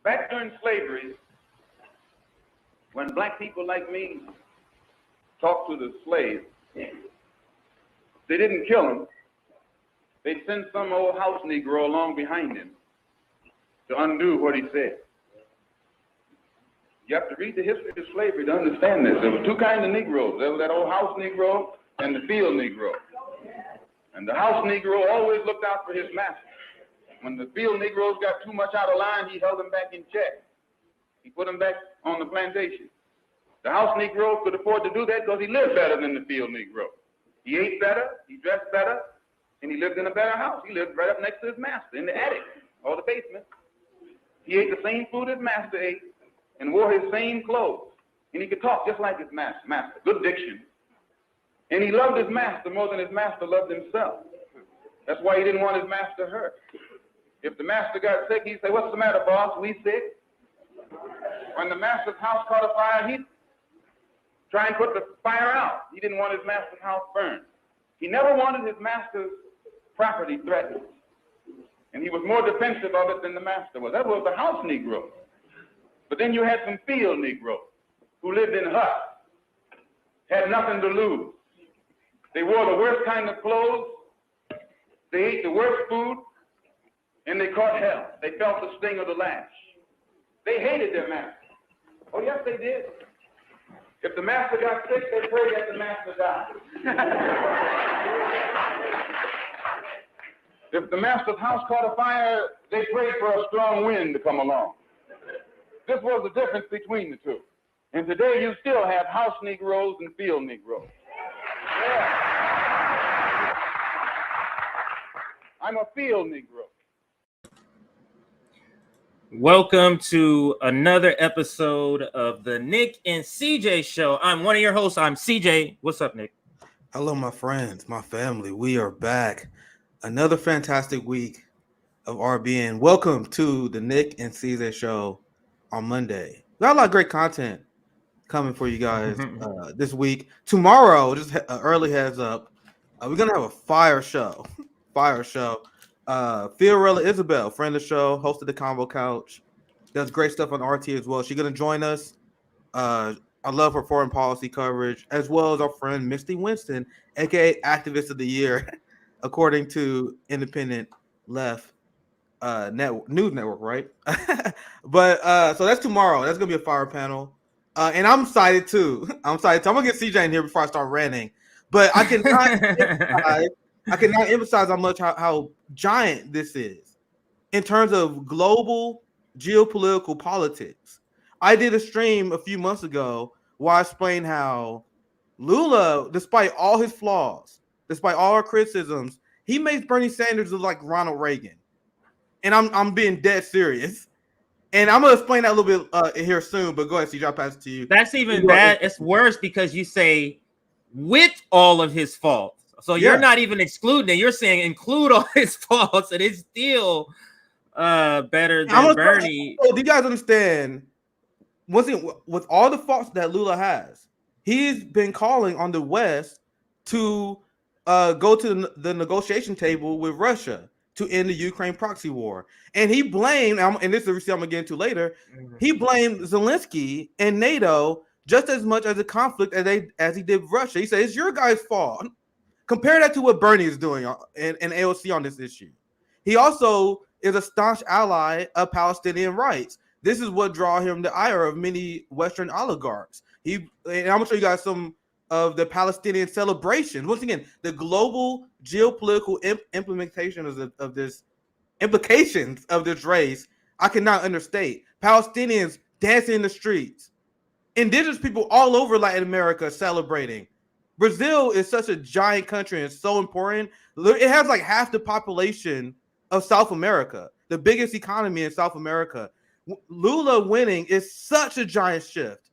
Back during slavery, when black people like me talked to the slaves, they didn't kill him. They'd send some old house Negro along behind him to undo what he said. You have to read the history of slavery to understand this. There were two kinds of Negroes. There was that old house Negro and the field Negro. And the house Negro always looked out for his master. When the field Negroes got too much out of line, he held them back in check. He put them back on the plantation. The house Negro could afford to do that because he lived better than the field Negro. He ate better, he dressed better, and he lived in a better house. He lived right up next to his master in the attic or the basement. He ate the same food his master ate and wore his same clothes. And he could talk just like his master, good diction. And he loved his master more than his master loved himself. That's why he didn't want his master hurt. If the master got sick, he'd say, "What's the matter, boss? We sick?" When the master's house caught a fire, he'd try and put the fire out. He didn't want his master's house burned. He never wanted his master's property threatened. And he was more defensive of it than the master was. That was the house Negro. But then you had some field Negroes who lived in huts, had nothing to lose. They wore the worst kind of clothes, they ate the worst food, and they caught hell. They felt the sting of the lash. They hated their master. Oh, yes, they did. If the master got sick, they prayed that the master died. If the master's house caught a fire, they prayed for a strong wind to come along. This was the difference between the two. And today you still have house Negroes and field Negroes. Yeah. I'm a field Negro. Welcome to another episode of the Nick and CJ Show. I'm one of your hosts. I'm CJ. What's up, Nick? Hello, my friends, my family. We are back. Another fantastic week of RBN. Welcome to the Nick and CJ Show on Monday. We got a lot of great content coming for you guys this week. Tomorrow, just early heads up, we're going to have a fire show. Fiorella Isabel, friend of the show, hosted the Combo Couch, does great stuff on RT as well. She's going to join us. I love her foreign policy coverage, as well as our friend Misty Winston, aka Activist of the Year, according to Independent Left News Network, right? But so that's tomorrow. That's going to be a fire panel. And I'm excited too. I'm going to get CJ in here before I start ranting. But I cannot emphasize how much how giant this is in terms of global geopolitical politics. I did a stream a few months ago where I explained how Lula, despite all his flaws, despite all our criticisms, he makes Bernie Sanders look like Ronald Reagan. And I'm being dead serious. And I'm going to explain that a little bit here soon, but go ahead, CJ, I'll pass it to you. That's even bad. It's worse because you say with all of his faults. So you're not even excluding it. You're saying include all his faults, and it's still better than Bernie. Do you guys understand? Once again, with all the faults that Lula has, he's been calling on the West to go to the negotiation table with Russia to end the Ukraine proxy war. And he blamed, and this is the receipt I'm going to get into later, he blamed Zelensky and NATO just as much as the conflict as he did Russia. He said, it's your guys' fault. Compare that to what Bernie is doing in AOC on this issue. He also is a staunch ally of Palestinian rights. This is what draws him the ire of many Western oligarchs. And I'm going to show you guys some of the Palestinian celebrations. Once again, the global geopolitical implications of this race, I cannot understate. Palestinians dancing in the streets. Indigenous people all over Latin America celebrating. Brazil is such a giant country and it's so important. It has like half the population of South America, the biggest economy in South America. Lula winning is such a giant shift.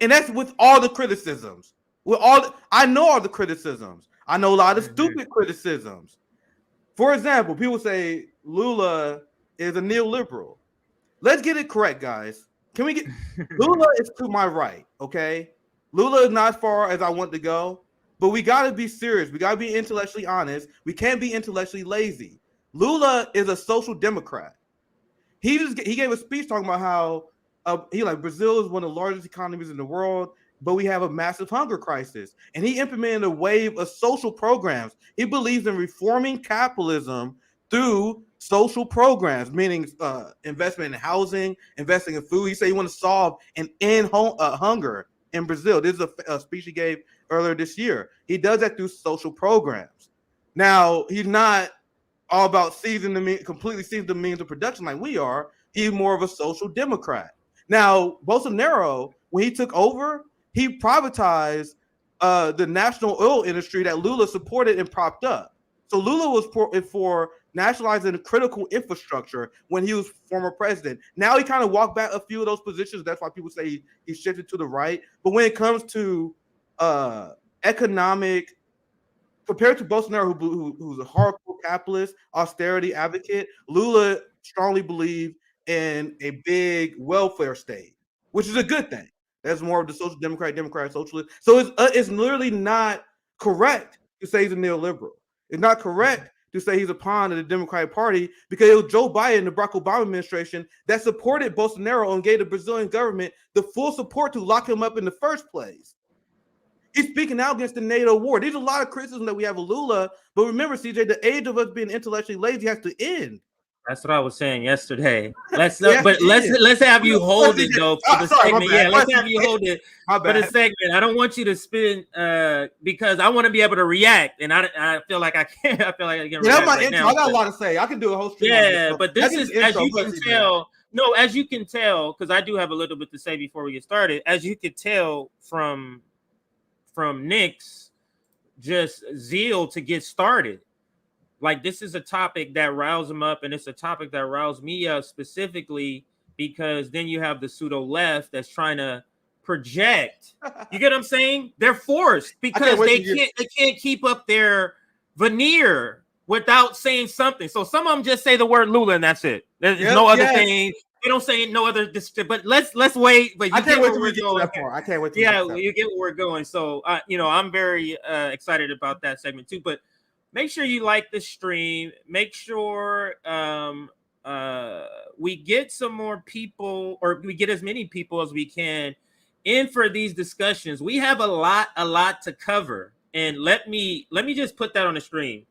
And that's with all the criticisms. I know all the criticisms. I know a lot of stupid criticisms. For example, people say Lula is a neoliberal. Let's get it correct, guys. Can we get Lula is to my right, okay? Lula is not as far as I want to go, but we got to be serious. We got to be intellectually honest. We can't be intellectually lazy. Lula is a social democrat. he gave a speech talking about how Brazil is one of the largest economies in the world, but we have a massive hunger crisis. And he implemented a wave of social programs. He believes in reforming capitalism through social programs, meaning investment in housing, investing in food. He said he wants to solve and end hunger in Brazil. This is a speech he gave earlier this year. He does that through social programs. Now, he's not all about completely seizing the means of production like we are. He's more of a social democrat. Now, Bolsonaro, when he took over, he privatized the national oil industry that Lula supported and propped up. So Lula was for nationalizing the critical infrastructure when he was former president. Now he kind of walked back a few of those positions. That's why people say he shifted to the right. But when it comes to economic, compared to Bolsonaro, who's a hardcore capitalist, austerity advocate, Lula strongly believed in a big welfare state, which is a good thing. That's more of the social democrat socialist. So it's literally not correct to say he's a neoliberal. It's not correct to say he's a pawn of the Democratic Party, because it was Joe Biden, the Barack Obama administration, that supported Bolsonaro and gave the Brazilian government the full support to lock him up in the first place. He's speaking out against the NATO war. There's a lot of criticism that we have of Lula, but remember, CJ, the age of us being intellectually lazy has to end. That's what I was saying yesterday. Let's have you hold it though for the segment. Yeah, let's have you hold it for the segment. I don't want you to spin because I want to be able to react, and I feel like I can't. I feel like I can. Yeah, that's my intro. I got a lot to say. I can do a whole stream. Yeah, but this is, as you can tell. No, as you can tell, because I do have a little bit to say before we get started. As you can tell from Nick's just zeal to get started. Like, this is a topic that riles him up, and it's a topic that riles me up specifically because then you have the pseudo left that's trying to project. You get what I'm saying? They're forced because they can't keep up their veneer without saying something. So some of them just say the word Lula and that's it. There's no other thing. They don't say no other. But let's wait. But I can't wait till we get to that part. I can't wait. You get where we're going. So I'm very excited about that segment too. But make sure you like the stream. Make sure we get some more people, or we get as many people as we can in for these discussions. We have a lot to cover, and let me just put that on the stream.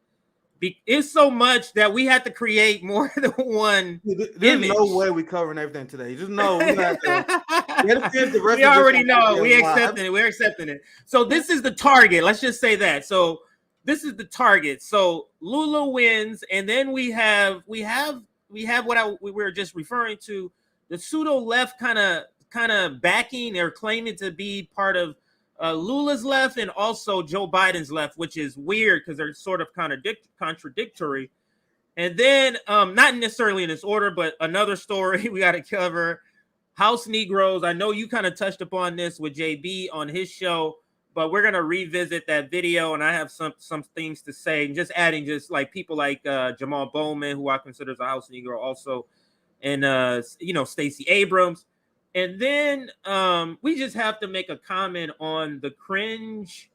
It's so much that we had to create more than one. There's no way we're covering everything today. Just know we have to. We already know. We're accepting it. So this is the target. Let's just say that. So this is the target. So Lula wins, and then we have what we were just referring to, the pseudo left kind of backing or claiming to be part of Lula's left and also Joe Biden's left, which is weird because they're sort of contradictory. And then not necessarily in this order, but another story we got to cover, House Negroes. I know you kind of touched upon this with JB on his show, but we're gonna revisit that video, and I have some things to say. Just adding, just like people like Jamal Bowman, who I consider as a House Negro, also, and Stacey Abrams, and then we just have to make a comment on the cringe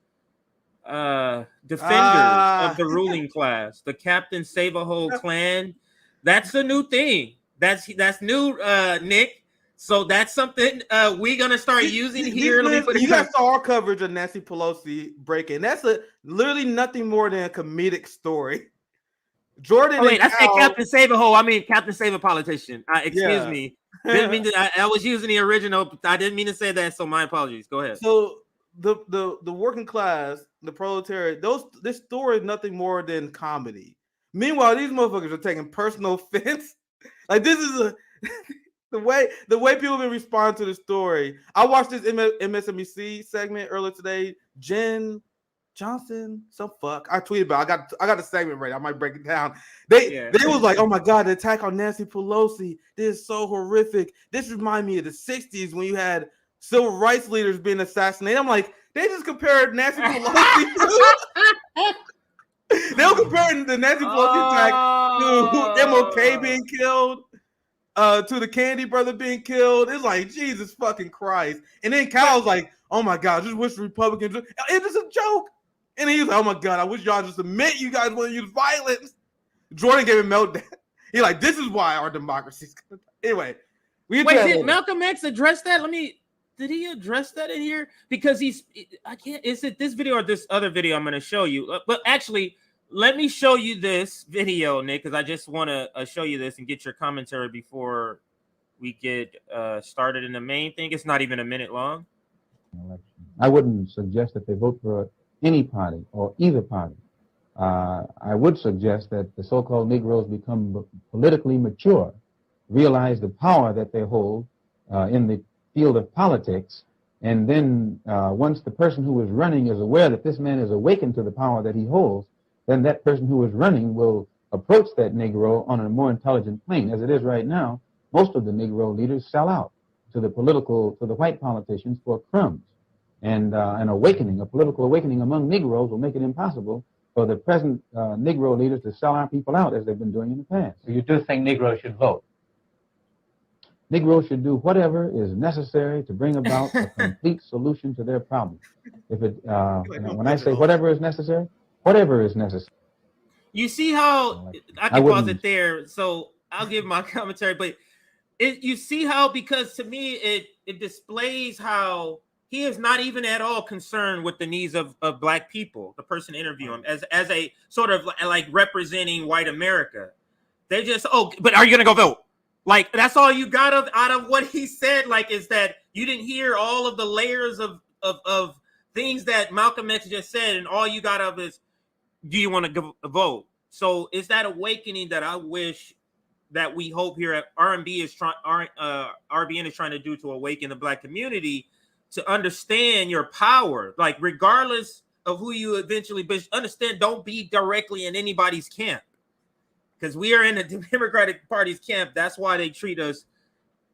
defenders of the ruling class, the Captain Save-A-Hole clan. That's a new thing. That's new, Nick. So that's something we're gonna start using here. You guys saw our coverage of Nancy Pelosi breaking. That's literally nothing more than a comedic story. Jordan. Oh, wait, I said Captain Save-A-Hole. I mean Captain Save a Politician. Excuse me. Didn't mean to, I was using the original. I didn't mean to say that. So my apologies. Go ahead. So the working class, the proletariat, this story is nothing more than comedy. Meanwhile, these motherfuckers are taking personal offense. Like, this is the way people have been responding to the story. I watched this MSNBC segment earlier today. Jen Johnson, I tweeted about it. I got the segment right. I might break it down. They was like, oh my God, the attack on Nancy Pelosi. This is so horrific. This reminds me of the 60s when you had civil rights leaders being assassinated. I'm like, they just compared Nancy Pelosi to they were comparing the Nancy Pelosi attack to MLK being killed, to the Kennedy brother being killed. It's like, Jesus fucking Christ. And then Kyle's like, oh my God, just wish Republicans. It was a joke. And he was like, oh my God, I wish y'all just admit you guys want to use violence. Jordan gave a meltdown. He's like, this is why our democracy's gonna die. Anyway, wait, did Malcolm X address that? Did he address that in here? Because I can't. Is it this video or this other video I'm going to show you? But actually, let me show you this video, Nick, because I just want to show you this and get your commentary before we get started in the main thing. It's not even a minute long. I wouldn't suggest that they vote for any party or either party. I would suggest that the so-called Negroes become politically mature, realize the power that they hold in the field of politics, and then once the person who is running is aware that this man is awakened to the power that he holds, then that person who is running will approach that Negro on a more intelligent plane. As it is right now, most of the Negro leaders sell out to the white politicians for crumbs. And a political awakening among Negroes will make it impossible for the present Negro leaders to sell our people out as they've been doing in the past. So you do think Negroes should vote? Negroes should do whatever is necessary to bring about a complete solution to their problem. If it, when I say whatever is necessary, whatever is necessary. You see how I can pause it there, so I'll give my commentary. But you see how, because to me it displays how he is not even at all concerned with the needs of black people. The person interviewing him as a sort of like representing white America. They just, but are you gonna go vote? Like, that's all you got out of what he said. Like, is that you didn't hear all of the layers of things that Malcolm X just said, and all you got of is, do you want to vote? So it's that awakening that I wish that we hope here at RBN is trying to do, to awaken the black community to understand your power. Like, regardless of who you eventually understand, don't be directly in anybody's camp. Because we are in the Democratic Party's camp. That's why they treat us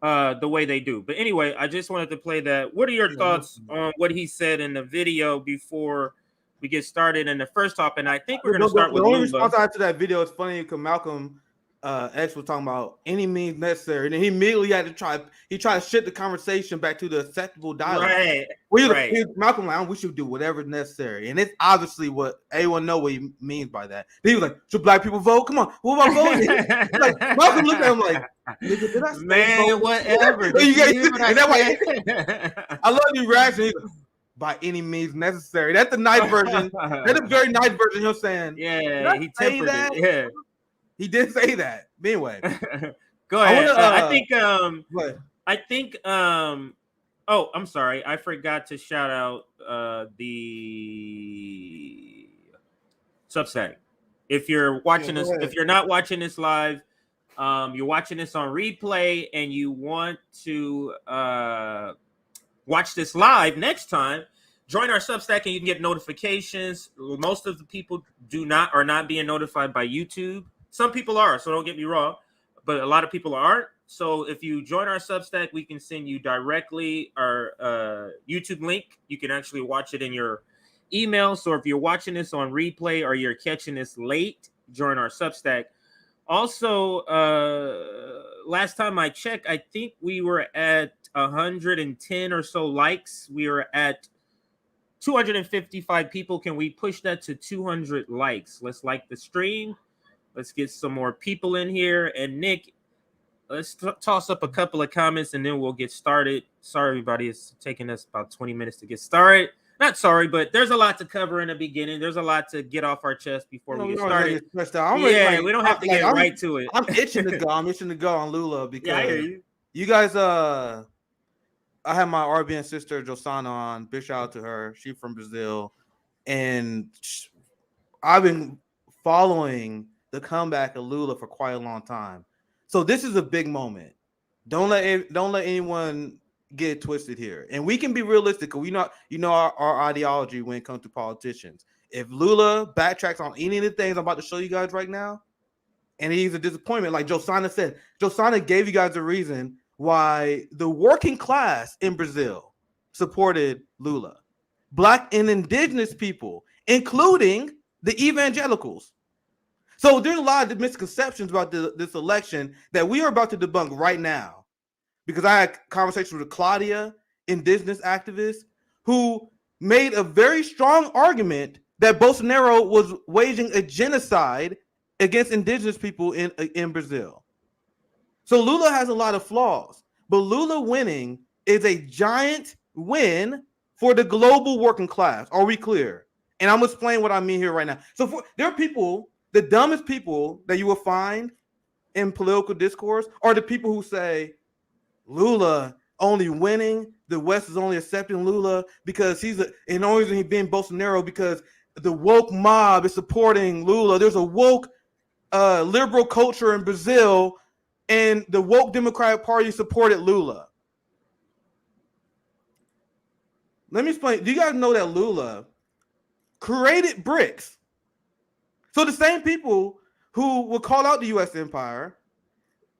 the way they do. But anyway, I just wanted to play that. What are your thoughts on what he said in the video before we get started in the first topic? And I think we're going to start with the only Lula. response I had to that video is funny because Malcolm X was talking about any means necessary, and then he immediately had to try to shift the conversation back to the acceptable dialogue. Right. Malcolm like, we should do whatever is necessary, and it's obviously what everyone know what he means by that. He was like, "Should black people vote? Come on, what about voting?" Like, Malcolm looked at him like, "Nigga, did I say Man, vote?" whatever. I love the reaction. He's like, by any means necessary. That's the nice version. That's a very nice version. You're saying, yeah, he tempered it. Yeah. He did say that. Anyway, go ahead. I think. Oh, I'm sorry. I forgot to shout out the Substack. If you're watching this, if you're not watching this live, you're watching this on replay, and you want to watch this live next time, join our Substack, and you can get notifications. Most of the people are not being notified by YouTube. Some people are, so don't get me wrong, but a lot of people aren't. So if you join our Substack, we can send you directly our YouTube link. You can actually watch it in your email. So if you're watching this on replay or you're catching this late, join our Substack. Also, last time I checked, I think we were at 110 or so likes. We were at 255 people. Can we push that to 200 likes? Let's like the stream. Let's get some more people in here. And Nick, let's toss up a couple of comments and then we'll get started. Sorry, everybody. It's taking us about 20 minutes to get started. Not sorry, but there's a lot to cover in the beginning. There's a lot to get off our chest before we get started. We don't have to get right to it. I'm itching to go. I'm itching to go on Lula because I hear you. You guys, I had my RBN sister, Josana, on. Big shout out to her. She's from Brazil. And I've been following the comeback of Lula for quite a long time. So this is a big moment. Don't let anyone get twisted here. And we can be realistic. We know our ideology when it comes to politicians. If Lula backtracks on any of the things I'm about to show you guys right now, and he's a disappointment, like Josana said, Josana gave you guys a reason why the working class in Brazil supported Lula. Black and indigenous people, including the evangelicals. So there's a lot of misconceptions about this election that we are about to debunk right now. Because I had conversations with Claudia, indigenous activist, who made a very strong argument that Bolsonaro was waging a genocide against indigenous people in Brazil. So Lula has a lot of flaws, but Lula winning is a giant win for the global working class. Are we clear? And I'm gonna explain what I mean here right now. So there are people, the dumbest people that you will find in political discourse are the people who say Lula only winning, the West is only accepting Lula because and only reason he's being Bolsonaro because the woke mob is supporting Lula. There's a woke liberal culture in Brazil, and the woke Democratic Party supported Lula. Let me explain. Do you guys know that Lula created BRICS? So the same people who will call out the U.S. empire,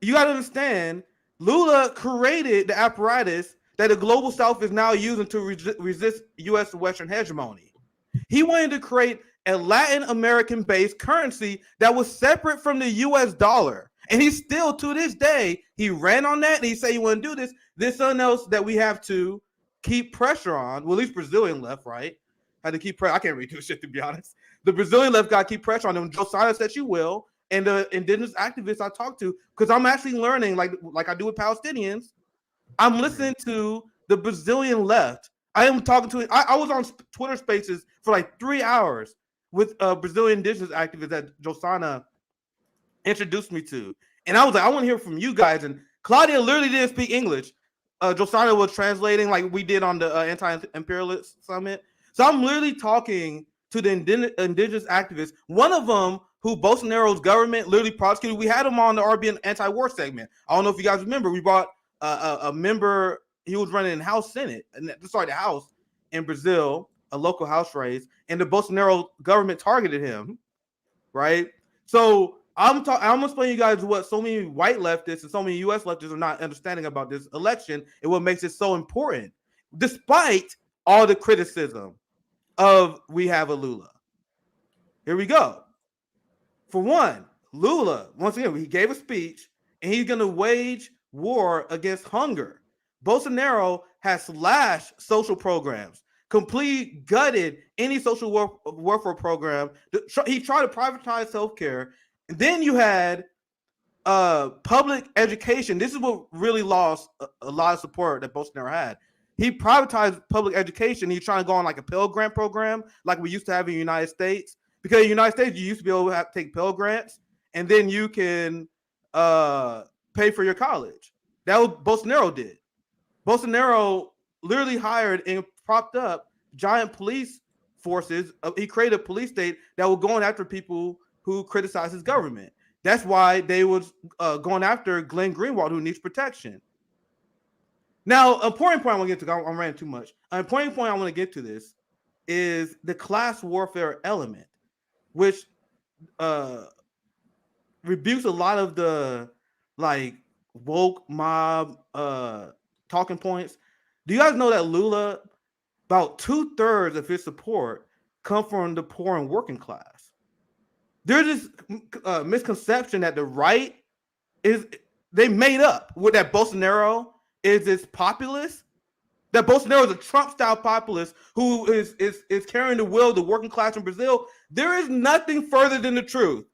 you got to understand, Lula created the apparatus that the global South is now using to resist U.S. Western hegemony. He wanted to create a Latin American-based currency that was separate from the U.S. dollar. And he still, to this day, he ran on that and he said he want to do this. There's something else that we have to keep pressure on. Well, at least Brazilian left, right? Had to keep pressure. I can't read this shit, to be honest. The Brazilian left got to keep pressure on them. Josiah said you will. And the indigenous activists I talked to, because I'm actually learning, like I do with Palestinians, I'm listening to the Brazilian left. I am talking to, I was on Twitter Spaces for like 3 hours with Brazilian indigenous activists that Josiah introduced me to. And I was like, I want to hear from you guys. And Claudia literally didn't speak English. Josiah was translating like we did on the anti-imperialist summit. So I'm literally talking to the indigenous activists. One of them who Bolsonaro's government literally prosecuted. We had him on the RBN anti-war segment. I don't know if you guys remember. We brought a member. He was running in the House in Brazil, a local House race, and the Bolsonaro government targeted him, right? So I'm gonna explain you guys what so many white leftists and so many U.S. leftists are not understanding about this election and what makes it so important, despite all the criticism of we have a Lula. Here we go. For one, Lula, once again, he gave a speech and he's going to wage war against hunger. Bolsonaro has slashed social programs, completely gutted any social welfare program. He tried to privatize healthcare. And then you had public education. This is what really lost a lot of support that Bolsonaro had. He privatized public education. He's trying to go on like a Pell Grant program like we used to have in the United States. Because in the United States, you used to be able to take Pell Grants, and then you can pay for your college. That was Bolsonaro did. Bolsonaro literally hired and propped up giant police forces. He created a police state that was going after people who criticize his government. That's why they was going after Glenn Greenwald, who needs protection. Now, an important point I want to get to, I'm ranting too much. An important point I want to get to this is the class warfare element, which rebukes a lot of the like woke mob talking points. Do you guys know that Lula, about 2/3 of his support come from the poor and working class? There's this misconception that the right they made up with that Bolsonaro is this populist. That Bolsonaro is a Trump-style populist who is carrying the will of the working class in Brazil. There is nothing further than the truth.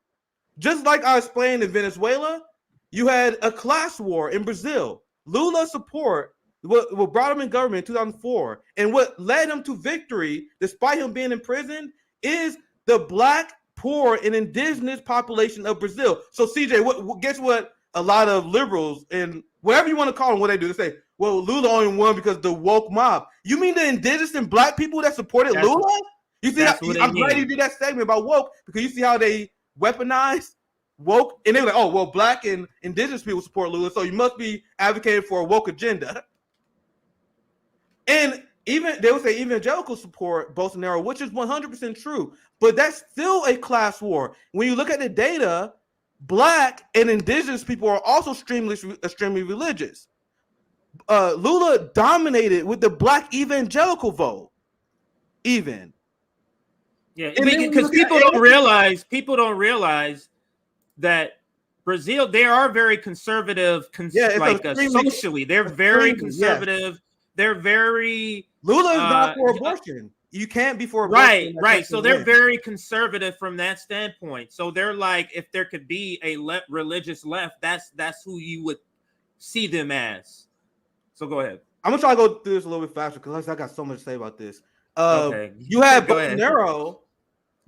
Just like I explained in Venezuela, you had a class war in Brazil. Lula's support, what brought him in government in 2004, and what led him to victory, despite him being in prison, is the black, poor, and indigenous population of Brazil. So CJ, guess what a lot of liberals and whatever you want to call them, what they do, they say, well, Lula only won because the woke mob. You mean the indigenous and black people that supported Lula? You see, I'm glad you did that segment about woke, because you see how they weaponize woke, and they're like, oh, well, black and indigenous people support Lula, so you must be advocating for a woke agenda. And even they would say evangelicals support Bolsonaro, which is 100% true, but that's still a class war. When you look at the data, black and indigenous people are also extremely religious. Lula dominated with the black evangelical vote, even. Yeah, because people don't realize that Brazil, they are very conservative, socially. They're very conservative. Yes. They're very. Lula is not for abortion. You can't be for abortion. Right. So they're very conservative from that standpoint. So they're like, if there could be a religious left, that's who you would see them as. So go ahead. I'm gonna try to go through this a little bit faster because I got so much to say about this. Okay. You had Go ahead.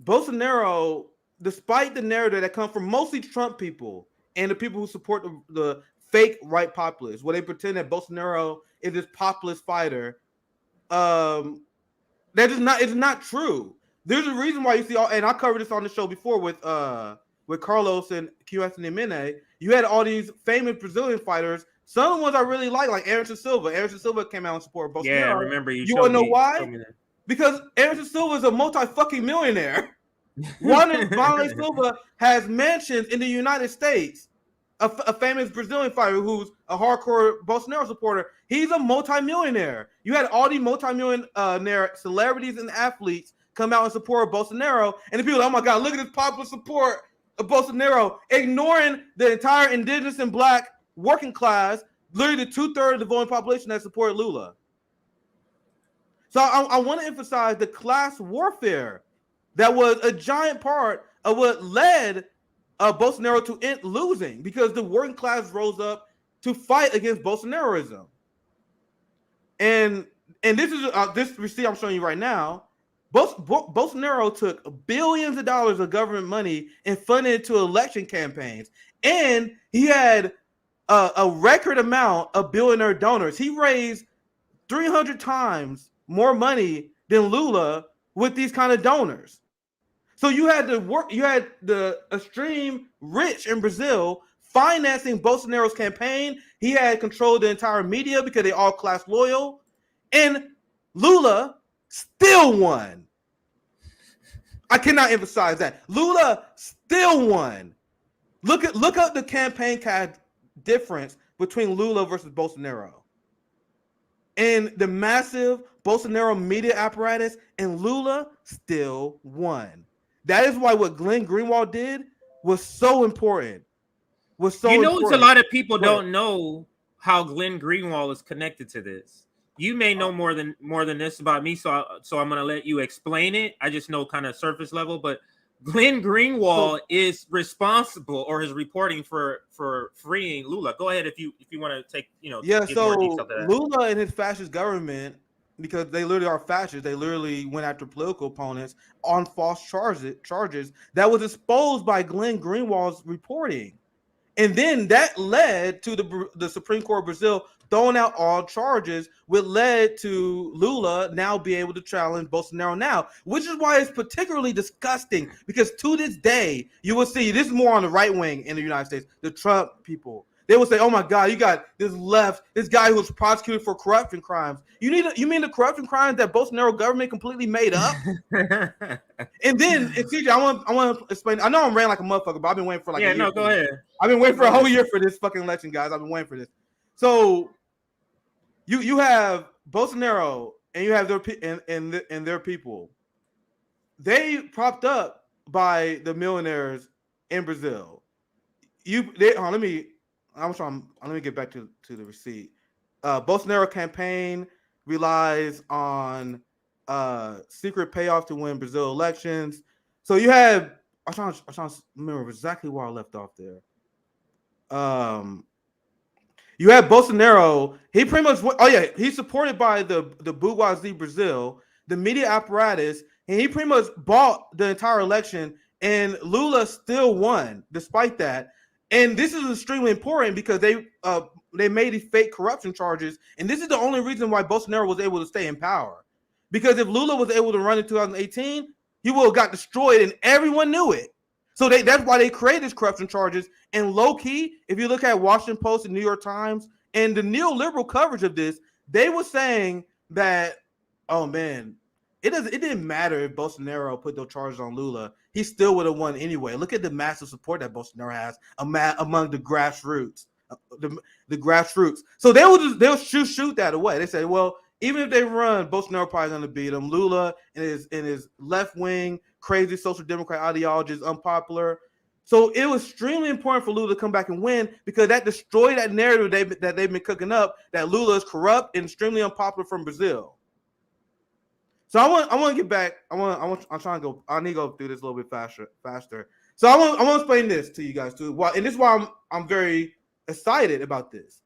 Bolsonaro, despite the narrative that comes from mostly Trump people and the people who support the fake right populists, where they pretend that Bolsonaro is this populist fighter, that is not. It's not true. There's a reason why you see all, and I covered this on the show before with Carlos and QS and Mene. You had all these famous Brazilian fighters. Some of the ones I really like Anderson Silva. Anderson Silva came out and supported Bolsonaro. Yeah, I remember you want to know why? Because Anderson Silva is a multi-fucking millionaire. Wanderlei Silva has mansions in the United States. A famous Brazilian fighter who's a hardcore Bolsonaro supporter. He's a multi-millionaire. You had all these multi-millionaire celebrities and athletes come out and support Bolsonaro, and the people, oh my God, look at this popular support of Bolsonaro, ignoring the entire indigenous and black working class, literally the 2/3 of the voting population that supported Lula. So I want to emphasize the class warfare that was a giant part of what led Bolsonaro to end losing, because the working class rose up to fight against Bolsonaroism. And this is this receipt I'm showing you right now. Bolsonaro took billions of dollars of government money and funded it to election campaigns, and he had a record amount of billionaire donors. He raised 300 times more money than Lula with these kind of donors. So you had the extreme rich in Brazil financing Bolsonaro's campaign. He had controlled the entire media because they all class loyal, and Lula still won. I cannot emphasize that. Lula still won. Look up the campaign CAD difference between Lula versus Bolsonaro. And the massive Bolsonaro media apparatus, and Lula still won. That is why what Glenn Greenwald did was so important. It's a lot of people don't know how Glenn Greenwald is connected to this. You may know more than this about me, so I'm gonna let you explain it. I just know kind of surface level, but Glenn Greenwald is responsible, or is reporting for freeing Lula. Go ahead if you want to take so Lula and his fascist government, because they literally are fascists, they literally went after political opponents on false charges that was exposed by Glenn Greenwald's reporting. And then that led to the Supreme Court of Brazil throwing out all charges, which led to Lula now be able to challenge Bolsonaro now, which is why it's particularly disgusting, because to this day, you will see, this is more on the right wing in the United States, the Trump people. They will say, oh my God, you got this guy who was prosecuted for corruption crimes. You mean the corruption crimes that Bolsonaro government completely made up? And then, CJ, I want to explain. I know I'm ranting like a motherfucker, but I've been waiting for a year. Go ahead. I've been waiting for a whole year for this fucking election, guys. I've been waiting for this. So you have Bolsonaro and you have their people. They propped up by the millionaires in Brazil. Let me get back to the receipt. Bolsonaro campaign relies on secret payoff to win Brazil elections. So you have, I'm trying to remember exactly where I left off there. You have Bolsonaro. He pretty much, he's supported by the bourgeoisie Brazil, the media apparatus, and he pretty much bought the entire election. And Lula still won despite that. And this is extremely important because they made these fake corruption charges, and this is the only reason why Bolsonaro was able to stay in power. Because if Lula was able to run in 2018, he would have got destroyed, and everyone knew it. So that's why they created these corruption charges. And low key, if you look at Washington Post and New York Times and the neoliberal coverage of this, they were saying that, oh man, it didn't matter if Bolsonaro put those charges on Lula. He still would have won anyway. Look at the massive support that Bolsonaro has among the grassroots. The grassroots. So they'll shoot that away. They say, well, even if they run, Bolsonaro probably going to beat him. Lula and his left wing, crazy social democrat ideology is unpopular. So it was extremely important for Lula to come back and win, because that destroyed that narrative that they've been cooking up, that Lula is corrupt and extremely unpopular from Brazil. So I want to get back. I'm trying to go. I need to go through this a little bit faster. So I want to explain this to you guys too. And this is why I'm very excited about this.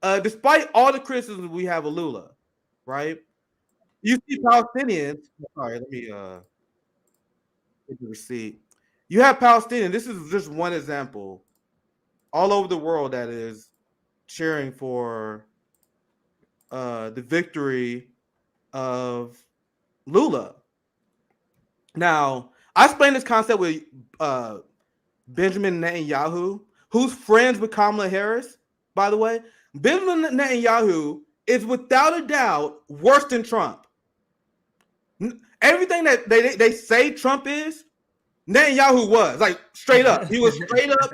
despite all the criticisms we have of Lula, right? You see Palestinians. Sorry, let me get the receipt. You have Palestinians. This is just one example all over the world that is cheering for the victory of Lula. Now, I explained this concept with Benjamin Netanyahu, who's friends with Kamala Harris, by the way. Benjamin Netanyahu is without a doubt worse than Trump. Everything that they say Trump is, Netanyahu was, like, straight up. He was straight up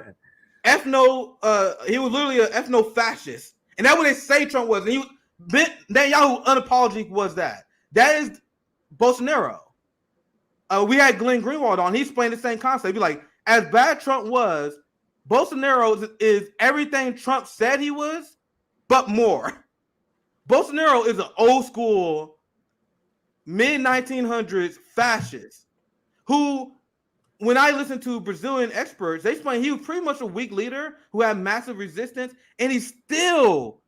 he was literally an ethno-fascist. And that's what they say Trump was. And Netanyahu unapologetic was that. That is Bolsonaro. We had Glenn Greenwald on. He explained the same concept. He'd be like, as bad Trump was, Bolsonaro is everything Trump said he was, but more. Bolsonaro is an old school, mid-1900s fascist who, when I listen to Brazilian experts, they explain he was pretty much a weak leader who had massive resistance, and he still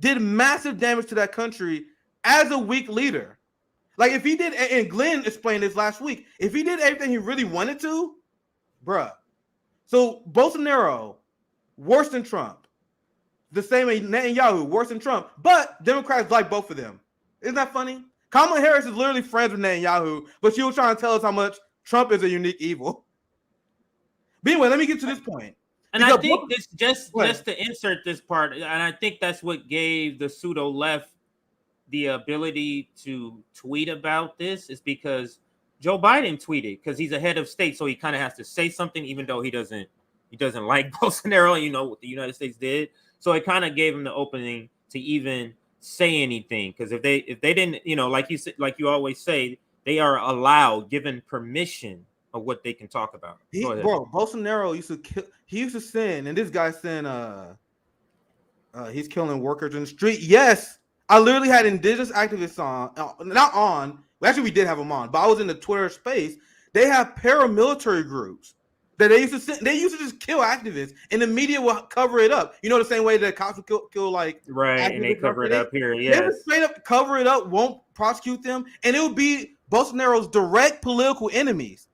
did massive damage to that country as a weak leader. Like, if he did, and Glenn explained this last week, if he did everything he really wanted to, bruh. So Bolsonaro, worse than Trump. The same as Netanyahu, worse than Trump. But Democrats like both of them. Isn't that funny? Kamala Harris is literally friends with Netanyahu, but she was trying to tell us how much Trump is a unique evil. But anyway, let me get to this point. And I think this just to insert this part, and I think that's what gave the pseudo left the ability to tweet about this, is because Joe Biden tweeted, because he's a head of state, so he kind of has to say something, even though he doesn't like Bolsonaro. You know what the United States did, so it kind of gave him the opening to even say anything. Because if they didn't, you know, like you always say, they are allowed, given permission of what they can talk about. Bro, Bolsonaro used to kill. He used to send, and this guy sent. He's killing workers in the street. Yes, I literally had indigenous activists on. Actually, we did have them on, but I was in the Twitter space. They have paramilitary groups that they used to send. They used to just kill activists, and the media will cover it up. You know, the same way that cops will kill like right, and they cover it up here. Yeah, they straight up cover it up, won't prosecute them, and it would be Bolsonaro's direct political enemies.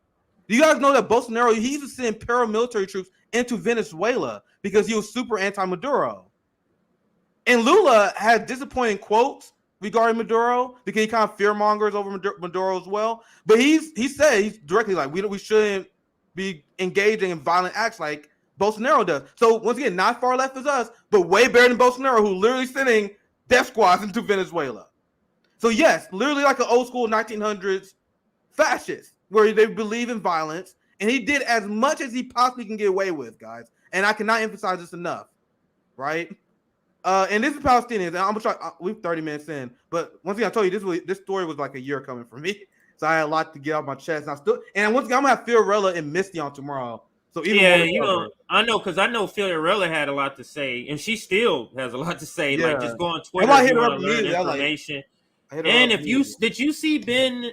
Do you guys know that Bolsonaro, he used to send paramilitary troops into Venezuela because he was super anti-Maduro? And Lula had disappointing quotes regarding Maduro because he kind of fear-mongers over Maduro as well. But he said, he's directly like, we shouldn't be engaging in violent acts like Bolsonaro does. So once again, not far left as us, but way better than Bolsonaro, who literally sending death squads into Venezuela. So yes, literally like an old school 1900s fascist, where they believe in violence, and he did as much as he possibly can get away with, guys. And I cannot emphasize this enough, right? And this is Palestinians, and I'm gonna try. We're 30 minutes in, but once again, I told you this story was like a year coming for me, so I had a lot to get off my chest. And once again, I'm gonna have Fiorella and Misty on tomorrow. So I know, because I know Fiorella had a lot to say, and she still has a lot to say. Yeah. Like, just go on Twitter, if you want to learn information. And if you did you see Ben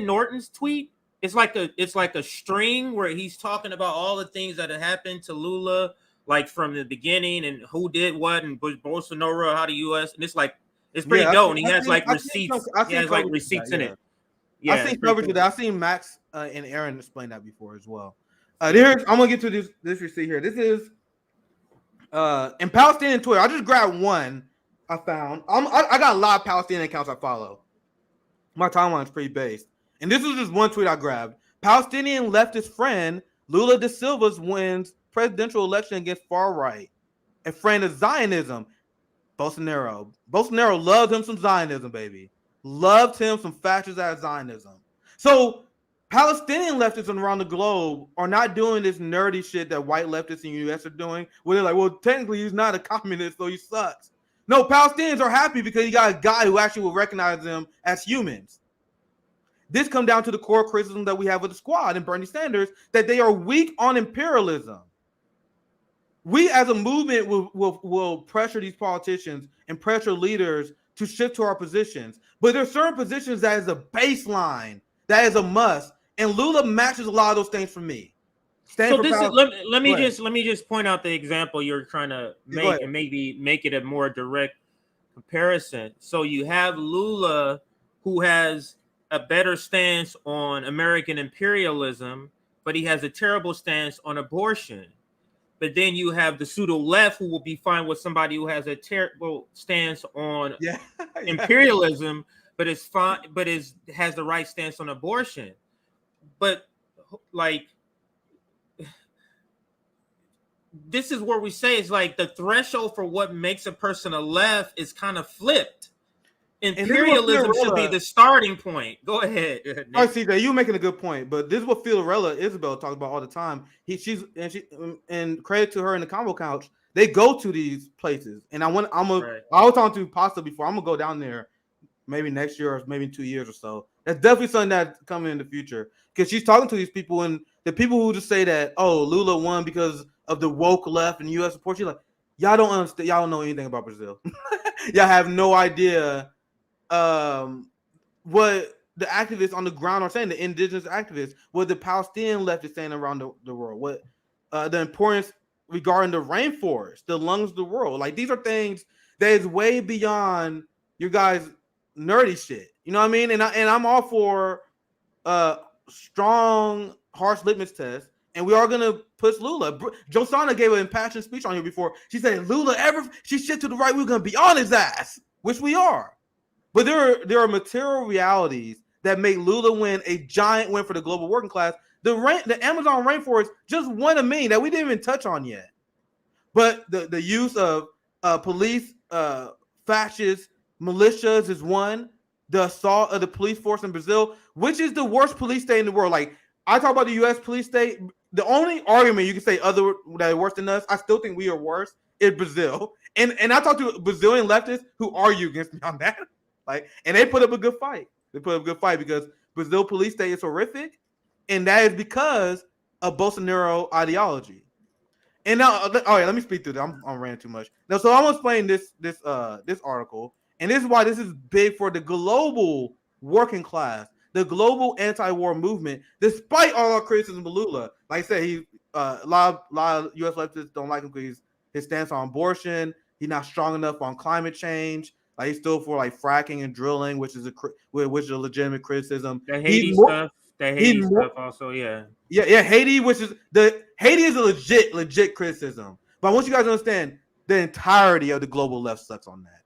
Norton's tweet? It's like a string where he's talking about all the things that had happened to Lula, like from the beginning, and who did what, and Bolsonaro, how the U.S. and it's pretty dope. And he has like receipts. He has like receipts in it. Yeah, I've seen coverage of that. I've seen Max and Aaron explain that before as well. I'm gonna get to this receipt here. This is in Palestinian Twitter. I just grabbed one I found. I got a lot of Palestinian accounts I follow. My timeline's pretty based. And this is just one tweet I grabbed. Palestinian leftist friend Lula da Silva wins presidential election against far right. A friend of Zionism, Bolsonaro. Bolsonaro loved him some Zionism, baby. Loved him some fascist ass Zionism. So Palestinian leftists around the globe are not doing this nerdy shit that white leftists in the U.S. are doing, where they're like, well, technically he's not a communist, so he sucks. No, Palestinians are happy because you got a guy who actually will recognize them as humans. This comes down to the core criticism that we have with the squad and Bernie Sanders, that they are weak on imperialism. We as a movement will pressure these politicians and pressure leaders to shift to our positions. But there are certain positions that is a baseline, that is a must. And Lula matches a lot of those things for me. stand So for this is Palestine. let me just point out the example you're trying to make and maybe make it a more direct comparison. So you have Lula, who has a better stance on American imperialism, but he has a terrible stance on abortion. But then you have the pseudo left, who will be fine with somebody who has a terrible stance on imperialism, but is fine, but has the right stance on abortion. But like, this is where we say it's like the threshold for what makes a person a left is kind of flipped. Imperialism should be the starting point. Go ahead. I see that you're making a good point, but this is what Fiorella Isabel talks about all the time. And credit to her in the combo couch. They go to these places, and I was talking to Pasta before. I'm gonna go down there, maybe next year or maybe 2 years or so. That's definitely something that's coming in the future, because she's talking to these people, and the people who just say that, oh, Lula won because of the woke left and U.S. support. She's like, y'all don't understand. Y'all don't know anything about Brazil. Y'all have no idea what the activists on the ground are saying, the indigenous activists, what the Palestinian left is saying around the world, what the importance regarding the rainforest, the lungs of the world. Like, these are things that is way beyond your guys' nerdy shit. You know what I mean? And I'm all for strong, harsh litmus test, and we are gonna push Lula. Josana gave an impassioned speech on here before. She said, Lula, she shit to the right, we're gonna be on his ass, which we are. But there are material realities that make Lula win a giant win for the global working class. The Amazon rainforest just won a million that we didn't even touch on yet. But the use of police, fascist militias is one. The assault of the police force in Brazil, which is the worst police state in the world. Like, I talk about the U.S. police state. The only argument you can say other that are worse than us, I still think we are worse, is Brazil. And I talk to Brazilian leftists who argue against me on that. Like, and they put up a good fight. They put up a good fight because Brazil police state is horrific, and that is because of Bolsonaro ideology. And now, all right, let me speak through that. I'm ranting too much. Now, so I'm gonna explain this article, and this is why this is big for the global working class, the global anti-war movement. Despite all our criticism of Lula, like I said, a lot of U.S. leftists don't like him because his stance on abortion. He's not strong enough on climate change. Like, he's still for like fracking and drilling, which is a legitimate criticism. The Haiti stuff, also, yeah. Haiti, Haiti is a legit criticism. But I want you guys to understand the entirety of the global left sucks on that,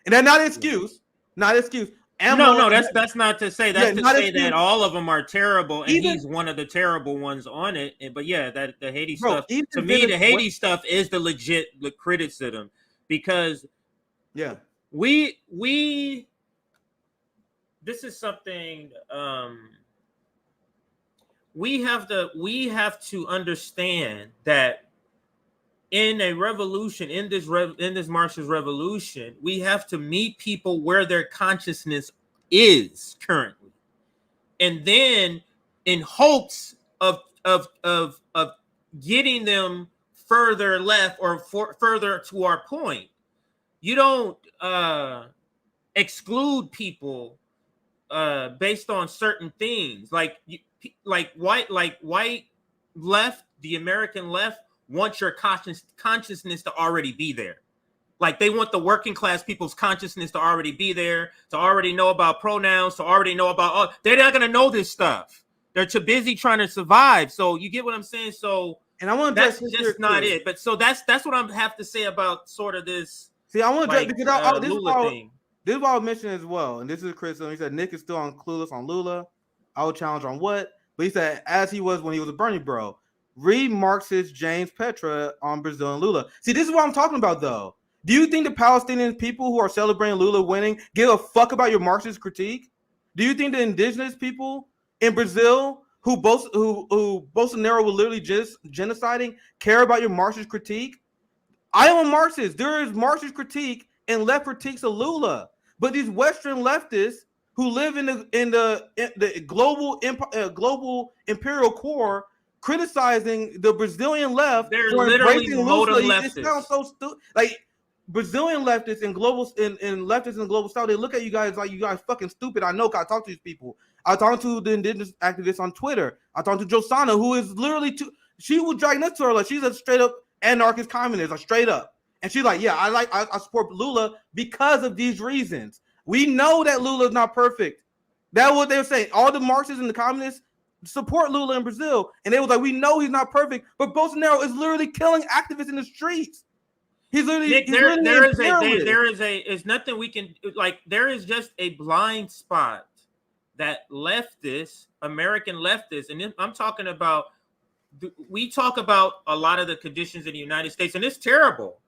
and that's not an excuse. Not an excuse. No, that's not to say. That's to say that all of them are terrible, and he's one of the terrible ones on it. But yeah, that the Haiti stuff, to me, the Haiti stuff is the legit criticism, because we this is something we have to understand that in a revolution, in this Marxist revolution, we have to meet people where their consciousness is currently, and then in hopes of getting them further left or further to our point. You don't exclude people based on certain things, like white left, the American left want your consciousness to already be there. Like, they want the working class people's consciousness to already be there, to already know about pronouns, to already know about they're not gonna know this stuff. They're too busy trying to survive. So you get what I'm saying? So, and I want to that's just not it. But so that's what I have to say about sort of this. See, I want to because this is what I mentioned as well, and this is a criticism. He said Nick is still clueless on Lula. I would challenge on what, but he said as he was when he was a Bernie bro. Read Marxist James Petra on Brazil and Lula. See, this is what I'm talking about, though. Do you think the Palestinian people who are celebrating Lula winning give a fuck about your Marxist critique? Do you think the indigenous people in Brazil who Bolsonaro will literally just genociding care about your Marxist critique? I am a Marxist. There is Marxist critique and left critiques of Lula, but these Western leftists who live in the global imperial core criticizing the Brazilian left, they're literally modem leftists. It sounds so stupid. Like, Brazilian leftists and leftists in the global south, they look at you guys like you guys fucking stupid. I know, 'cause I talk to these people. I talked to the indigenous activists on Twitter. I talked to Josana, who is literally she was dragging us to her like she's a straight up anarchist communist, like straight up. And she's like, yeah, I support Lula because of these reasons. We know that Lula is not perfect. That's what they were saying. All the Marxists and the communists support Lula in Brazil, and they was like, we know he's not perfect, but Bolsonaro is literally killing activists in the streets. He's literally, Nick, it's nothing we can like. There is just a blind spot that leftists, American leftists, and I'm talking about. We talk about a lot of the conditions in the United States, and it's terrible.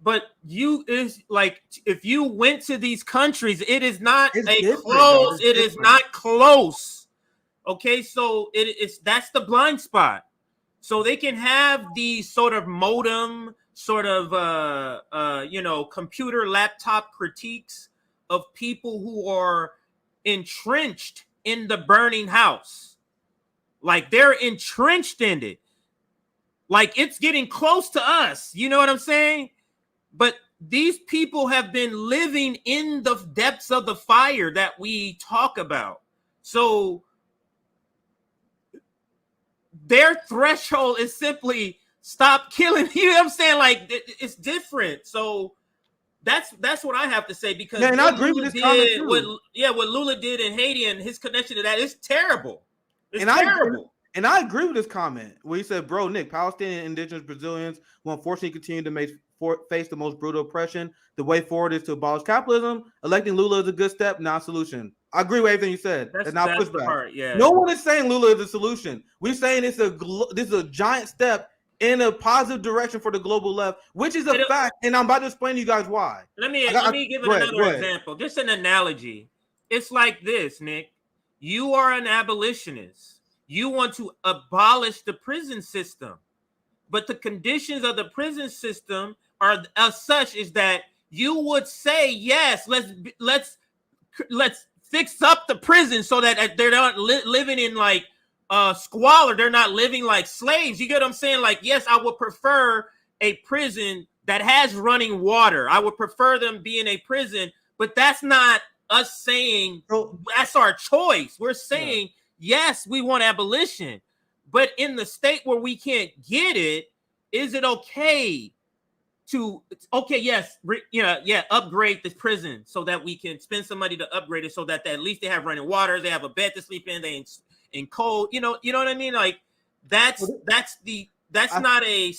But if you went to these countries, it is not close. It is not close. Okay, so that's the blind spot. So they can have these sort of modem, sort of computer laptop critiques of people who are entrenched in the burning house. Like they're entrenched in it. Like it's getting close to us. You know what I'm saying? But these people have been living in the depths of the fire that we talk about. So their threshold is simply stop killing. You know what I'm saying? Like it's different. So that's what I have to say, because yeah, and I agree with this comment too. What Lula did in Haiti and his connection to that is terrible. It's terrible. And I agree with this comment where he said, bro, Nick, Palestinian indigenous Brazilians will unfortunately continue to face the most brutal oppression. The way forward is to abolish capitalism. Electing Lula is a good step, not a solution. I agree with everything you said. That's not pushback. Part, yeah. No one is saying Lula is a solution. We're saying this is a giant step in a positive direction for the global left, which is a fact. And I'm about to explain to you guys why. Let me give another example. Just an analogy. It's like this, Nick. You are an abolitionist. You want to abolish the prison system, but the conditions of the prison system are as such is that you would say, yes, let's fix up the prison so that they're not living in like squalor. They're not living like slaves. You get what I'm saying? Like, yes, I would prefer a prison that has running water. I would prefer them be in a prison, but that's not us saying that's our choice. We're saying, yes, we want abolition, but in the state where we can't get it, is it okay to upgrade this prison so that we can spend some money to upgrade it so that at least they have running water, they have a bed to sleep in, they ain't in cold. You know what I mean? Like that's not a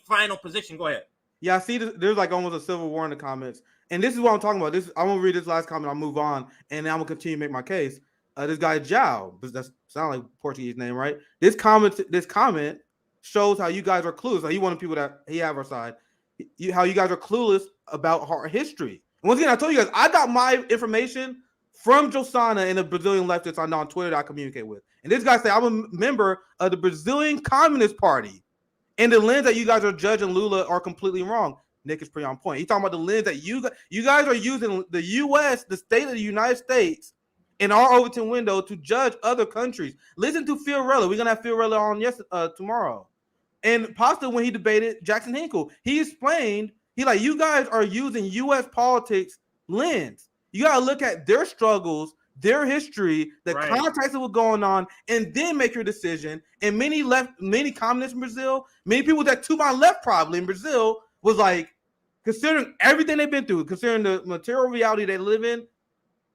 final position. Go ahead. Yeah, I see. There's like almost a civil war in the comments, and this is what I'm talking about. I'm gonna read this last comment. I'll move on, and then I'm gonna continue to make my case. This guy Jao, that sounds like Portuguese name, right? This comment shows how you guys are clueless. Like, he wanted people that he have our side. How you guys are clueless about our history. And once again, I told you guys, I got my information from Josana and the Brazilian leftists I know on Twitter that I communicate with. And this guy said, I'm a member of the Brazilian Communist Party. And the lens that you guys are judging Lula are completely wrong. Nick is pretty on point. He's talking about the lens that you guys are using the U.S., the state of the United States, in our Overton window to judge other countries. Listen to Fiorella. We're going to have Fiorella on tomorrow. And Pasta, when he debated Jackson Hinkle, he explained, you guys are using U.S. politics lens. You got to look at their struggles, their history, the context of what's going on, and then make your decision. And many communists in Brazil, many people that to my left probably in Brazil was like, considering everything they've been through, considering the material reality they live in,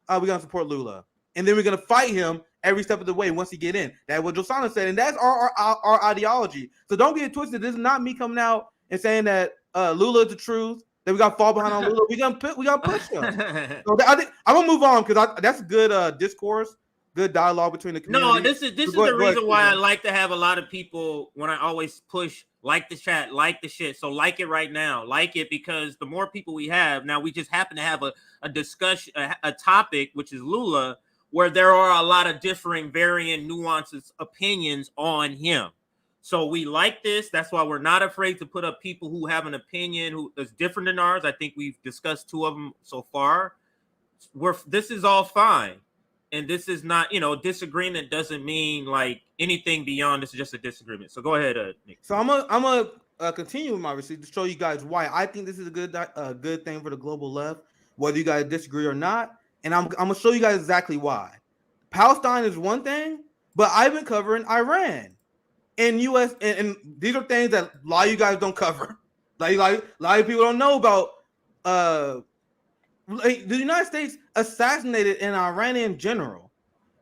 we're going to support Lula. And then we're going to fight him every step of the way once he get in. That's what Josana said, and that's our ideology. So don't get it twisted. This is not me coming out and saying that Lula is the truth, that we got to fall behind on Lula. We got to push him. So I think I'm going to move on because that's good discourse, good dialogue between the community. No, this is the reason why I like to have a lot of people when I always push, like the chat, like the shit. So like it right now. Like it, because the more people we have, now we just happen to have a discussion, a topic, which is Lula, where there are a lot of differing, varying nuances, opinions on him. So we like this. That's why we're not afraid to put up people who have an opinion who is different than ours. I think we've discussed 2 of them so far. This is all fine. And this is not, disagreement doesn't mean like anything beyond this is just a disagreement. So go ahead, Nick. So I'm gonna continue with my receipt to show you guys why I think this is a good thing for the global left, whether you guys disagree or not. And I'm gonna show you guys exactly why. Palestine is one thing, but I've been covering Iran and U.S. and these are things that a lot of you guys don't cover. Like a lot of people don't know about. Like the United States assassinated an Iranian general,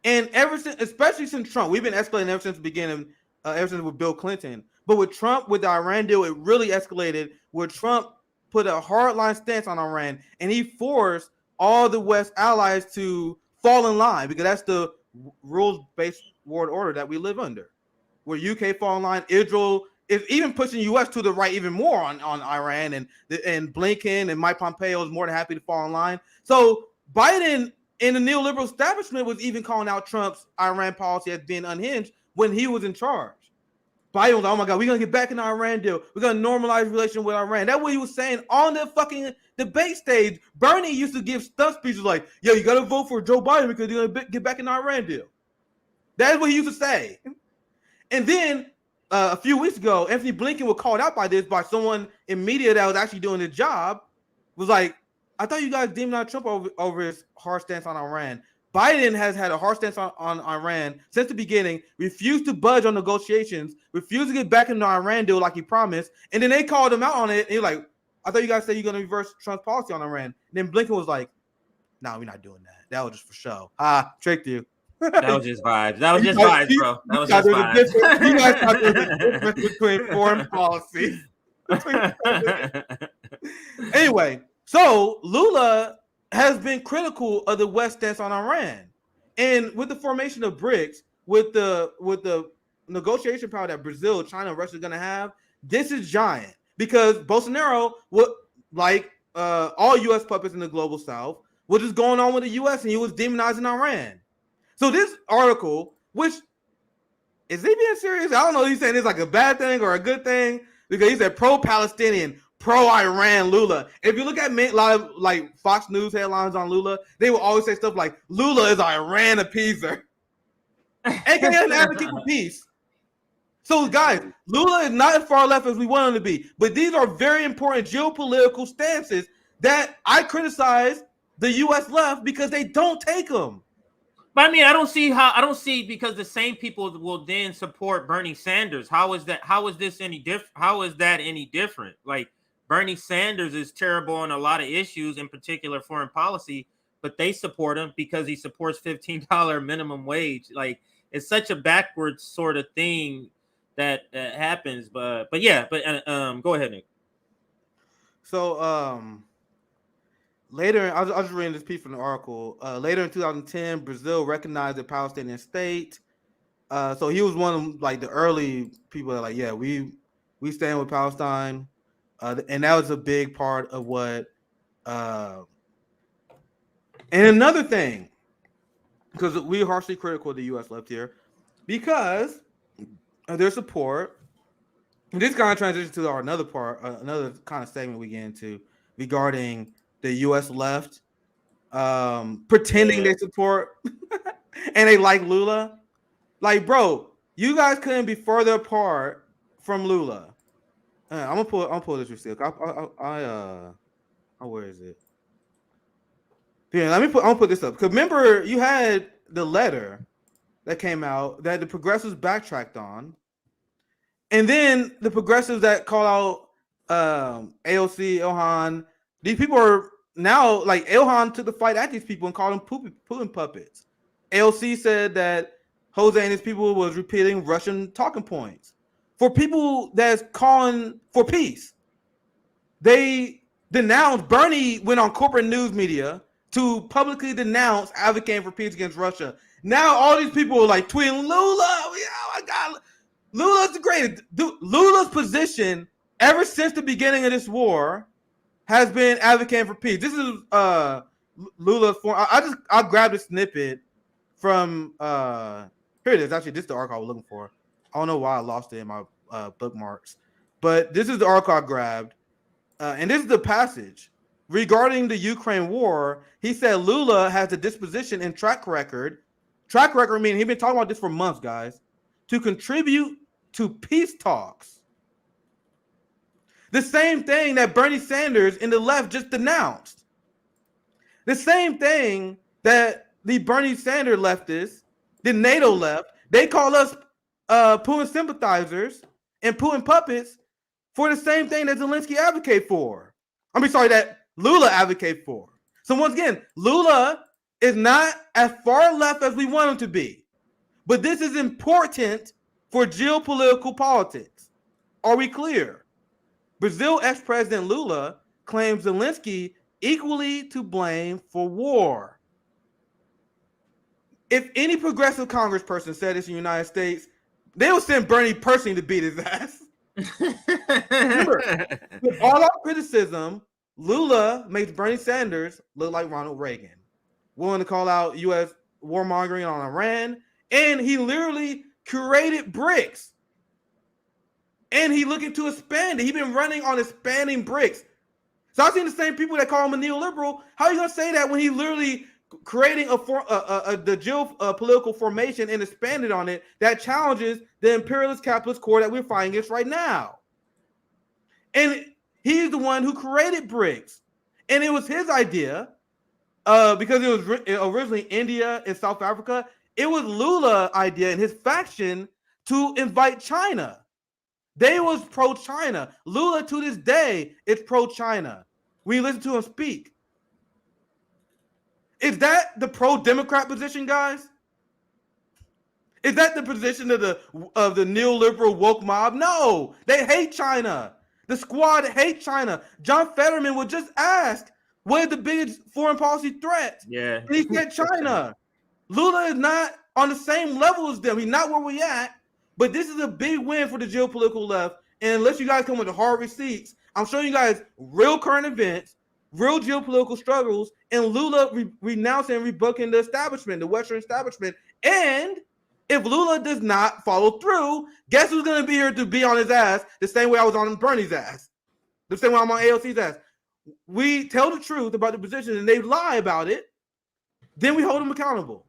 and ever since, especially since Trump, we've been escalating ever since the beginning. Ever since with Bill Clinton, but with Trump, with the Iran deal, it really escalated. Where Trump put a hardline stance on Iran, and he forced all the West allies to fall in line because that's the rules-based world order that we live under. Where UK fall in line, Israel is even pushing US to the right even more on Iran, and Blinken and Mike Pompeo is more than happy to fall in line. So Biden and the neoliberal establishment was even calling out Trump's Iran policy as being unhinged when he was in charge. Biden was like, oh my God, we're going to get back in the Iran deal. We're going to normalize relations with Iran. That's what he was saying on the fucking debate stage. Bernie used to give stunt speeches like, yo, you got to vote for Joe Biden because you're going to get back in the Iran deal. That's what he used to say. And then a few weeks ago, Anthony Blinken was called out by this by someone in media that was actually doing the job, was like, I thought you guys demonized Trump over his hard stance on Iran. Biden has had a hard stance on Iran since the beginning, refused to budge on negotiations, refused to get back into the Iran deal like he promised, and then they called him out on it, and he's like, I thought you guys said you're going to reverse Trump's policy on Iran. And then Blinken was like, no, we're not doing that. That was just for show. Tricked you. That was just vibes. That was just vibes, bro. That was just vibes. You guys thought there was a difference between foreign policy. Anyway, so Lula has been critical of the West stance on Iran, and with the formation of BRICS, with the negotiation power that Brazil, China, and Russia are going to have, this is giant because Bolsonaro, like all U.S. puppets in the global South, was just going on with the U.S. and he was demonizing Iran. So this article, which is he being serious? I don't know if he's saying it's like a bad thing or a good thing because he said pro-Palestinian, pro-Iran Lula. If you look at a lot of like Fox News headlines on Lula, they will always say stuff like Lula is Iran appeaser. AKA an advocate for peace. So guys, Lula is not as far left as we want him to be, but these are very important geopolitical stances that I criticize the U.S. left because they don't take them. But I mean, I don't see because the same people will then support Bernie Sanders. How is that any different? Like Bernie Sanders is terrible on a lot of issues, in particular foreign policy, but they support him because he supports $15 minimum wage. Like it's such a backwards sort of thing that happens. But go ahead, Nick. So later, I was just reading this piece from the article. Later in 2010, Brazil recognized the Palestinian state. So he was one of like the early people that like, yeah, we stand with Palestine, and that was a big part of what. And another thing, because we're harshly critical of the U.S. left here, because of their support. And this kind of transitions to another part, another kind of segment we get into regarding the U.S. left pretending they support and they like Lula. Like, bro, you guys couldn't be further apart from Lula. I'm gonna pull this receipt. Where is it? Yeah, I'm gonna put this up. Because remember, you had the letter that came out that the progressives backtracked on, and then the progressives that call out AOC, Ilhan. These people are now like Ilhan took the fight at these people and called them Putin puppets. AOC said that Jose and his people was repeating Russian talking points. For people that's calling for peace, they denounced. Bernie went on corporate news media to publicly denounce advocating for peace against Russia. Now all these people are like tweeting Lula. Oh my God, Lula's the greatest. Dude, Lula's position ever since the beginning of this war has been advocating for peace. This is Lula's form. I grabbed a snippet from here it is. Actually, this is the article I was looking for. I don't know why I lost it in my bookmarks, but this is the article I grabbed, and this is the passage regarding the Ukraine war. He said Lula has a disposition and track record. Track record meaning he's been talking about this for months, guys, to contribute to peace talks The same thing that Bernie Sanders and the left just denounced. The same thing that the Bernie Sanders leftists, the NATO left, they call us Putin sympathizers and Putin puppets for the same thing that Zelensky advocate for. That Lula advocate for. So once again, Lula is not as far left as we want him to be. But this is important for geopolitical politics. Are we clear? Brazil ex-president Lula claims Zelensky equally to blame for war. If any progressive congressperson said this in the United States, they would send Bernie personally to beat his ass. Remember, with all our criticism, Lula makes Bernie Sanders look like Ronald Reagan, willing to call out U.S. warmongering on Iran, and he literally curated BRICS. And he looking to expand it. He's been running on expanding BRICS. So I've seen the same people that call him a neoliberal. How are you gonna say that when he literally creating the geopolitical formation and expanded on it that challenges the imperialist capitalist core that we're fighting against right now? And he's the one who created BRICS, and it was his idea because it was originally India and South Africa. It was Lula's idea and his faction to invite China. They was pro-China. Lula to this day is pro-China. When you listen to him speak. Is that the pro-Democrat position, guys? Is that the position of the neoliberal woke mob? No, they hate China. The squad hate China. John Fetterman was just asked, what is the biggest foreign policy threat? Yeah. And he said China. Lula is not on the same level as them. He's not where we at. But this is a big win for the geopolitical left. And unless you guys come with the hard receipts, I'm showing you guys real current events, real geopolitical struggles, and Lula renouncing and rebuking the establishment, the Western establishment. And if Lula does not follow through, guess who's going to be here to be on his ass the same way I was on Bernie's ass, the same way I'm on AOC's ass. We tell the truth about the position and they lie about it, then we hold them accountable.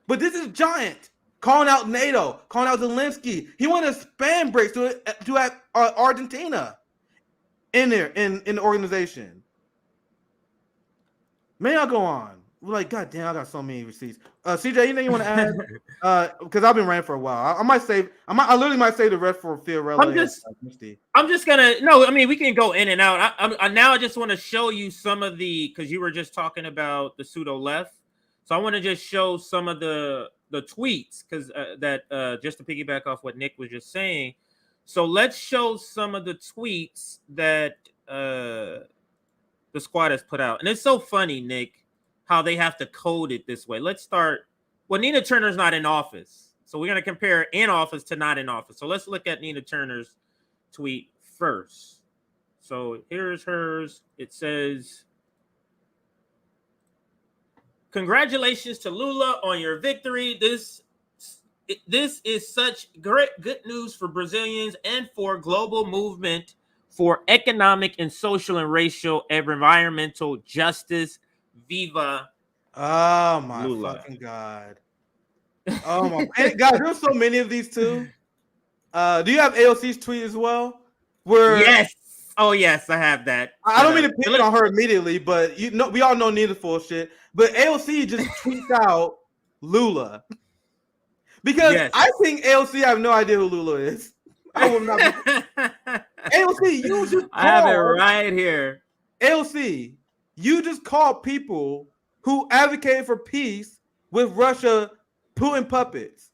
But this is giant. Calling out NATO, calling out Zelensky. He wanted to spam breaks to have Argentina in there in the organization. May I go on? We're like, God damn, I got so many receipts. CJ, anything you want to add? Because I've been ranting for a while. I literally might say the rest for Fiorello. I'm just gonna no. I mean, we can go in and out. I just want to show you some of because you were just talking about the pseudo left. So I want to just show some of the tweets because just to piggyback off what Nick was just saying. So let's show some of the tweets that the squad has put out, and it's so funny, Nick, how they have to code it this way. Let's start. Well, Nina Turner's not in office, so we're gonna compare in office to not in office. So let's look at Nina Turner's tweet first. So here's hers. It says, "Congratulations to Lula on your victory. This is such great good news for Brazilians and for global movement for economic and social and racial and environmental justice. Viva." Oh my Lula. Fucking God. Oh my and guys, there's so many of these too. Do you have AOC's tweet as well? Yes. Oh yes, I have that. I don't mean to pick on her immediately, but you know we all know Nina's full shit. But AOC just tweets out Lula. Because I think AOC have no idea who Lula is. I will not AOC, you just I have it right here. AOC, you just called people who advocated for peace with Russia Putin puppets.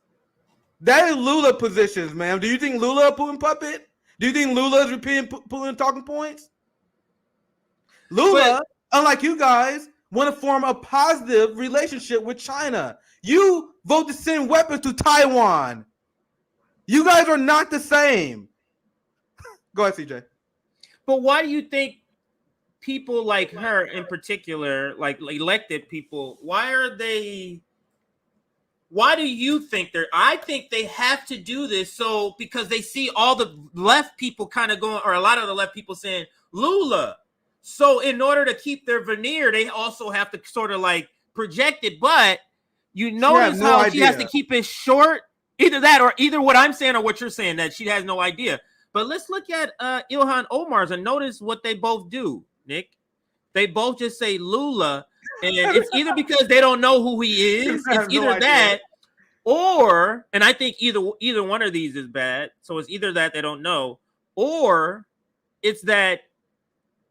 That is Lula positions, ma'am. Do you think Lula a Putin puppet? Do you think Lula is repeating Putin talking points? Lula, unlike you guys, want to form a positive relationship with China. You vote to send weapons to Taiwan. You guys are not the same. Go ahead, CJ. But why do you think people like her in particular, like elected people, why do you think I think they have to do this because they see all the left people kind of going, or a lot of the left people saying Lula. So in order to keep their veneer, they also have to sort of like project it. But you notice how she has to keep it short. Either that or either what I'm saying or what you're saying, that she has no idea. But let's look at Ilhan Omar's and notice what they both do, Nick. They both just say Lula, and it's either because they don't know who he is, it's either that, or, and I think either one of these is bad. So it's either that they don't know, or it's that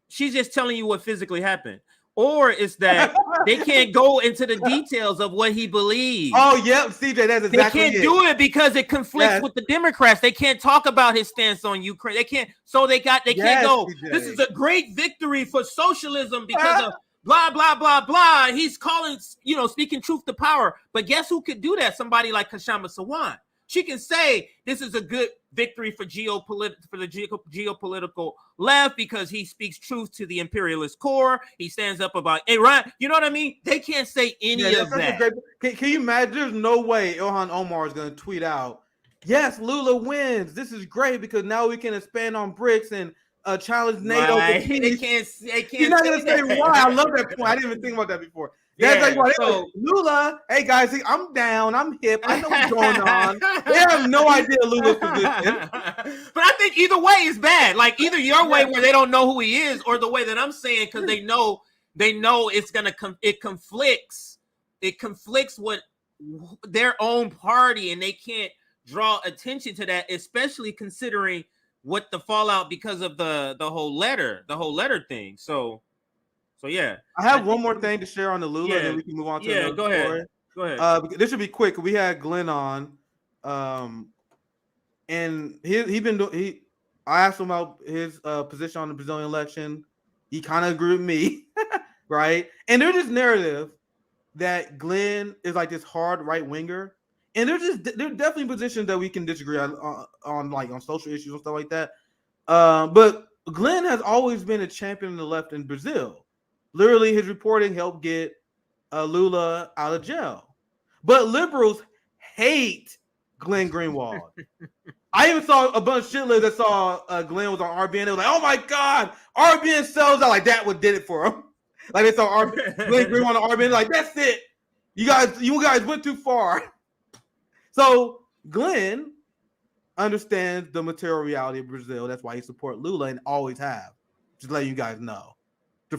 she's just telling you what physically happened. Or it's that they can't go into the details of what he believes. Oh, yep, CJ, that's exactly They can't do it because it conflicts with the Democrats. They can't talk about his stance on Ukraine. They can't. So they can't go. CJ. This is a great victory for socialism because of blah blah blah blah. He's calling, speaking truth to power. But guess who could do that? Somebody like Kashama Sawan. She can say this is a good victory for the geopolitical left because he speaks truth to the imperialist core. He stands up about Iran. You know what I mean? They can't say any of that. Can you imagine? There's no way Ilhan Omar is going to tweet out, "Yes, Lula wins. This is great because now we can expand on BRICS and challenge NATO." Right. They can't. He's not going to say why. I love that point. I didn't even think about that before. Yeah, like, Lula, hey guys, I'm down, I'm hip, I know what's going on. They have no idea Lula's position. But I think either way is bad. Like either your way where they don't know who he is, or the way that I'm saying because they know it's gonna it conflicts with their own party, and they can't draw attention to that, especially considering what the fallout because of the whole letter thing. So yeah, I have one more thing to share on the Lula, and then we can move on to the go ahead. story. Go ahead. This should be quick. We had Glenn on, and I asked him about his position on the Brazilian election. He kind of agreed with me, right? And there's this narrative that Glenn is like this hard right winger, and there's definitely positions that we can disagree on like on social issues and stuff like that. But Glenn has always been a champion of the left in Brazil. Literally, his reporting helped get Lula out of jail. But liberals hate Glenn Greenwald. I even saw a bunch of shitlibs that saw Glenn was on RBN. They was like, "Oh my God, RBN sells out." Like that what did it for him. Like they saw Glenn Greenwald on RBN. Like that's it. You guys went too far. So Glenn understands the material reality of Brazil. That's why he supports Lula and always have. Just letting you guys know.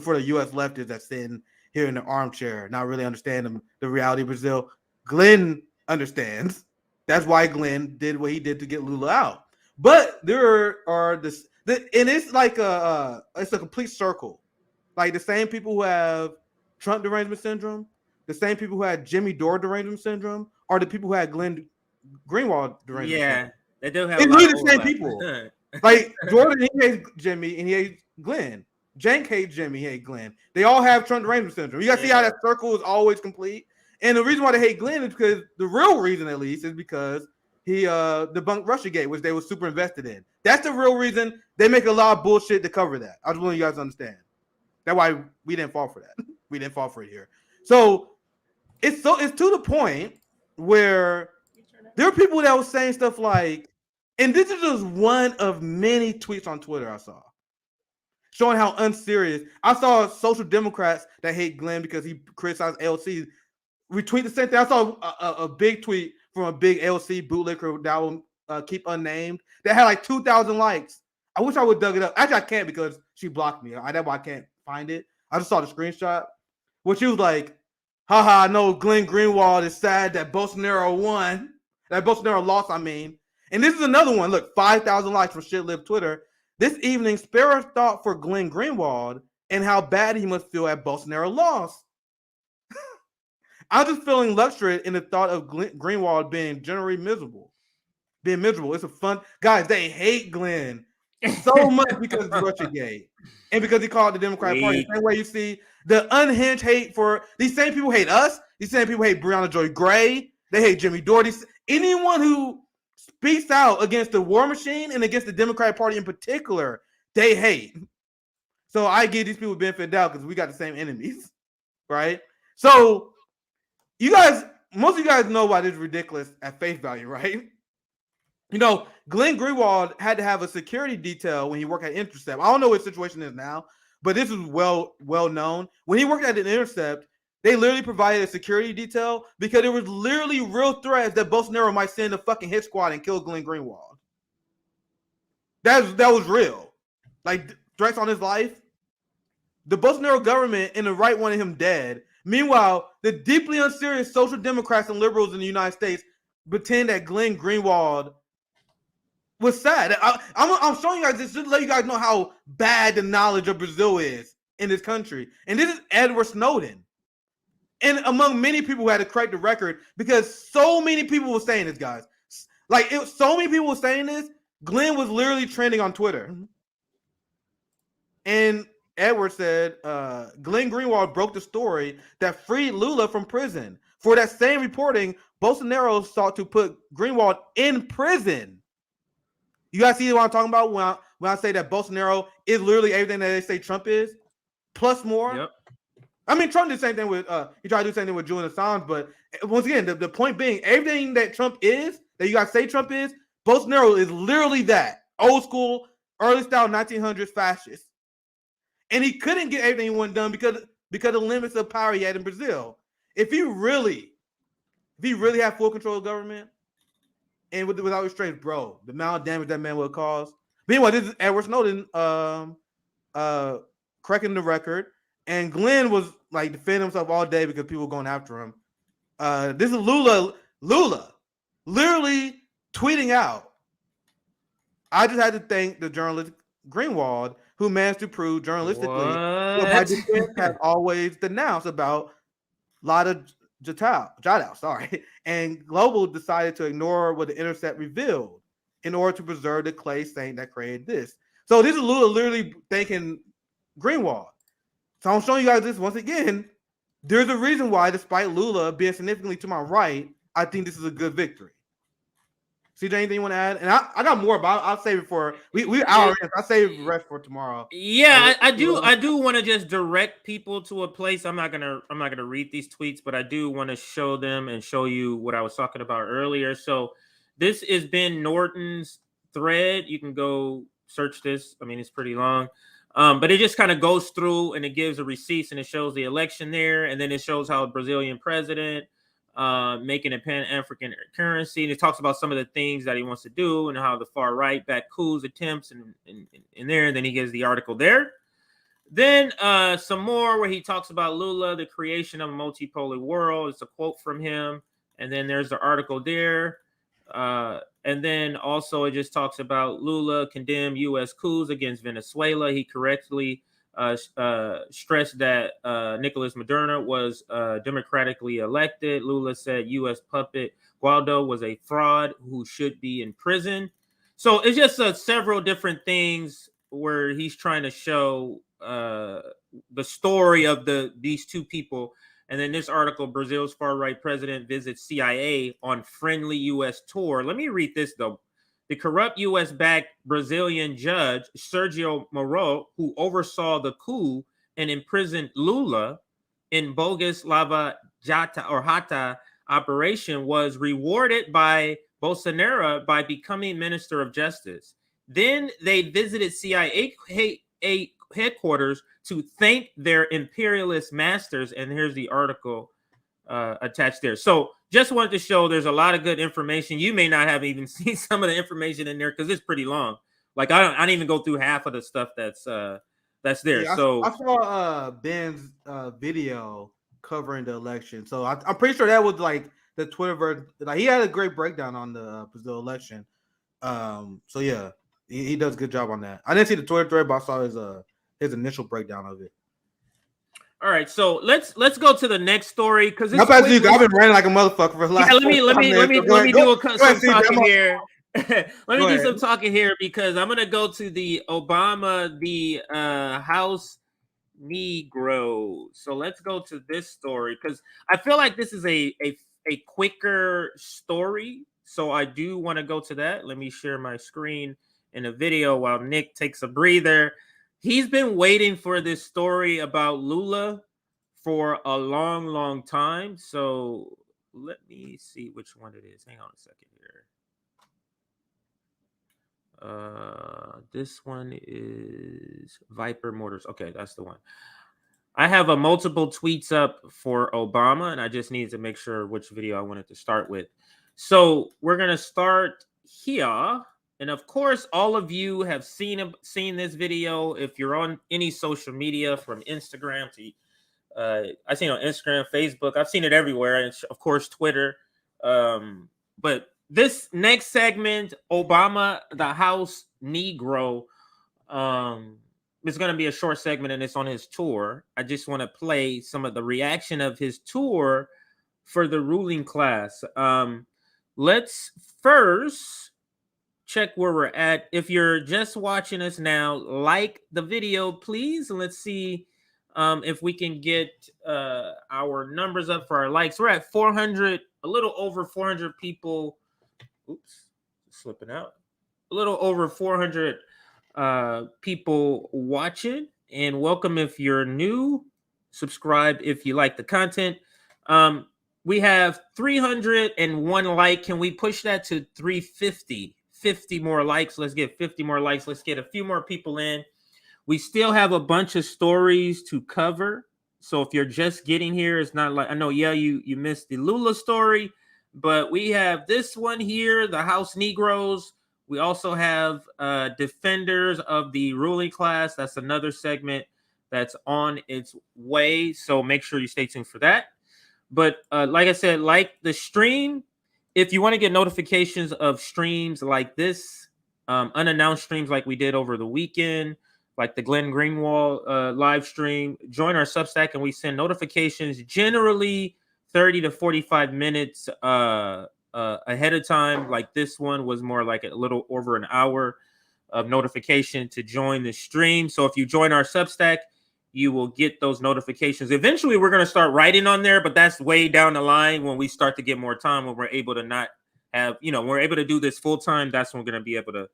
For the U.S. leftists that's sitting here in the armchair, not really understanding the reality of Brazil, Glenn understands. That's why Glenn did what he did to get Lula out. But there are and it's like it's a complete circle. Like the same people who have Trump derangement syndrome, the same people who had Jimmy Dore derangement syndrome, are the people who had Glenn Greenwald derangement syndrome. They do have. It's really the same people. Like Jordan, he hates Jimmy and he hates Glenn. Jank hates Jimmy, hate Glenn. They all have Trump derangement syndrome. You gotta see how that circle is always complete. And the reason why they hate Glenn is because the real reason, at least, is because he debunked Russiagate, which they were super invested in. That's the real reason. They make a lot of bullshit to cover that. I just want you guys to understand. That's why we didn't fall for that. We didn't fall for it here. So it's to the point where there are people that were saying stuff like, and this is just one of many tweets on Twitter I saw, showing how unserious. I saw social democrats that hate Glenn because he criticized LC retweet the same thing. I saw a big tweet from a big LC bootlicker that will keep unnamed that had like 2,000 likes. I wish I would dug it up. Actually, I can't because she blocked me. That's why I can't find it. I just saw the screenshot. Where she was like, haha, I know Glenn Greenwald is sad that Bolsonaro won. That Bolsonaro lost, I mean. And this is another one. Look, 5,000 likes from Shitlib Twitter. This evening, spare a thought for Glenn Greenwald and how bad he must feel at Bolsonaro loss. I'm just feeling luxurious in the thought of Greenwald being generally miserable. Being miserable. It's a fun... Guys, they hate Glenn so much because of Russiagate. And because he called the Democratic Party. The same way you see the unhinged hate for... These same people hate us. These same people hate Breonna Joy Gray. They hate Jimmy Dore. Anyone who speaks out against the war machine and against the Democratic Party in particular, they hate. So I give these people benefit of the doubt because we got the same enemies, right? So you guys, most of you guys know why this is ridiculous at face value, right? You know, Glenn Greenwald had to have a security detail when he worked at Intercept. I don't know what the situation is now, but this is well known. When he worked at an Intercept, they literally provided a security detail because there was literally real threats that Bolsonaro might send a fucking hit squad and kill Glenn Greenwald. that was real. Like threats on his life. The Bolsonaro government and the right wanted him dead. Meanwhile, the deeply unserious social democrats and liberals in the United States pretend that Glenn Greenwald was sad. I'm showing you guys this just to let you guys know how bad the knowledge of Brazil is in this country. And this is Edward Snowden. And among many people who had to correct the record because so many people were saying this, guys. Like, so many people were saying this. Glenn was literally trending on Twitter. And Edward said, Glenn Greenwald broke the story that freed Lula from prison. For that same reporting, Bolsonaro sought to put Greenwald in prison. You guys see what I'm talking about when I say that Bolsonaro is literally everything that they say Trump is, plus more? Yep. I mean, Trump did the same thing with, he tried to do the same thing with Julian Assange, but once again, the point being, everything that Trump is, that you guys say Trump is, Bolsonaro is literally that. Old school, early style 1900s fascist. And he couldn't get everything he wanted done because of the limits of power he had in Brazil. If he really had full control of government and without restraints, bro, the amount of damage that man would cause. But anyway, this is Edward Snowden correcting the record. And Glenn was like defending himself all day because people were going after him. This is Lula literally tweeting out, I just had to thank the journalist Greenwald who managed to prove journalistically what my defense has always denounced about Lada Jadao, and Global decided to ignore what the Intercept revealed in order to preserve the clay saint that created this. So this is Lula literally thanking Greenwald. So I'm showing you guys this once again. There's a reason why, despite Lula being significantly to my right, I think this is a good victory. CJ, anything you want to add? And I got more, but I'll save it for I'll save the rest for tomorrow. Yeah, I do want to just direct people to a place. I'm not gonna read these tweets, but I do want to show them and show you what I was talking about earlier. So this is Ben Norton's thread. You can go search this. I mean, it's pretty long. But it just kind of goes through and it gives the receipts and it shows the election there, and then it shows how a Brazilian president making a Pan-African currency, and it talks about some of the things that he wants to do and how the far right back coups attempts and in there, and then he gives the article there. Then some more where he talks about Lula, the creation of a multipolar world. It's a quote from him, and then there's the article there. And then also it just talks about Lula condemned U.S. coups against Venezuela. He correctly stressed that Nicolas Maduro was democratically elected. Lula said U.S. puppet Guaido was a fraud who should be in prison. So it's just several different things where he's trying to show the story of these two people. And then this article, Brazil's far-right president visits CIA on friendly U.S. tour. Let me read this, though. The corrupt U.S.-backed Brazilian judge, Sergio Moro, who oversaw the coup and imprisoned Lula in bogus Lava Jato operation, was rewarded by Bolsonaro by becoming Minister of Justice. Then they visited CIA headquarters to thank their imperialist masters, and here's the article attached there. So just wanted to show there's a lot of good information. You may not have even seen some of the information in there because it's pretty long. Like I didn't even go through half of the stuff that's there. Yeah, so I saw Ben's video covering the election. So I'm pretty sure that was like the Twitter version. Like he had a great breakdown on the Brazil election. So yeah, he does a good job on that. I didn't see the Twitter thread, but I saw his initial breakdown of it. All right, so let's go to the next story because I've been ranting like a motherfucker for the last. Yeah, let me do some talking here. Let me do some talking here because I'm gonna go to the Obama, the House Negro. So let's go to this story because I feel like this is a quicker story. So I do want to go to that. Let me share my screen in a video while Nick takes a breather. He's been waiting for this story about Lula for a long, long time. So let me see which one it is. Hang on a second here. This one is Viper Motors. Okay, that's the one. I have a multiple tweets up for Obama, and I just needed to make sure which video I wanted to start with. So we're going to start here. And of course, all of you have seen this video. If you're on any social media, from Instagram to I've seen it on Instagram, Facebook. I've seen it everywhere, and of course, Twitter. But this next segment, Obama, the House Negro, it's going to be a short segment, and it's on his tour. I just want to play some of the reaction of his tour for the ruling class. Let's first check where we're at. If you're just watching us now, like the video, please. Let's see if we can get our numbers up for our likes. We're at 400, a little over 400 people. Oops, slipping out. A little over 400 people watching. And welcome if you're new. Subscribe if you like the content. We have 301 like. Can we push that to 350? 50 more likes. Let's get 50 more likes. Let's get a few more people in. We still have a bunch of stories to cover. So if you're just getting here, it's not like, I know, yeah, you missed the Lula story, but we have this one here, the House Negroes. We also have defenders of the ruling class. That's another segment that's on its way. So make sure you stay tuned for that. But like I said, like the stream, if you want to get notifications of streams like this, unannounced streams like we did over the weekend, like the Glenn Greenwald live stream, join our Substack, and we send notifications generally 30 to 45 minutes ahead of time. Like this one was more like a little over an hour of notification to join the stream. So if you join our Substack, you will get those notifications. Eventually, we're going to start writing on there, but that's way down the line when we start to get more time, when we're able to not have, we're able to do this full time. That's when we're going to be able to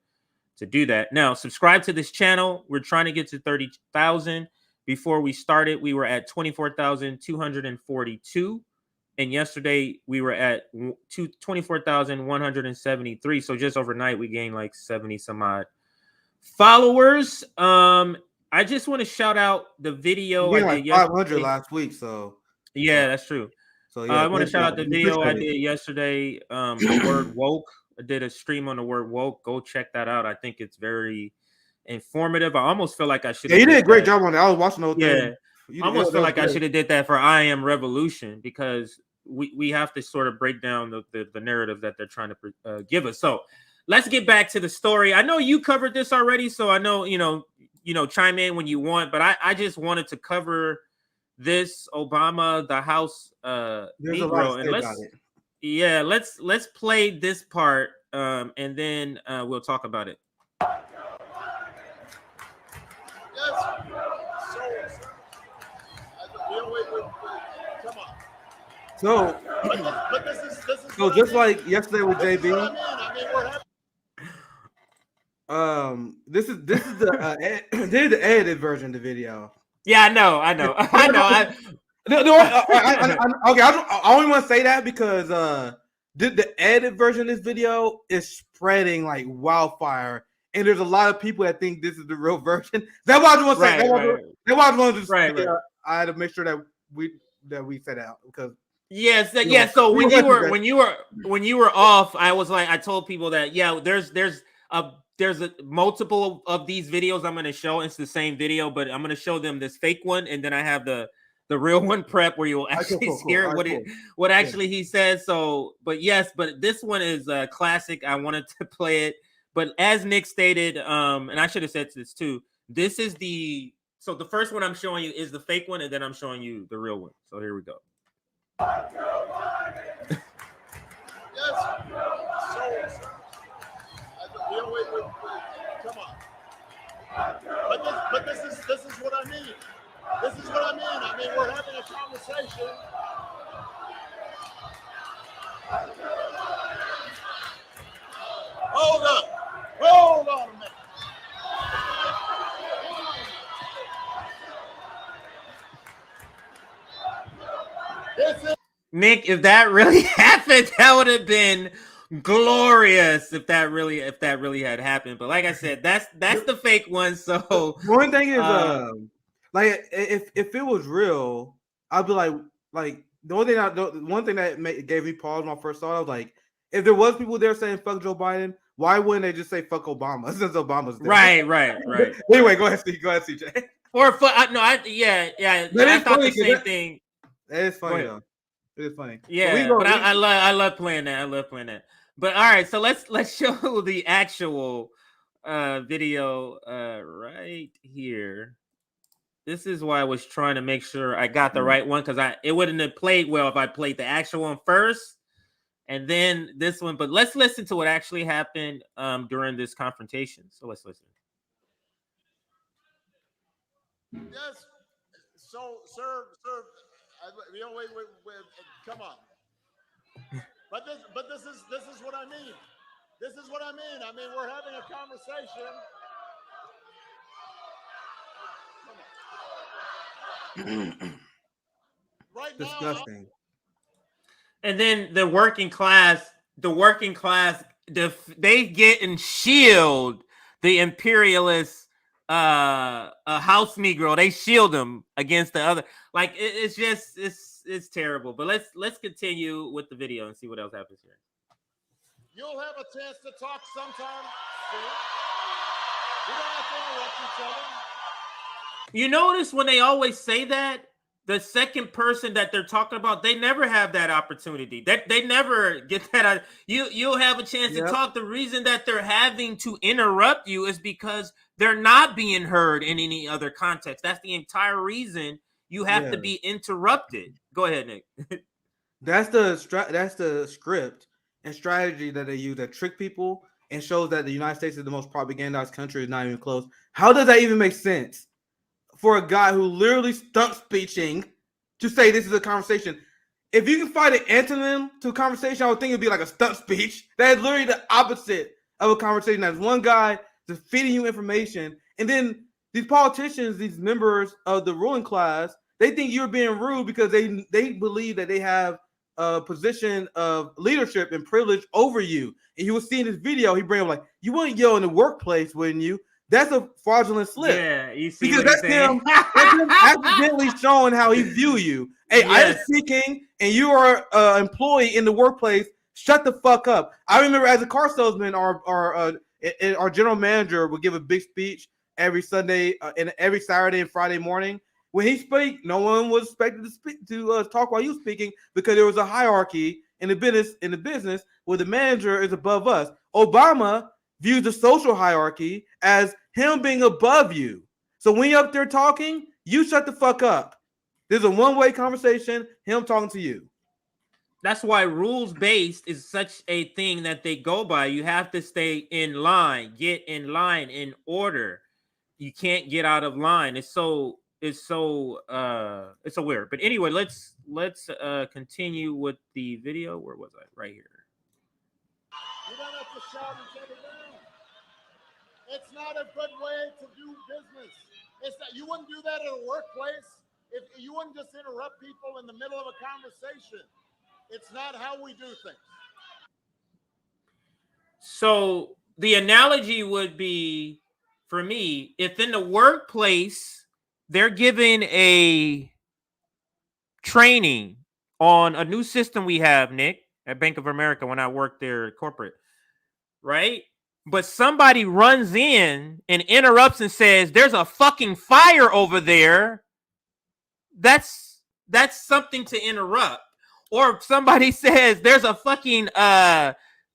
do that. Now, subscribe to this channel. We're trying to get to 30,000. Before we started, we were at 24,242. And yesterday, we were at 24,173. So just overnight, we gained like 70 some odd followers. I just want to shout out the video I did yesterday. 500 last week, so yeah, that's true. So yeah, I want to shout out the video I did yesterday. The word woke. I did a stream on the word woke. Go check that out. I think it's very informative. I almost feel like I should. Yeah, you did a great job on that. I was watching the whole thing. I almost feel like I should have did that for I Am Revolution, because we have to sort of break down the narrative that they're trying to give us. So let's get back to the story. I know you covered this already, so I know chime in when you want, but I just wanted to cover this Obama, the House Negro, and let's play this part, and then we'll talk about it. So just like yesterday with JB, this is the edited version of the video. Yeah, I know. Okay, I only want to say that because the edited version of this video is spreading like wildfire, and there's a lot of people that think this is the real version. That's why I just want to say. That's why I want to say. I had to make sure that we set out because. Yes, So when you were off, I was like, I told people that there's a multiple of these videos I'm going to show. It's the same video, but I'm going to show them this fake one, and then I have the real one prep where you will actually hear what actually he says. So, but this one is classic. I wanted to play it, but as Nick stated, and I should have said this too. This is the first one I'm showing you is the fake one, and then I'm showing you the real one. So here we go. Come on. But this is what I mean. This is what I mean. I mean, we're having a conversation. Hold on a minute. Nick, if that really happened, that would have been glorious if that really had happened. But like I said, that's the fake one. So one thing is like if it was real, I'd be like the one thing that gave me pause when I first saw it, I was like, if there was people there saying fuck Joe Biden, Why wouldn't they just say fuck Obama since Obama's there? Right. Anyway, go ahead, Steve. Go ahead, CJ. Or I thought the same thing. That is funny though. It is funny. Yeah, but I love playing that. I love playing that. But all right, so let's show the actual video right here. This is why I was trying to make sure I got the right one, because it wouldn't have played well if I played the actual one first and then this one. But let's listen to what actually happened during this confrontation. So let's listen. Yes. So, sir, wait, come on. But this is what I mean. This is what I mean. I mean, we're having a conversation. Right now. Disgusting. And then the working class, they get and shield the imperialist house Negro. They shield them against the other. Like it's terrible. But let's continue with the video and see what else happens here. You'll have a chance to talk sometime soon. We don't have to interrupt each other. You notice when they always say that, the second person that they're talking about, they never have that opportunity. They never get that. You'll have a chance to talk. The reason that they're having to interrupt you is because they're not being heard in any other context. That's the entire reason you have to be interrupted. Go ahead, Nick. That's the script and strategy that they use that trick people and shows that the United States is the most propagandized country. Is not even close. How does that even make sense for a guy who literally stunt speeching to say this is a conversation? If you can find an antonym to a conversation, I would think it'd be like a stunt speech. That is literally the opposite of a conversation. That's one guy just feeding you information, and then these politicians, these members of the ruling class, they think you're being rude because they believe that they have a position of leadership and privilege over you. And you will see in this video, he bring up like, you wouldn't yell in the workplace, wouldn't you? That's a fraudulent slip. Yeah, you see, because that's him accidentally showing how he view you. Hey, I am speaking, and you are an employee in the workplace. Shut the fuck up. I remember as a car salesman, our general manager would give a big speech every Sunday and every Saturday and Friday morning. When he spoke, no one was expected to speak to talk while he was speaking because there was a hierarchy in the business where the manager is above us. Obama views the social hierarchy as him being above you. So when you're up there talking, you shut the fuck up. There's a one-way conversation, him talking to you. That's why rules-based is such a thing that they go by. You have to stay in line, get in line, in order. You can't get out of line. It's so weird. But anyway, let's continue with the video. Where was I? Right here. You don't have to shout each other down. It's not a good way to do business. It's not, you wouldn't do that at a workplace. If you wouldn't just interrupt people in the middle of a conversation. It's not how we do things. So the analogy would be, for me, if in the workplace they're giving a training on a new system we have, Nick, at Bank of America when I worked there corporate, right? But somebody runs in and interrupts and says, there's a fucking fire over there. That's something to interrupt. Or if somebody says there's a fucking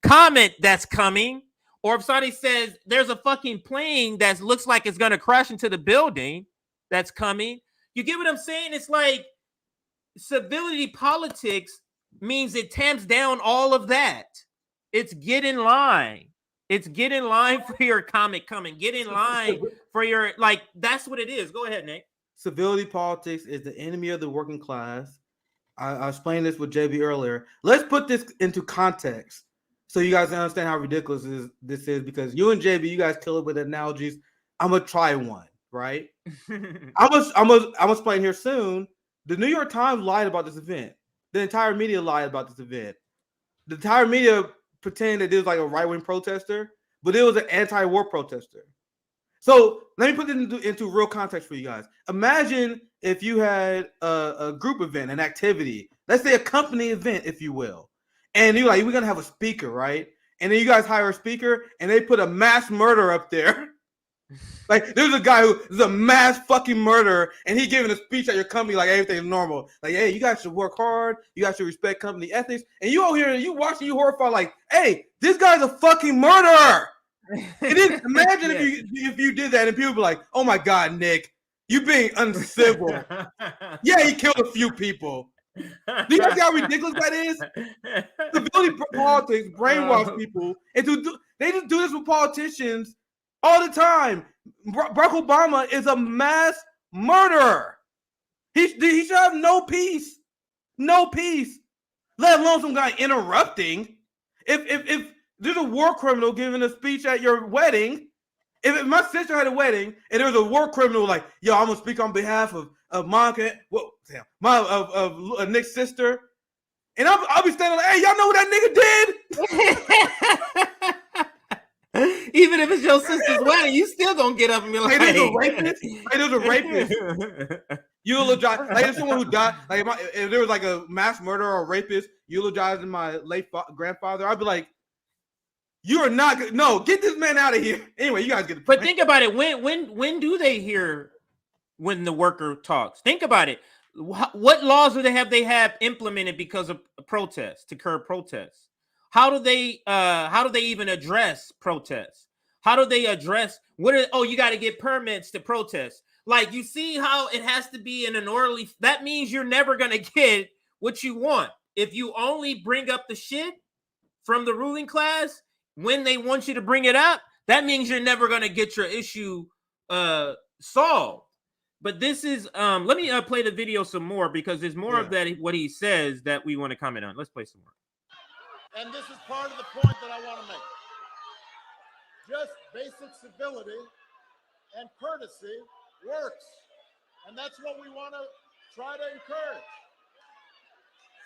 comet that's coming, or if somebody says there's a fucking plane that looks like it's going to crash into the building that's coming, you get what I'm saying? It's like civility politics means it tamps down all of that. It's get in line. It's get in line for your comet coming. Get in line for your, like, that's what it is. Go ahead, Nick. Civility politics is the enemy of the working class. I explained this with JB earlier. Let's put this into context so you guys understand how ridiculous this is, because you and JB, you guys kill it with analogies. I'm gonna try one, right? I'm gonna explain here soon. The New York Times lied about this event. The entire media lied about this event. The entire media pretended that it was like a right-wing protester, but it was an anti-war protester. So let me put it into real context for you guys. Imagine if you had a group event, an activity, let's say a company event, if you will. And you're like, we're going to have a speaker, right? and then you guys hire a speaker, and they put a mass murder up there. Like, there's a guy who is a mass fucking murderer, and he giving a speech at your company like everything's normal. Like, hey, you guys should work hard. You guys should respect company ethics. And you over here, you watching, you horrified, like, hey, this guy's a fucking murderer. And then imagine if you did that, and people be like, oh my God, Nick, you being uncivil. Yeah, he killed a few people. Do you guys see how ridiculous that is? Civility politics brainwash people, and they just do this with politicians all the time. Barack Obama is a mass murderer. He should have no peace, let alone some guy interrupting. If there's a war criminal giving a speech at your wedding, if my sister had a wedding and there was a war criminal like, yo, I'm gonna speak on behalf of Monica, of Nick's sister, and I'll be standing like, hey, y'all know what that nigga did? Even if it's your sister's wedding, you still gonna get up and be like, hey, there's a rapist. Eulogize, like there's someone who died. Like if there was like a mass murderer or a rapist eulogizing my late grandfather, I'd be like, you are not good. No, get this man out of here. Anyway, you guys get the point. But think about it. When do they hear when the worker talks? Think about it. What laws do they have implemented because of protests, to curb protests? How do they even address protests? How do they address you got to get permits to protest? Like, you see how it has to be in an orderly. That means you're never gonna get what you want if you only bring up the shit from the ruling class when they want you to bring it up. That means you're never gonna get your issue solved. But this is let me play the video some more, because there's more of that what he says that we want to comment on. Let's play some more. And this is part of the point that I want to make. Just basic civility and courtesy works. And that's what we want to try to encourage.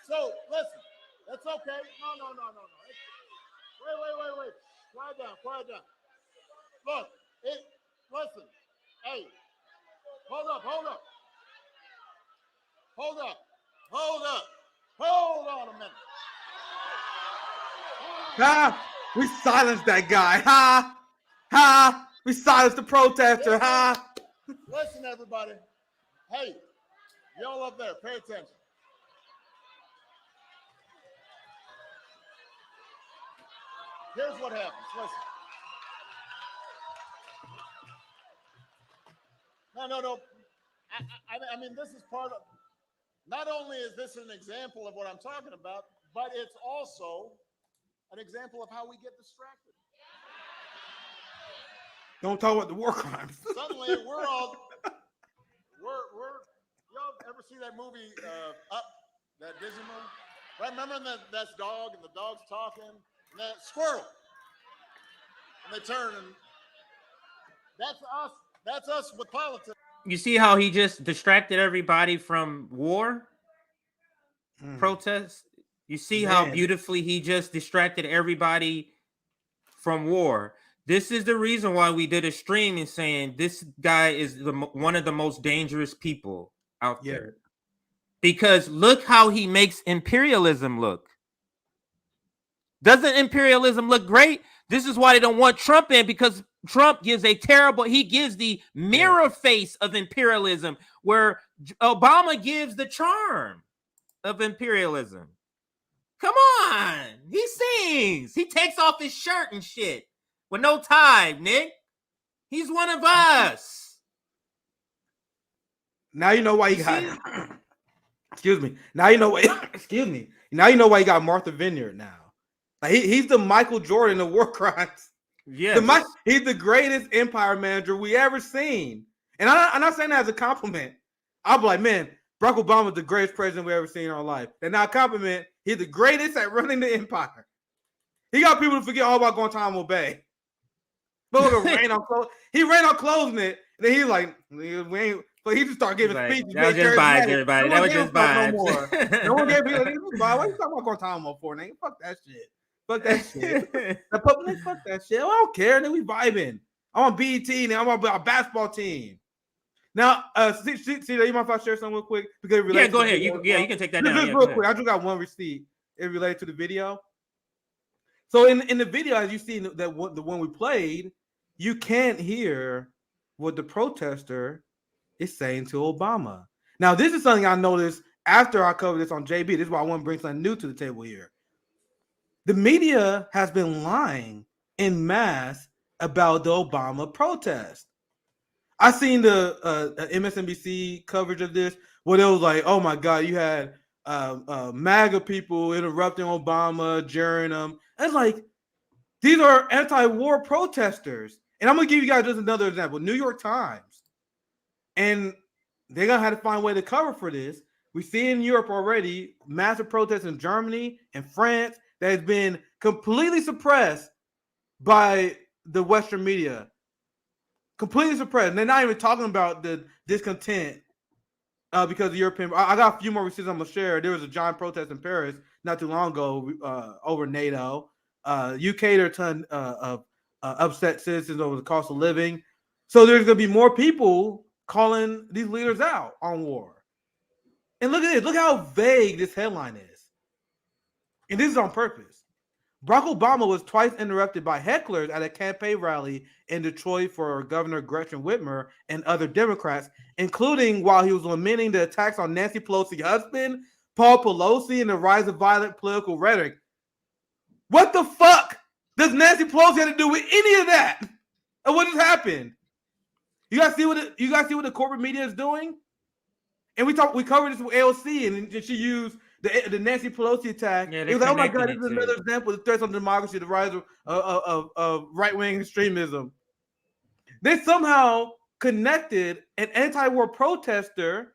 So, listen, that's okay. No. Wait. Quiet down. Look, listen. Hey, hold up. Hold on a minute. We silenced that guy. We silenced the protester. Listen, everybody. Hey, y'all up there, pay attention. Here's what happens. Listen. No. I mean, this is part of. Not only is this an example of what I'm talking about, but it's also an example of how we get distracted. Don't talk about the war crimes. Suddenly, y'all ever see that movie Up, that Disney movie? Right, remember that's dog, and the dog's talking, and that squirrel, and they turn, and that's us with politics. You see how he just distracted everybody from war protests? You see how beautifully he just distracted everybody from war. This is the reason why we did a stream and saying this guy is one of the most dangerous people out there. Because look how he makes imperialism look. Doesn't imperialism look great? This is why they don't want Trump in, because Trump gives he gives the mirror face of imperialism, where Obama gives the charm of imperialism. Come on. He sings. He takes off his shirt and shit with no tie, Nick. He's one of us. Now you know why he got excuse me. Now you know why Now you know why he got Martha Vineyard now. Like he's the Michael Jordan of war crimes. Yeah. He's the greatest empire manager we ever seen. And I'm not saying that as a compliment. I'll be like, man, Barack Obama is the greatest president we ever seen in our life. And now compliment, he's the greatest at running the empire. He got people to forget all about Guantanamo Bay. But he ran on closing it. And then he's like, we ain't. But he just started giving speeches. That was just vibes, everybody. That was just vibes. No one gave me like, why you talking about Guantanamo for, nigga? Fuck that shit. Fuck that shit. I don't care. And then we vibing. I'm on BET and I'm on a basketball team. Now, see, you mind if I share something real quick? Because it go ahead. You can take that down. Just real quick. I just got one receipt. It related to the video. So in the video, as you see that the one we played, you can't hear what the protester is saying to Obama. Now, this is something I noticed after I covered this on JB. This is why I want to bring something new to the table here. The media has been lying en masse about the Obama protest. I seen the MSNBC coverage of this where it was like, oh my God, you had MAGA people interrupting Obama, jeering him. And it's like, these are anti-war protesters. And I'm going to give you guys just another example. New York Times. And they're going to have to find a way to cover for this. We see in Europe already massive protests in Germany and France that has been completely suppressed by the Western media. Completely suppressed. And they're not even talking about the discontent because the European. I got a few more receipts I'm going to share. There was a giant protest in Paris not too long ago over NATO. UK, there are a ton of upset citizens over the cost of living. So there's going to be more people calling these leaders out on war. And look at this. Look how vague this headline is. And this is on purpose. Barack Obama was twice interrupted by hecklers at a campaign rally in Detroit for Governor Gretchen Whitmer and other Democrats, including while he was lamenting the attacks on Nancy Pelosi's husband, Paul Pelosi, and the rise of violent political rhetoric. What the fuck does Nancy Pelosi have to do with any of that? And what just happened? You guys see what the corporate media is doing? And we covered this with AOC, and she used the Nancy Pelosi attack. Yeah, it was like, oh my God, this is another example of the threats on democracy, the rise of right-wing extremism. They somehow connected an anti-war protester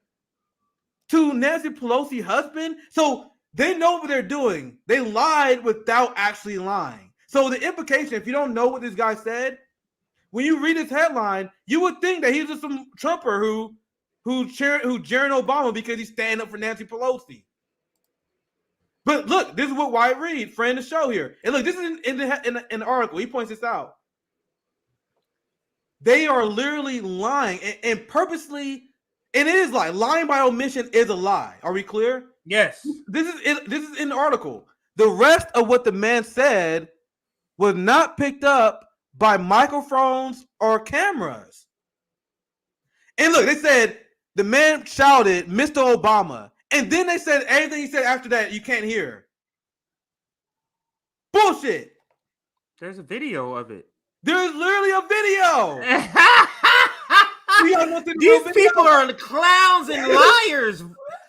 to Nancy Pelosi's husband. So they know what they're doing. They lied without actually lying. So the implication, if you don't know what this guy said, when you read his headline, you would think that he's just some Trumper who jeering Obama because he's standing up for Nancy Pelosi. But look, this is what Wyatt Reed, friend of the show here. And look, this is in the article. He points this out. They are literally lying and purposely. And it is lying by omission is a lie. Are we clear? Yes. This is in the article. The rest of what the man said was not picked up by microphones or cameras. And look, they said the man shouted, "Mr. Obama." And then they said everything he said after that you can't hear. Bullshit. There's a video of it. There's literally a video. These people are clowns and liars.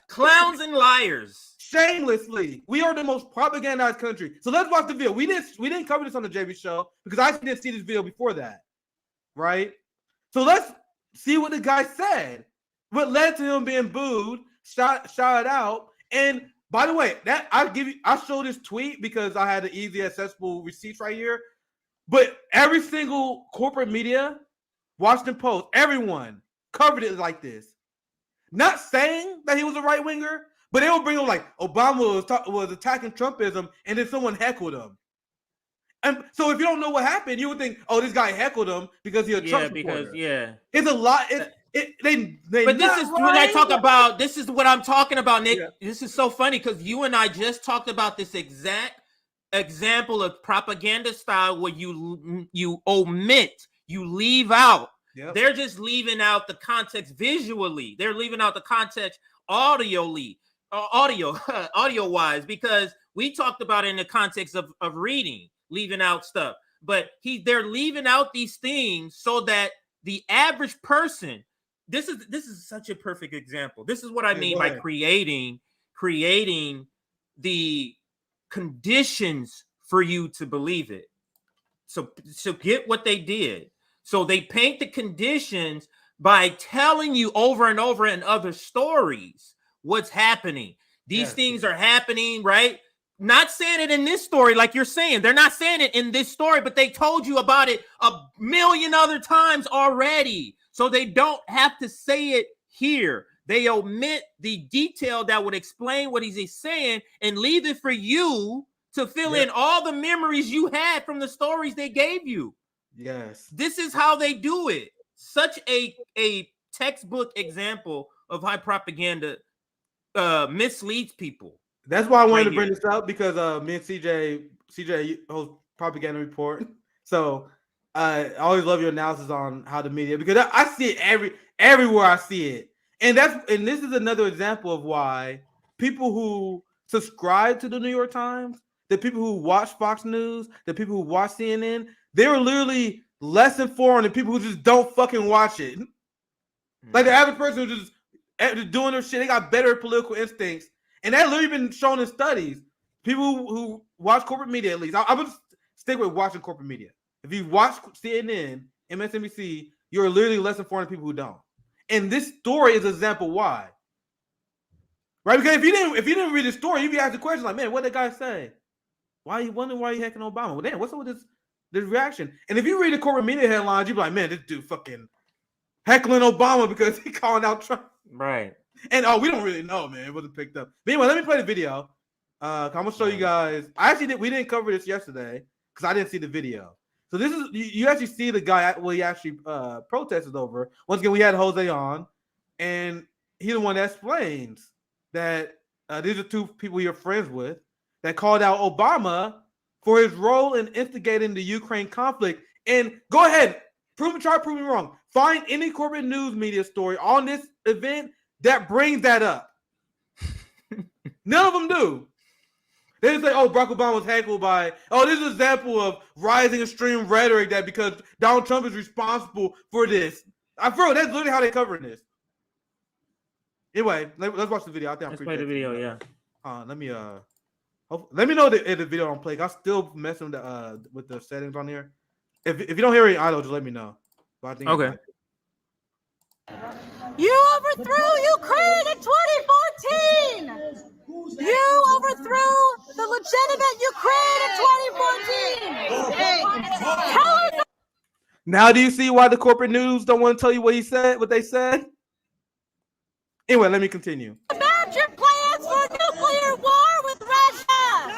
Clowns and liars. Shamelessly. We are the most propagandized country. So let's watch the video. We didn't cover this on the JB show because I didn't see this video before that. Right? So let's see what the guy said. What led to him being booed, shouted out. And by the way, that I showed this tweet because I had the easy accessible receipts right here. But every single corporate media, Washington Post, everyone covered it like this. Not saying that he was a right winger, but they will bring up like Obama was attacking Trumpism, and then someone heckled him. And so if you don't know what happened, you would think, oh, this guy heckled him because he's a Trump supporter. It's a lot. But this is what I talk about. This is what I'm talking about, Nick. Yeah. This is so funny because you and I just talked about this exact example of propaganda style where you omit, you leave out. Yep. They're just leaving out the context visually. They're leaving out the context audio-wise, because we talked about it in the context of reading, leaving out stuff. But they're leaving out these things so that the average person, this is such a perfect example. This is what I mean by creating the conditions for you to believe it. So get what they did. So they paint the conditions by telling you over and over in other stories what's happening. These things are happening, right? Not saying it in this story like you're saying. They're not saying it in this story, but they told you about it a million other times already. So they don't have to say it here. They omit the detail that would explain what he's saying and leave it for you to fill in all the memories you had from the stories they gave you. Yes. This is how they do it. Such a textbook example of how propaganda misleads people. That's why I wanted to bring this up, because me and CJ CJ hosts Propaganda Report. So I always love your analysis on how the media, because I see it everywhere I see it. And this is another example of why people who subscribe to the New York Times, the people who watch Fox News, the people who watch CNN, they're literally less informed than people who just don't fucking watch it. Like the average person who's just doing their shit, they got better political instincts. And that literally been shown in studies. People who watch corporate media, at least, I would stick with watching corporate media. If you watch CNN, MSNBC, you're literally less informed than people who don't. And this story is an example why. Right? Because if you didn't read the story, you'd be asking questions like, man, what did that guy say? Why you wondering why he hacking Obama? Well, damn, what's up with this reaction? And if you read the corporate media headlines, you'd be like, man, this dude fucking heckling Obama because he calling out Trump. Right. And we don't really know, man. It wasn't picked up. But anyway, let me play the video. I'm gonna show you guys. We didn't cover this yesterday because I didn't see the video. So this is you actually see the guy he actually protested over. Once again, we had Jose on, and he's the one that explains that these are two people you're friends with that called out Obama for his role in instigating the Ukraine conflict. And go ahead, try to prove me wrong. Find any corporate news media story on this event that brings that up. None of them do. They just say, oh, Barack Obama was heckled by, this is an example of rising extreme rhetoric that because Donald Trump is responsible for this. I feel that's literally how they're covering this. Anyway, let's watch the video. I think let's play the video, yeah. Let me know if the video don't play. I'm still messing with the settings on here. If you don't hear it idle, just let me know. But I think okay. You overthrew Ukraine in 2014. You overthrew the legitimate Ukraine in 2014. Now, do you see why the corporate news don't want to tell you what they said? Anyway, let me continue. About your plans for nuclear war with Russia.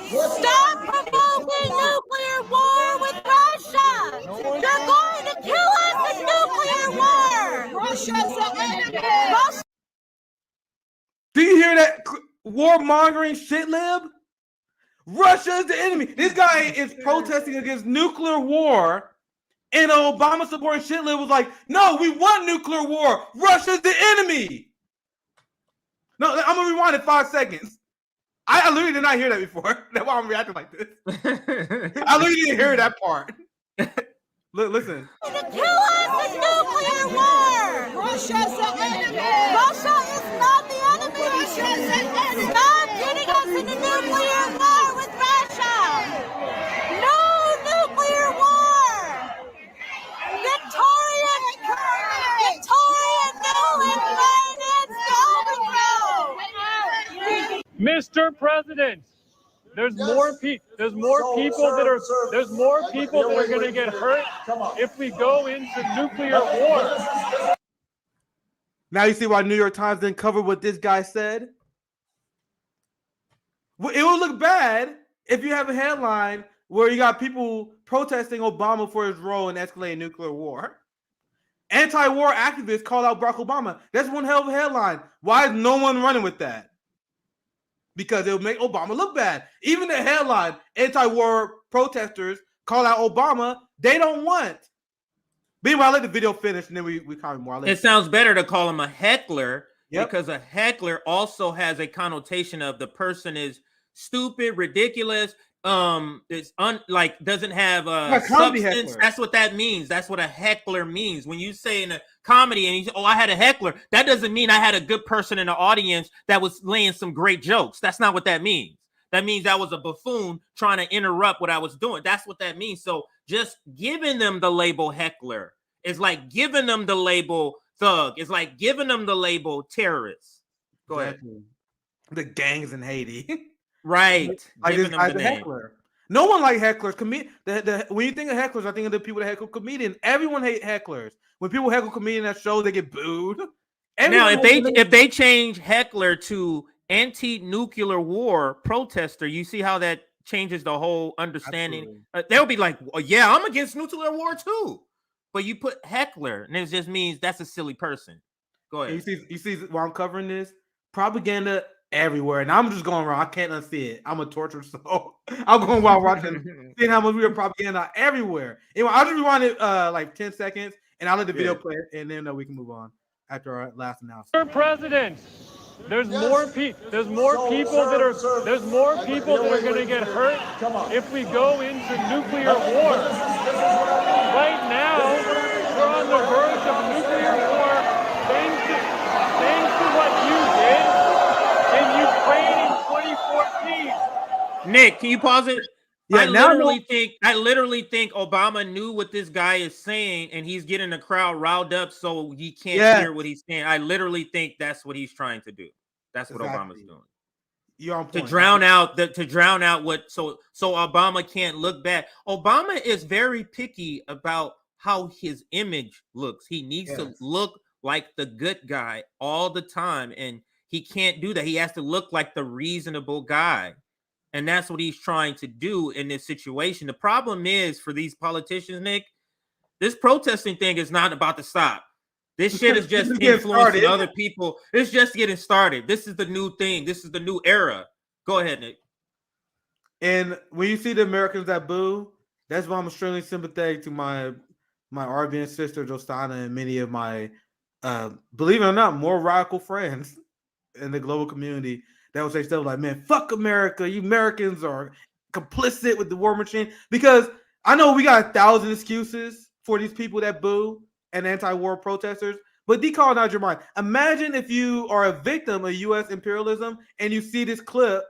Stop provoking nuclear war with Russia. You're going to kill us with nuclear war. Russia's the enemy. Do you hear that warmongering shit, lib? Russia is the enemy. This guy is protesting against nuclear war, and an Obama supporting shit lib was like, no, we want nuclear war. Russia's the enemy. No, I'm going to rewind in 5 seconds. I literally did not hear that before. That's why I'm reacting like this. I literally didn't hear that part. Listen. To kill us with nuclear war. Russia's the enemy. Russia is not the enemy. Russia's the enemy. Stop getting us into nuclear war with Russia. No nuclear war. Victorian no and Mr. President, there's more people that are going to get hurt if we go into nuclear war. Now you see why New York Times didn't cover what this guy said? It would look bad if you have a headline where you got people protesting Obama for his role in escalating nuclear war. Anti-war activists call out Barack Obama. That's one hell of a headline. Why is no one running with that? Because it would make Obama look bad. Even the headline, anti-war protesters call out Obama, they don't want. Meanwhile, I'll let the video finish and then we comment more. It sounds better to call him a heckler because a heckler also has a connotation of the person is stupid, ridiculous, doesn't have substance. Heckler. That's what that means. That's what a heckler means. When you say in a comedy and you say, I had a heckler, that doesn't mean I had a good person in the audience that was laying some great jokes. That's not what that means. That means I was a buffoon trying to interrupt what I was doing. That's what that means. So just giving them the label heckler is like giving them the label thug. It's like giving them the label terrorist. Go ahead. The gangs in Haiti. Right. Like this guy's a heckler. No one likes hecklers. When you think of hecklers, I think of the people that heckle comedians. Everyone hates hecklers. When people heckle comedians at shows, they get booed. Now, if they change heckler to anti-nuclear war protester, you see how that changes the whole understanding. They'll be like, yeah, I'm against nuclear war too. But you put heckler, and it just means that's a silly person. Go ahead. You see while I'm covering this, propaganda everywhere, and I'm just going around. I can't unsee it. I'm a tortured soul. I'm going while watching, seeing how much we are propaganda everywhere. Anyway, I'll just rewind it like 10 seconds, and I'll let the video play, and then we can move on after our last announcement. Mr. President, there's more people that are going to get hurt if we go into nuclear war. Right now, we're on the verge of nuclear war thanks to what you did in Ukraine in 2014. Nick, can you pause it? Yeah, I literally think Obama knew what this guy is saying, and he's getting the crowd riled up so he can't hear what he's saying. I literally think that's what he's trying to do. That's what Obama's doing. You're on point. To drown out what so Obama can't look bad. Obama is very picky about how his image looks. He needs to look like the good guy all the time, and he can't do that. He has to look like the reasonable guy. And that's what he's trying to do in this situation. The problem is for these politicians, Nick, this protesting thing is not about to stop. This shit is just influencing other people. It's just getting started. This is the new thing. This is the new era. Go ahead, Nick. And when you see the Americans that boo, that's why I'm extremely sympathetic to my Arvian sister, Josana, and many of my, believe it or not, more radical friends in the global community that would say stuff like, man, fuck America. You Americans are complicit with the war machine. Because I know we got 1,000 excuses for these people that boo and anti-war protesters, but decolonize your mind. Imagine if you are a victim of U.S. imperialism and you see this clip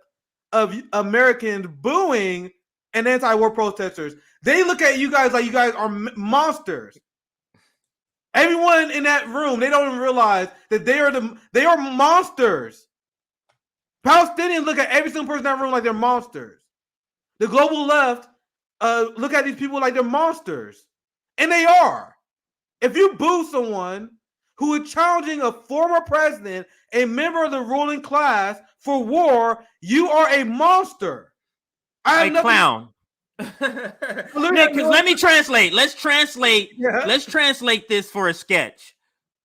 of Americans booing and anti-war protesters. They look at you guys like you guys are monsters. Everyone in that room, they don't even realize that they are monsters. Palestinians look at every single person in that room like they're monsters. The global left look at these people like they're monsters. And they are. If you boo someone who is challenging a former president, a member of the ruling class for war, you are a monster. A clown. Nick, because let me translate. Let's translate. Yeah. Let's translate this for a sketch.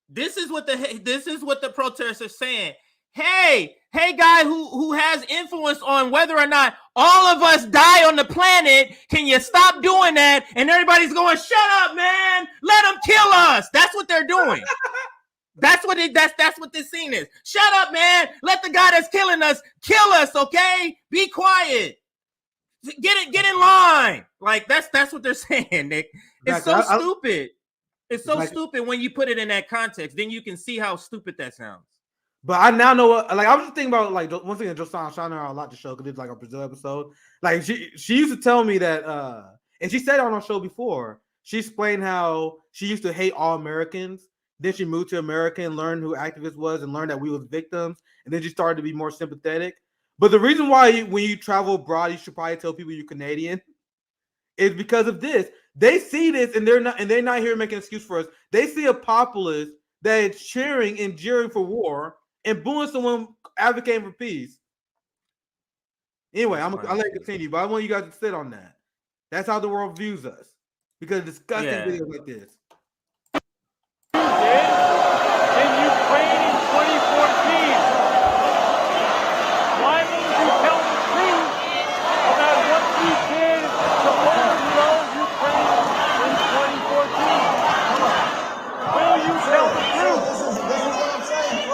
This is what the protesters are saying. Hey, guy who has influence on whether or not all of us die on the planet, can you stop doing that? And everybody's going, shut up, man. Let them kill us. That's what they're doing. That's what this scene is. Shut up, man. Let the guy that's killing us kill us, okay? Be quiet. Get in line. Like that's what they're saying, Nick. It's so stupid. It's so stupid when you put it in that context. Then you can see how stupid that sounds. But I now know what, like, I was just thinking about, like, one thing that Josana shot her a lot to show, because it's like a Brazil episode. Like, she used to tell me that, and she said it on our show before, she explained how she used to hate all Americans. Then she moved to America and learned who activist was and learned that we was victims. And then she started to be more sympathetic. But the reason why when you travel abroad, you should probably tell people you're Canadian is because of this. They see this and they're not here making an excuse for us. They see a populace that is cheering and jeering for war and booing someone advocating for peace. Anyway, I'll let you continue, but I want you guys to sit on that. That's how the world views us. Because of disgusting videos like this. In Ukraine in 2014, why won't you tell the truth about what you did to overthrow Ukraine in 2014? Will you tell the truth?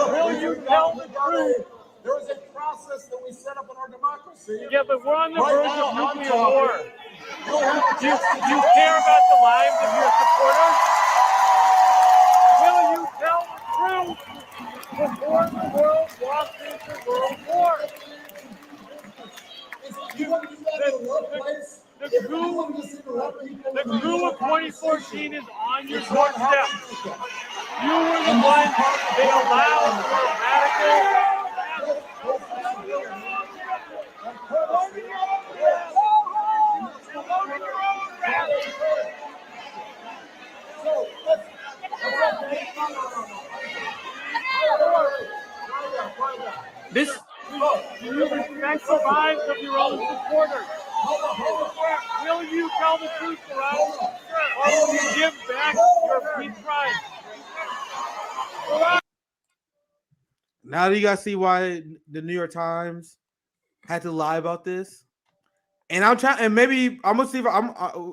Will you tell the truth? There is a process that we set up in our democracy. Yeah, but we're on the verge of nuclear war. Do you care about the lives of your supporters? Will you tell the truth before the world walks into world war? You want to do that in the workplace? The coup of 2014 is on your doorstep. You were the ones they allowed for radical. This. You respect the lives of your own supporters. Will you tell the truth to us, or will you give back your peace prize? Now do you guys see why the New York Times had to lie about this? And I'm trying, and maybe I'm gonna see if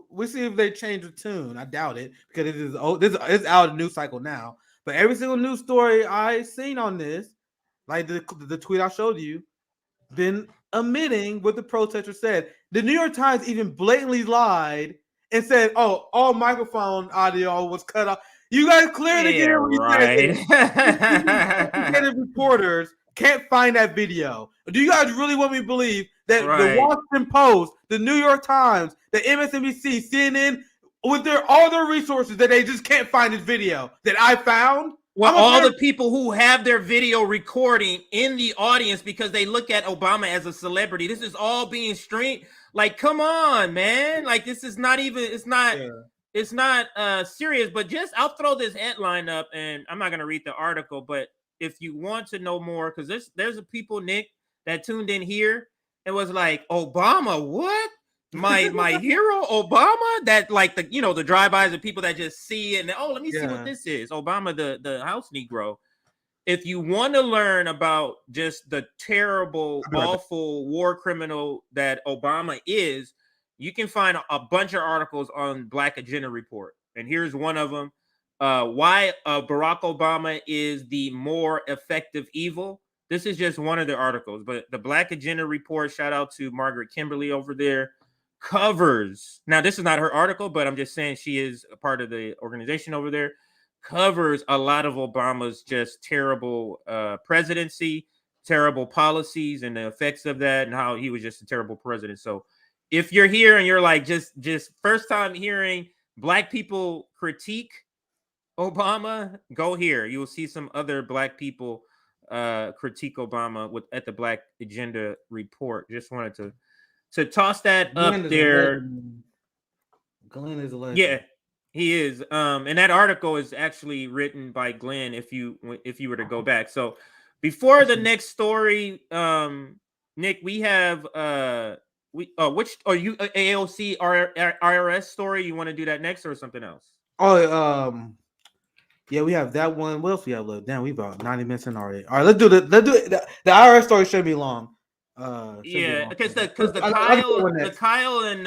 we see if they change the tune. I doubt it because it is old. It's out of the news cycle now. But every single news story I seen on this, like the tweet I showed you, been omitting what the protester said. The New York Times even blatantly lied and said, "Oh, all microphone audio was cut off." You guys clearly get it when you said it. Reporters can't find that video. Do you guys really want me to believe that the Washington Post, the New York Times, the MSNBC, CNN, with all their resources, that they just can't find this video that I found? Well, all the people who have their video recording in the audience because they look at Obama as a celebrity. This is all being streamed. Like, come on, man. Like, this is not even, it's not serious, but I'll throw this headline up, and I'm not going to read the article, but if you want to know more, because there's a people, Nick, that tuned in here and was like, Obama, what? My hero, Obama, that like the drive-bys of people that just see and let me see what this is. Obama, the House Negro. If you want to learn about just the terrible, awful war criminal that Obama is, you can find a bunch of articles on Black Agenda Report. And here's one of them. Why Barack Obama is the more effective evil. This is just one of the articles, but the Black Agenda Report, shout out to Margaret Kimberly over there, covers, now this is not her article, but I'm just saying she is a part of the organization over there, covers a lot of Obama's just terrible presidency, terrible policies, and the effects of that, and how he was just a terrible president. So if you're here and you're like just first time hearing Black people critique Obama, go here. You will see some other Black people critique Obama at the Black Agenda Report. Just wanted to toss that up there. Glenn is a legend. Yeah, he is. And that article is actually written by Glenn. If you were to go back. So before the next story, Nick, we have which are you AOC IRS story? You want to do that next or something else? Yeah, we have that one. What else we have left? Damn, we about 90 minutes in already. All right, let's do it. The IRS story shouldn't be long. Because the Kyle and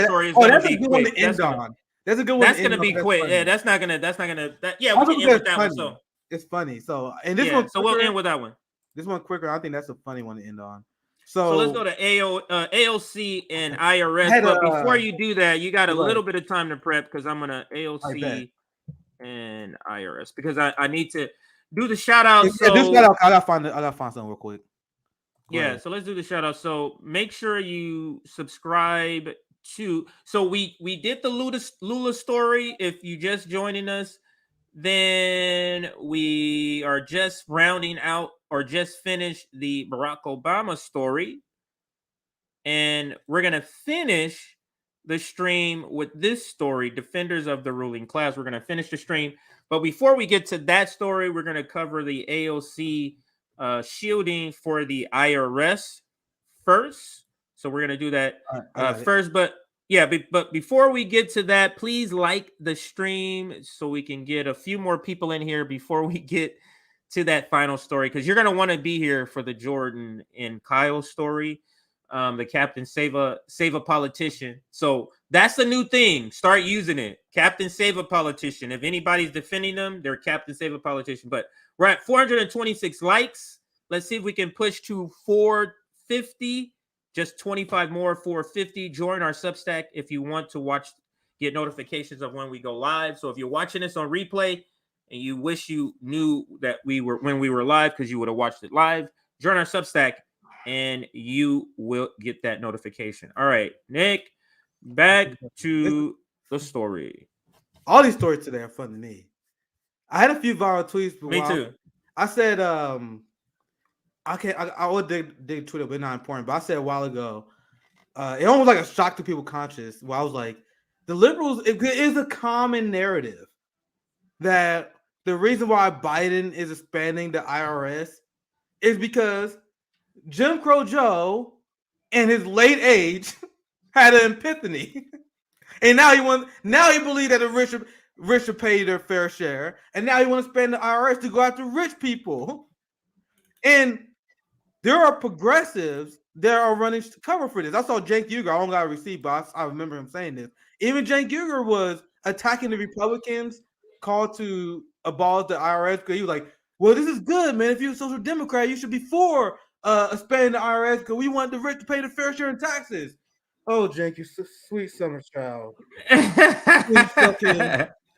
story is that's a good one to end on. That's a good one. That's gonna be quick. Yeah, that's not gonna. Yeah, we can end with that one. So it's funny. So and this one. So we'll end with that one. This one quicker. I think that's a funny one to end on. So let's go to AOC and IRS. But before you do that, you got a little bit of time to prep because I'm gonna AOC and IRS because I need to do the shout out. So I gotta find something real quick. Yeah, so let's do the shout out. So make sure you subscribe to. So we did the Lula story. If you just joining us, then we are just rounding out or just finished the Barack Obama story, and we're gonna finish the stream with this story, Defenders of the Ruling Class. We're gonna finish the stream, but before we get to that story, we're gonna cover the AOC. Shielding for the IRS first, so we're gonna do that first. But before we get to that, please like the stream so we can get a few more people in here before we get to that final story, because you're gonna want to be here for the Jordan and Kyle story, the Captain Save a Politician. So that's the new thing. Start using it. Captain Save a Politician. If anybody's defending them, they're Captain Save a Politician. But we're at 426 likes. Let's see if we can push to 450. Just 25 more, 450. Join our Substack if you want to get notifications of when we go live. So if you're watching this on replay and you wish you knew that when we were live because you would have watched it live, join our Substack and you will get that notification. All right, Nick, back to the story. All these stories today are fun to me. I had a few viral tweets. Me too. I said, I would dig Twitter, but not important. But I said a while ago, it almost like a shock to people conscious. Where I was like, the liberals, it is a common narrative that the reason why Biden is expanding the IRS is because Jim Crow Joe, in his late age, had an epiphany, and now he believes that the rich should pay their fair share, and now he wants to spend the IRS to go after rich people. And there are progressives that are running cover for this. I saw Cenk Uygur. I don't got a receipt, but I remember him saying this. Even Cenk Uygur was attacking the Republicans, called to abolish the IRS because he was like, well, this is good, man. If you're a social democrat, you should be for expanding the IRS because we want the rich to pay the fair share in taxes. Oh, Cenk, you sweet summer child.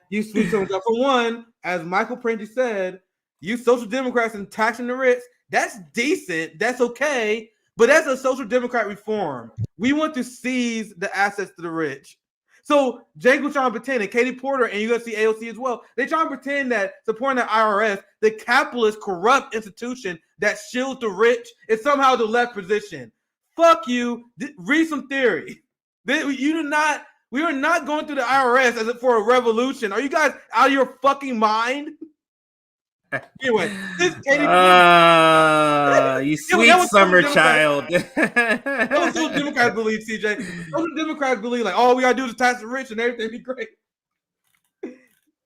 You sweet summer child. For one, as Michael Prenti said, you social democrats and taxing the rich, that's decent. That's okay. But that's a social democrat reform. We want to seize the assets to the rich. So Cenk was trying to pretend, and Katie Porter, and you're going to see AOC as well, they try to pretend that supporting the IRS, the capitalist, corrupt institution that shields the rich, is somehow the left position. Fuck you. Read some theory. We are not going through the IRS as for a revolution. Are you guys out of your fucking mind? Anyway, this Katie you sweet summer child. That was what Democrats believe, CJ. Those Democrats believe like, all we gotta do is tax the rich and everything be great.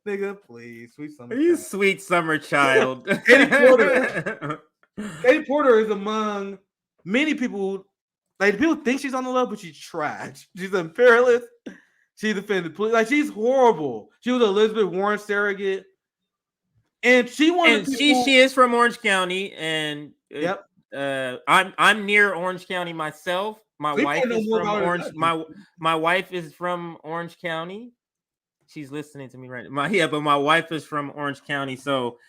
Nigga, please, sweet summer. You sweet summer child. Katie Porter is among many people. Like people think she's on the left, but she's trash. She's an imperialist. She defended police. Like she's horrible. She was Elizabeth Warren surrogate. And she wanted she is from Orange County, and yep. I'm near Orange County myself. My wife is from Orange. My wife is from Orange County. She's listening to me right now. But my wife is from Orange County, so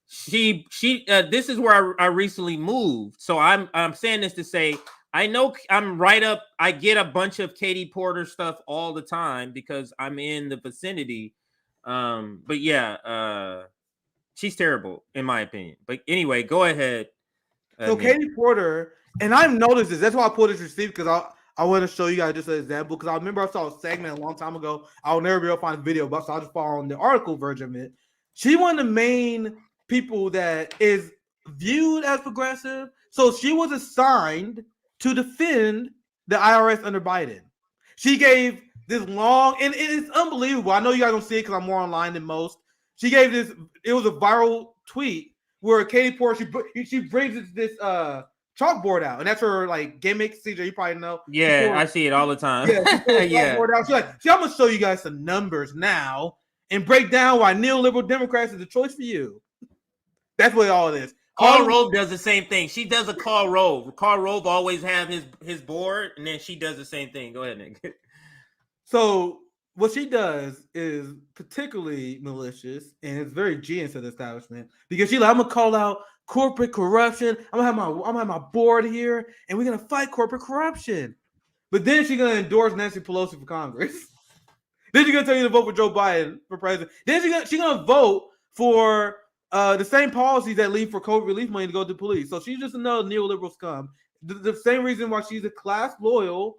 she this is where I recently moved. So I'm saying this to say I know I'm right up. I get a bunch of Katie Porter stuff all the time because I'm in the vicinity. But yeah. She's terrible, in my opinion. But anyway, go ahead. So Katie Porter, and I've noticed this. That's why I pulled this receipt because I want to show you guys just an example. Because I remember I saw a segment a long time ago. I'll never be able to find a video, but so I'll just follow on the article version of it. She one of the main people that is viewed as progressive. So she was assigned to defend the IRS under Biden. She gave this long, and it is unbelievable. I know you guys don't see it because I'm more online than most. She gave this. It was a viral tweet where Katie Porter she brings this chalkboard out, and that's her like gimmick. CJ, you probably know. Yeah, I see it all the time. Yeah, She's like, I'm gonna show you guys some numbers now and break down why neoliberal Democrats is the choice for you. That's what all it is. Karl Rove does the same thing. She does a Karl Rove. Karl Rove always have his board, and then she does the same thing. Go ahead, Nick. So what she does is particularly malicious, and it's very genius of the establishment because she's like, I'm gonna call out corporate corruption. I'm gonna have my board here, and we're gonna fight corporate corruption. But then she's gonna endorse Nancy Pelosi for Congress. Then she's gonna tell you to vote for Joe Biden for president. Then she's gonna vote for the same policies that leave for COVID relief money to go to police. So she's just another neoliberal scum. The same reason why she's a class loyal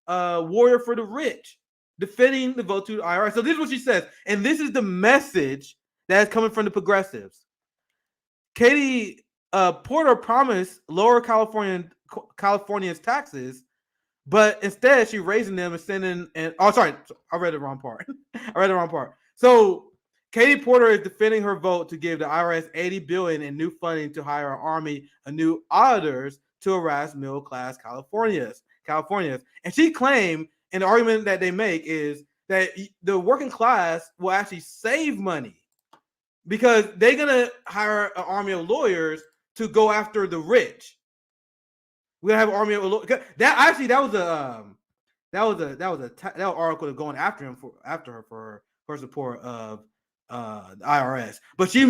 warrior for the rich, defending the vote to the IRS. So this is what she says, and this is the message that is coming from the progressives. Katie Porter promised lower California's taxes, but instead she's raising them and sending. I read the wrong part. So Katie Porter is defending her vote to give the IRS $80 billion in new funding to hire an army of new auditors to harass middle class Californians. And she claimed, and the argument that they make is that the working class will actually save money because they're gonna hire an army of lawyers to go after the rich. We're gonna have an army of lawyers. That was an article going after her for her support of the IRS. But she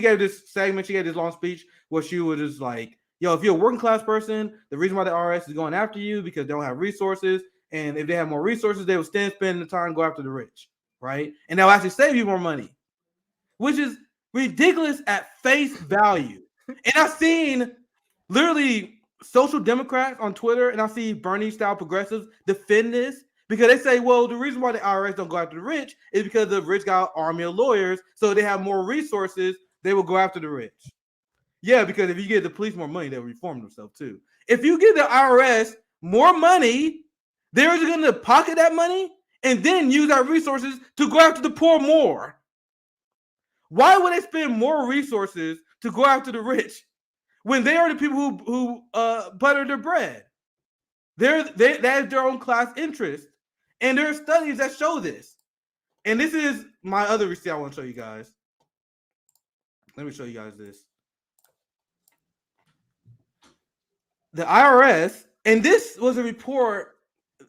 gave this segment, she gave this long speech where she was just like, yo, if you're a working class person, the reason why the IRS is going after you because they don't have resources. And if they have more resources, they will spend the time and go after the rich, right? And they'll actually save you more money, which is ridiculous at face value. And I've seen literally social democrats on Twitter, and I see Bernie-style progressives defend this because they say, well, the reason why the IRS don't go after the rich is because the rich got an army of lawyers, so they have more resources, they will go after the rich. Yeah, because if you give the police more money, they'll reform themselves too. If you give the IRS more money, they're going to pocket that money and then use our resources to go after the poor more. Why would they spend more resources to go after the rich when they are the people who butter their bread. That is their own class interest, and there are studies that show this. And this is my other receipt I want to show you guys. Let me show you guys this. The IRS, and this was a report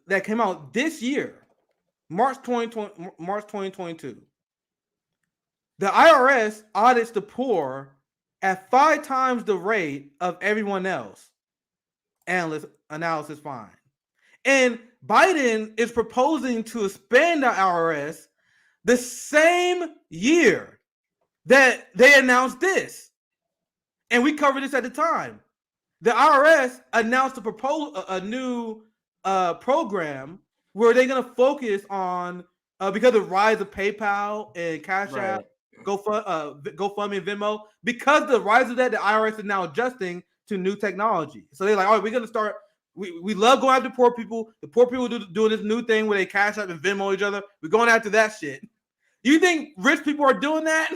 that came out this year, March 2022. The IRS audits the poor at 5 times the rate of everyone else. Analysis find. And Biden is proposing to expand the IRS the same year that they announced this. And we covered this at the time. The IRS announced a new program where they're going to focus on, because of the rise of PayPal and Cash App, GoFundMe and Venmo, because the rise of that, the IRS is now adjusting to new technology. So they're like, all right, we're going to start. We love going after poor people. The poor people doing this new thing where they Cash App and Venmo each other. We're going after that shit. You think rich people are doing that?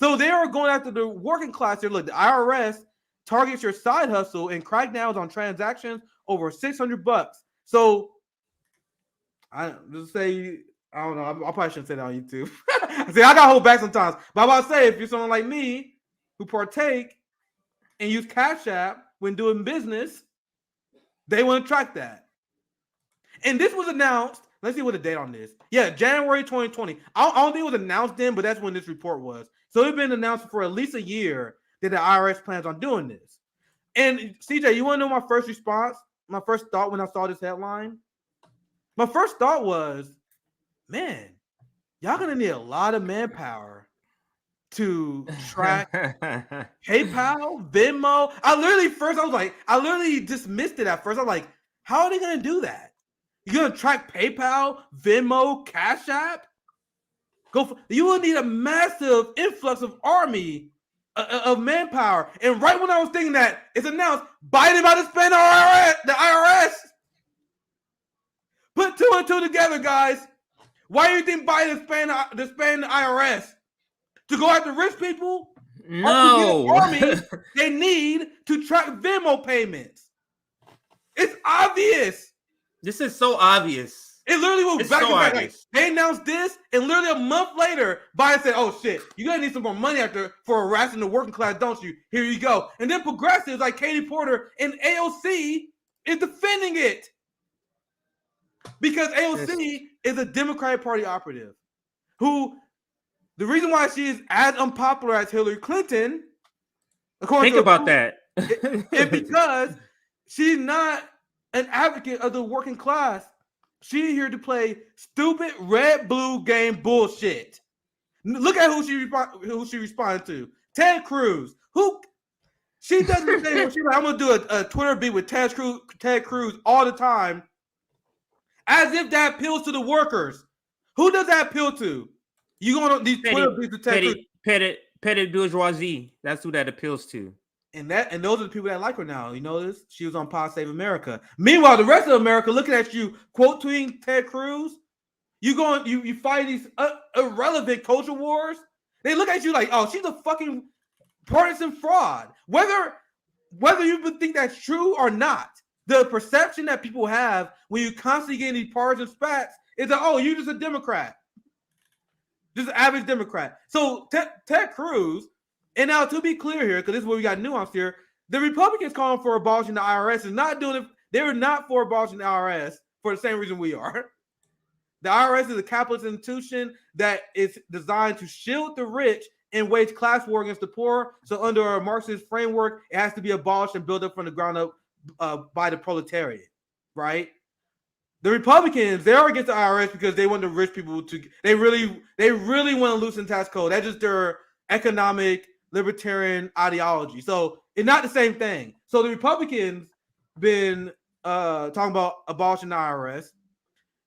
So they are going after the working class here. Look, the IRS targets your side hustle and crackdowns on transactions over $600. So I just say, I don't know. I probably shouldn't say that on YouTube. See, I got to hold back sometimes. But I'm about to say, if you're someone like me who partake and use Cash App when doing business, they want to track that. And this was announced. Let's see what the date on this. Yeah, January 2020. I don't think it was announced then, but that's when this report was. So it's been announced for at least a year that the IRS plans on doing this. And CJ, you want to know my first response? My first thought when I saw this headline? My first thought was, man, y'all gonna need a lot of manpower to track PayPal, Venmo. I literally dismissed it at first. I was like, how are they gonna do that? You're gonna track PayPal, Venmo, Cash App? You will need a massive influx of army of manpower. And right when I was thinking that, it's announced Biden about to spend the IRS. Put 2 and 2 together, guys. Why do you think Biden is spending the IRS? To go after rich people? No. Or to get an army they need to track Venmo payments. It's obvious. This is so obvious. It literally was back to back. Like, they announced this, and literally a month later, Biden said, "Oh shit, you gotta need some more money for harassing the working class, don't you? Here you go." And then progressives like Katie Porter and AOC is defending it because AOC is a Democratic Party operative who, the reason why she is as unpopular as Hillary Clinton, think about that, is because she's not an advocate of the working class. She's here to play stupid red-blue game bullshit. Look at who she responded to. Ted Cruz. She does the thing where she's like, I'm gonna do a Twitter beat with Ted Cruz all the time, as if that appeals to the workers. Who does that appeal to? You going on these Twitter beats with Ted Cruz? Petty bourgeoisie. That's who that appeals to. And those are the people that like her now. You notice she was on Pod Save America. Meanwhile, the rest of America looking at you, quote tweeting Ted Cruz. You fight these irrelevant culture wars. They look at you like, oh, she's a fucking partisan fraud. Whether you think that's true or not, the perception that people have when you constantly get these partisan spats is that, oh, you're just a Democrat, just an average Democrat. So Ted Cruz. And now, to be clear here, because this is where we got nuance here, the Republicans calling for abolishing the IRS is not doing it. They were not for abolishing the IRS for the same reason we are. The IRS is a capitalist institution that is designed to shield the rich and wage class war against the poor. So under a Marxist framework, it has to be abolished and built up from the ground up by the proletariat, right? The Republicans, they are against the IRS because they want the rich people to, they really want to loosen tax code. That's just their economic libertarian ideology. So it's not the same thing. So the Republicans been talking about abolishing the IRS.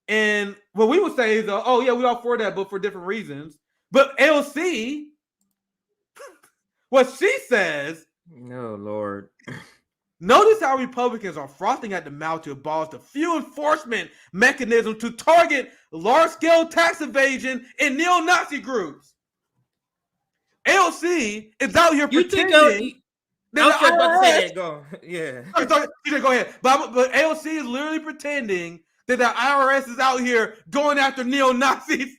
And what we would say is, oh yeah, we all for that, but for different reasons. But AOC, what she says, oh Lord. Notice how Republicans are frothing at the mouth to abolish the few enforcement mechanisms to target large-scale tax evasion and neo-Nazi groups. AOC is out here pretending then I was about to say IRS that. Go. Yeah. Sorry, TJ, go ahead. But AOC is literally pretending that the IRS is out here going after neo-Nazis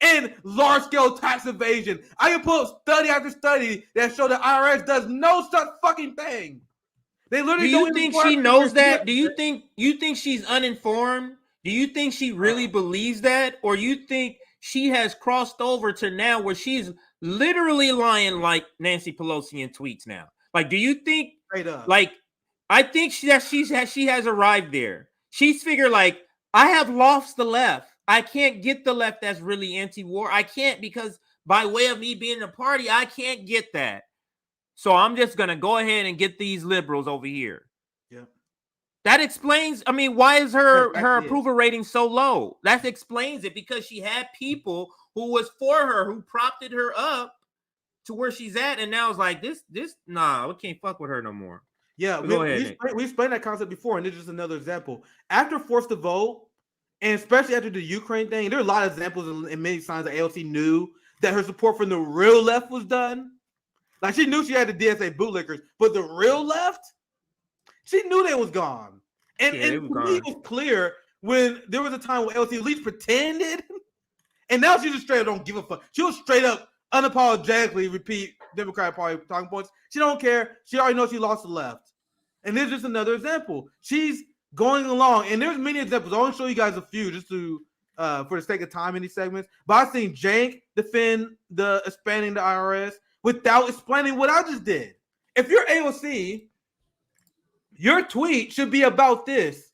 and large-scale tax evasion. I can pull up study after study that show the IRS does no such fucking thing. They literally Do you think she knows that? Do you think she's uninformed? Do you think she really believes that? Or you think she has crossed over to now where she's literally lying like Nancy Pelosi in tweets now? Like, do you think, like, I think she has arrived there. She's figured, like, I have lost the left. I can't get the left that's really anti-war. I can't, because by way of me being in a party, I can't get that. So I'm just going to go ahead and get these liberals over here. Yeah. That explains, I mean, why is her approval rating so low? That explains it, because she had people who was for her, who propped her up to where she's at, and now it's like, nah, we can't fuck with her no more. Yeah, we explained that concept before, and this is just another example. After Forced to Vote, and especially after the Ukraine thing, there are a lot of examples and many signs that AOC knew that her support from the real left was done. Like, she knew she had the DSA bootlickers, but the real left, she knew they was gone. And it was clear when there was a time when AOC at least pretended, and now she just straight up don't give a fuck. She'll straight up unapologetically repeat Democratic Party talking points. She don't care. She already knows she lost the left. And there's just another example. She's going along, and there's many examples. I want to show you guys a few just to for the sake of time in these segments. But I've seen Jank defend the expanding the IRS without explaining what I just did. If you're AOC, your tweet should be about this.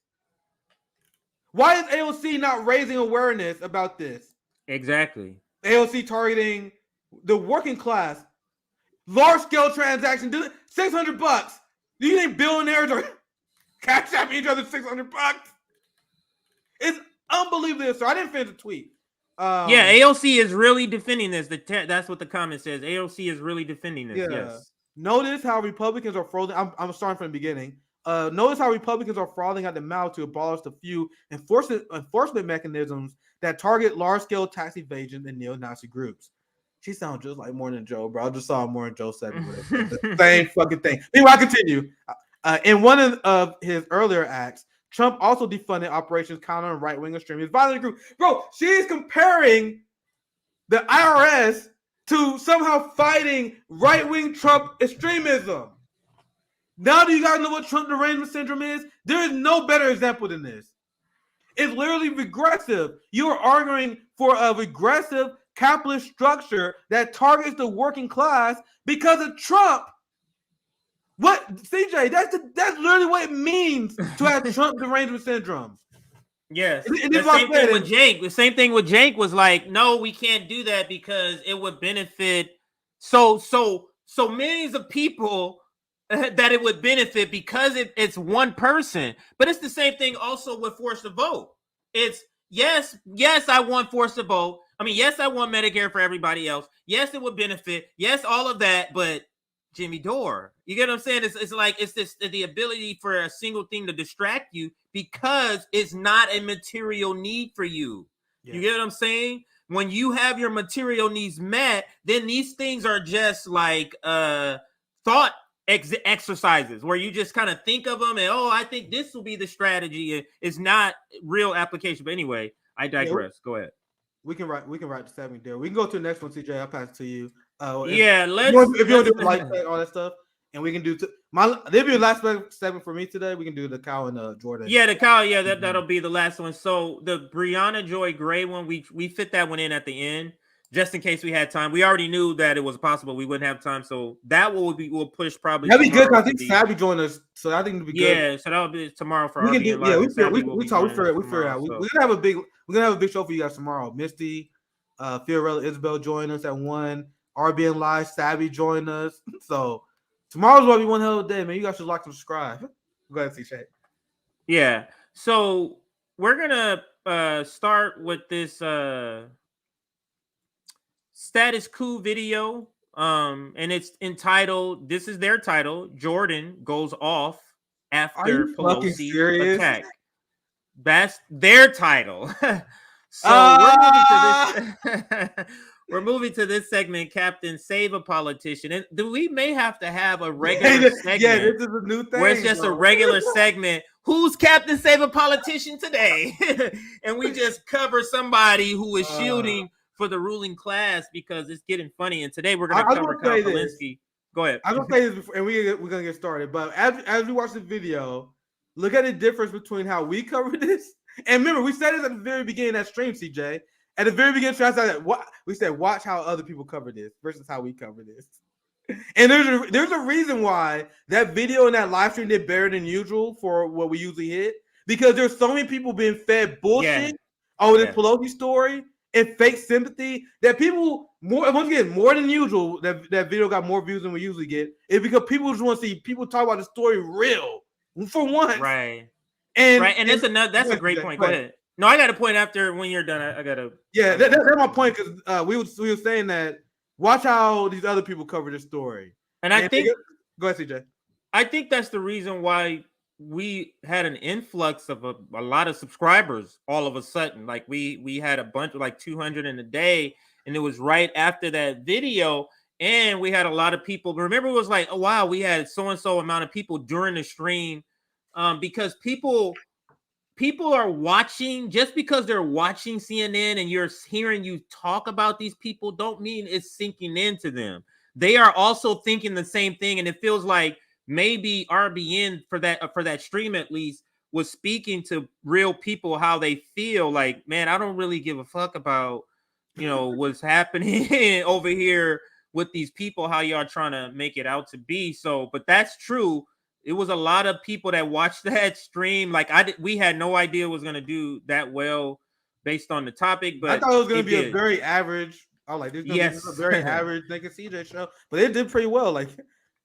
Why is AOC not raising awareness about this? Exactly. AOC targeting the working class, large-scale transaction, $600. Do you think billionaires are cash apping each other $600? It's unbelievable. So I didn't finish the tweet. Yeah, AOC is really defending this. That's what the comment says. AOC is really defending this. Yeah. Yes. Notice how Republicans are frothing. I'm starting from the beginning. Notice how Republicans are frothing at the mouth to abolish the few enforcement mechanisms that target large-scale tax evasion and neo-Nazi groups. She sounds just like Morning Joe, bro. I just saw Morning Joe segment with it. The same fucking thing. Anyway, I continue. In one of his earlier acts, Trump also defunded operations countering right-wing extremist violent group. Bro, she's comparing the IRS to somehow fighting right-wing Trump extremism. Now do you guys know what Trump derangement syndrome is? There is no better example than this. It's literally regressive. You are arguing for a regressive capitalist structure that targets the working class because of Trump. What, CJ? That's literally what it means to have Trump derangement syndrome. Yes. The same thing with Jank. The same thing with Jank was like, no, we can't do that because it would benefit so millions of people that it would benefit because it's one person. But it's the same thing also with Forced to Vote. It's yes, I want Forced to Vote. I mean, yes, I want Medicare for everybody else. Yes, it would benefit. Yes, all of that, but Jimmy Dore. You get what I'm saying? It's like it's the ability for a single thing to distract you because it's not a material need for you. Yeah. You get what I'm saying? When you have your material needs met, then these things are just like thought exercises where you just kind of think of them and I think this will be the strategy. It's not real application. But anyway, I digress. Go ahead. We can write the segment there. We can go to the next one, CJ. I'll pass it to you. Let's if you want to do like all that stuff, and we can do there'll be the last segment for me today. We can do the Kyle and Jordan. Yeah, the Kyle. Yeah, that'll be the last one. So the Brianna Joy Gray one, we fit that one in at the end just in case we had time. We already knew that it was possible we wouldn't have time, so that we'll push probably. That'd be good because I think Sabby joined us, so I think it'll be good. Yeah, so that'll be tomorrow for we can do. Yeah, we figure it out. We're gonna have a big show for you guys tomorrow. Misty, Fiorella, Isabel join us at 1. RBN Live, Sabby join us. So tomorrow's gonna be one hell of a day, man. You guys should like and subscribe. Go ahead, CJ. Yeah. So we're gonna start with this status quo video. And it's entitled, this is their title, Jordan goes off after Pelosi attack. That's their title. So we're moving to this. We're moving to this segment, Captain Save a Politician. And we may have to have a regular segment. Yeah, this is a new thing. Where it's just a regular segment. Who's Captain Save a Politician today? And we just cover somebody who is shielding for the ruling class because it's getting funny. And today we're going to cover Kyle Kulinski. Go ahead. I'm going to say this before, and we're going to get started. But as we watch the video, look at the difference between how we cover this. And remember, we said this at the very beginning of that stream, CJ. At the very beginning, we said, watch how other people cover this versus how we cover this. And there's a reason why that video and that live stream did better than usual for what we usually hit. Because there's so many people being fed bullshit over this Pelosi story and fake sympathy that people, more than usual, that video got more views than we usually get. It's because people just want to see people talk about the story real for once. Right. And that's a great point. Go ahead. No, I got a point after when you're done. I got to. Yeah, that's my point because we were saying that watch how these other people cover this story. And I think. Go ahead, CJ. I think that's the reason why we had an influx of a lot of subscribers all of a sudden. Like we had a bunch of like 200 in a day, and it was right after that video. And we had a lot of people. Remember, it was like, oh wow, we had so and so amount of people during the stream, because people are watching. Just because they're watching CNN and you're hearing you talk about these people, don't mean it's sinking into them. They are also thinking the same thing, and it feels like maybe RBN for that stream at least was speaking to real people how they feel. Like, man, I don't really give a fuck about what's happening over here with these people, how y'all trying to make it out to be. So, but that's true. It was a lot of people that watched that stream. Like we had no idea it was going to do that well based on the topic, but I thought it was going to be a very average. I was like, this is a very average naked CJ show, but it did pretty well. Like,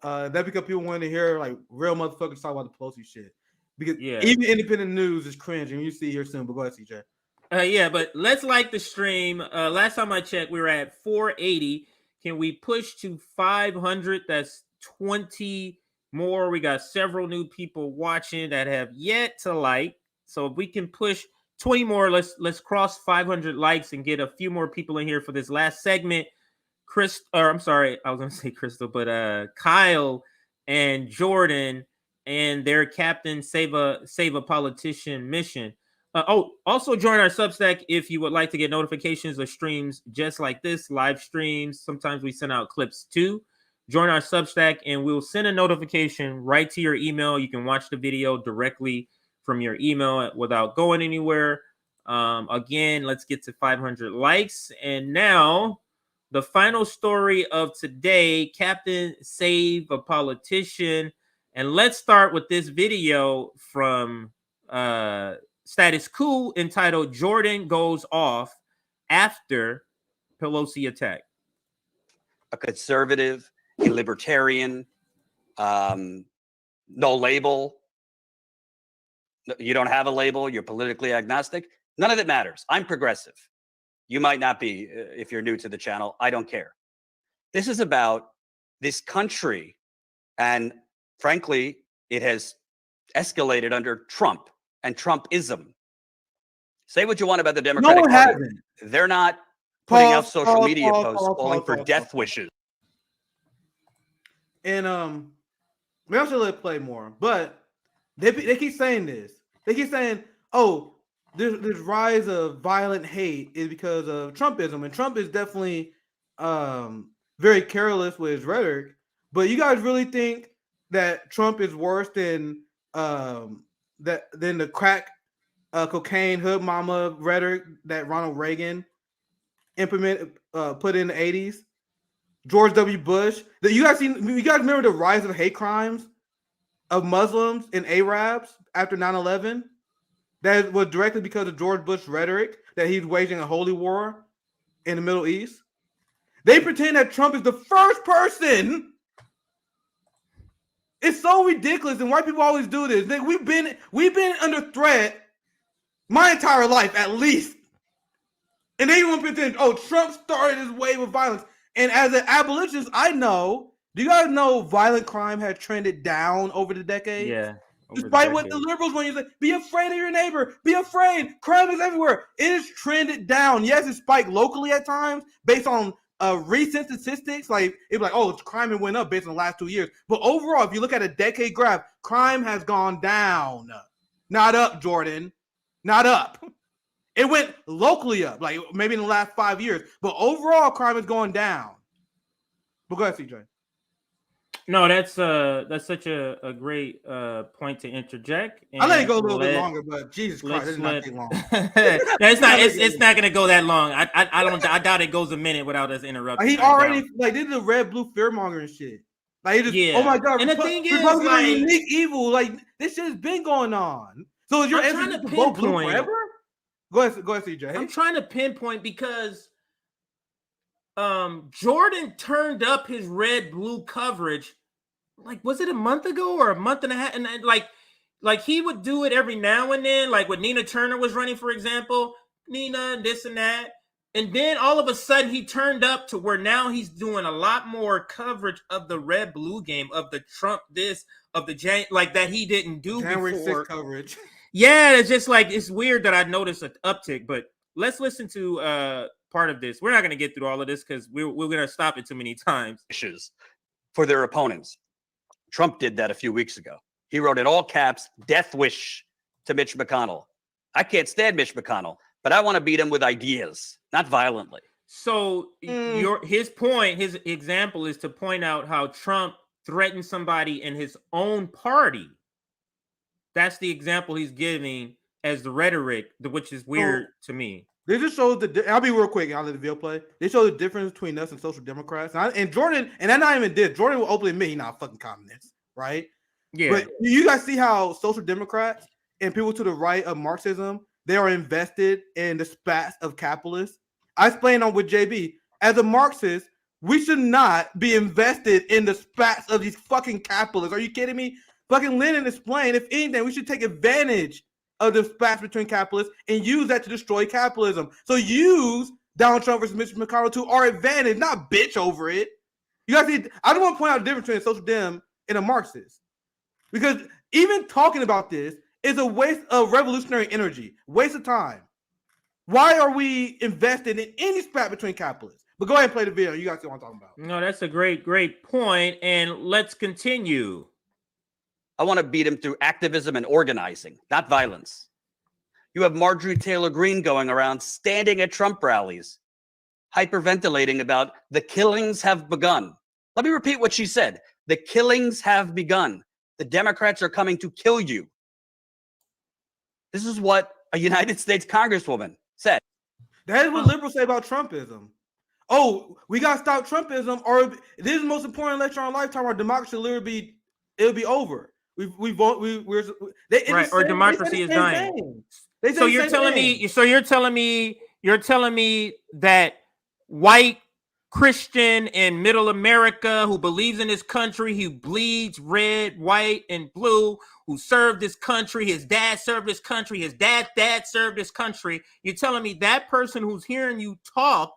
that because people wanted to hear like real motherfuckers talk about the Pelosi shit. Because even independent news is cringe, and you see here soon. But go ahead, CJ. But let's like the stream. Last time I checked, we were at 480. Can we push to 500? That's 20 more. We got several new people watching that have yet to like. So if we can push 20 more, let's cross 500 likes and get a few more people in here for this last segment. I'm sorry, I was going to say Crystal, but Kyle and Jordan and their Captain Save a Politician mission. Also join our Substack if you would like to get notifications of streams just like this, live streams. Sometimes we send out clips too. Join our Substack and we'll send a notification right to your email. You can watch the video directly from your email without going anywhere. Again, let's get to 500 likes. And now the final story of today, Captain Save a Politician. And let's start with this video from Status Quo entitled Jordan Goes Off After Pelosi Attack. A conservative, a libertarian, no label. You don't have a label. You're politically agnostic. None of it matters. I'm progressive. You might not be if you're new to the channel. I don't care. This is about this country. And frankly, it has escalated under Trump and Trumpism. Say what you want about the Democratic Party. They're not putting out social media posts calling for death wishes. And we also let it play more, but they keep saying this. They keep saying, oh, this rise of violent hate is because of Trumpism, and Trump is definitely very careless with his rhetoric. But you guys really think that Trump is worse than the crack cocaine hood mama rhetoric that Ronald Reagan put in the 80s? George W. Bush. You guys remember the rise of hate crimes of Muslims and Arabs after 9/11? That was directly because of George Bush rhetoric that he's waging a holy war in the Middle East. They pretend that Trump is the first person. It's so ridiculous, and white people always do this. We've been under threat my entire life, at least. And they want to pretend, oh, Trump started this wave of violence. And as an abolitionist, I know. Do you guys know violent crime has trended down over the decades? Despite what the liberals want you to say, be afraid of your neighbor. Be afraid. Crime is everywhere. It is trended down. Yes, it spiked locally at times based on recent statistics. Like it'd be like, oh, crime went up based on the last 2 years. But overall, if you look at a decade graph, crime has gone down, not up, Jordan, not up. It went locally up, like maybe in the last 5 years. But overall, crime is going down. But go ahead, CJ. No, that's such a great point to interject. I let it go a little bit longer, but Jesus Christ, it's not that long. It's not gonna go that long. I doubt it goes a minute without us interrupting. He already like this is a red blue fear mongering shit. Like it just, oh my god, and the thing is, like, unique evil. Like this shit's been going on. So is your answer to vote blue forever? Go ahead, CJ. I'm trying to pinpoint because Jordan turned up his red blue coverage. Like, was it a month ago or a month and a half? And like he would do it every now and then, like when Nina Turner was running, for example, Nina, this and that. And then all of a sudden he turned up to where now he's doing a lot more coverage of the red blue game, of the Trump this, of the like that he didn't do January before. 6th coverage. Yeah, it's just like it's weird that I noticed an uptick, but let's listen to part of this. We're not going to get through all of this because we're going to stop it too many times. Issues for their opponents. Trump did that a few weeks ago. He wrote in all caps, "Death wish" to Mitch McConnell. I can't stand Mitch McConnell, but I want to beat him with ideas, not violently. So his point, his example is to point out how Trump threatened somebody in his own party. That's the example he's giving as the rhetoric, which is weird to me. This just shows I'll be real quick. I'll let the video play. They show the difference between us and social democrats. And Jordan, and that's not even this. Jordan will openly admit he's not a fucking communist, right? Yeah. But you guys see how social democrats and people to the right of Marxism, they are invested in the spats of capitalists. I explained on with JB. As a Marxist, we should not be invested in the spats of these fucking capitalists. Are you kidding me? Fucking Lenin explained, if anything, we should take advantage of the spats between capitalists and use that to destroy capitalism. So use Donald Trump versus Mitch McConnell to our advantage, not bitch over it. You guys see, I don't want to point out the difference between a social dem and a Marxist. Because even talking about this is a waste of revolutionary energy, waste of time. Why are we invested in any spat between capitalists? But go ahead and play the video. You guys see what I'm talking about. No, that's a great point. And let's continue. I want to beat him through activism and organizing, not violence. You have Marjorie Taylor Greene going around standing at Trump rallies, hyperventilating about the killings have begun. Let me repeat what she said. The killings have begun. The Democrats are coming to kill you. This is what a United States Congresswoman said. That is what liberals say about Trumpism. Oh, we got to stop Trumpism, or this is the most important election of our lifetime. Our democracy literally it'll be over. We vote. We're right. Or democracy is dying. So you're telling me that white Christian in middle America who believes in his country, who bleeds red, white, and blue, who served this country, his dad served this country, his dad served this country. You're telling me that person who's hearing you talk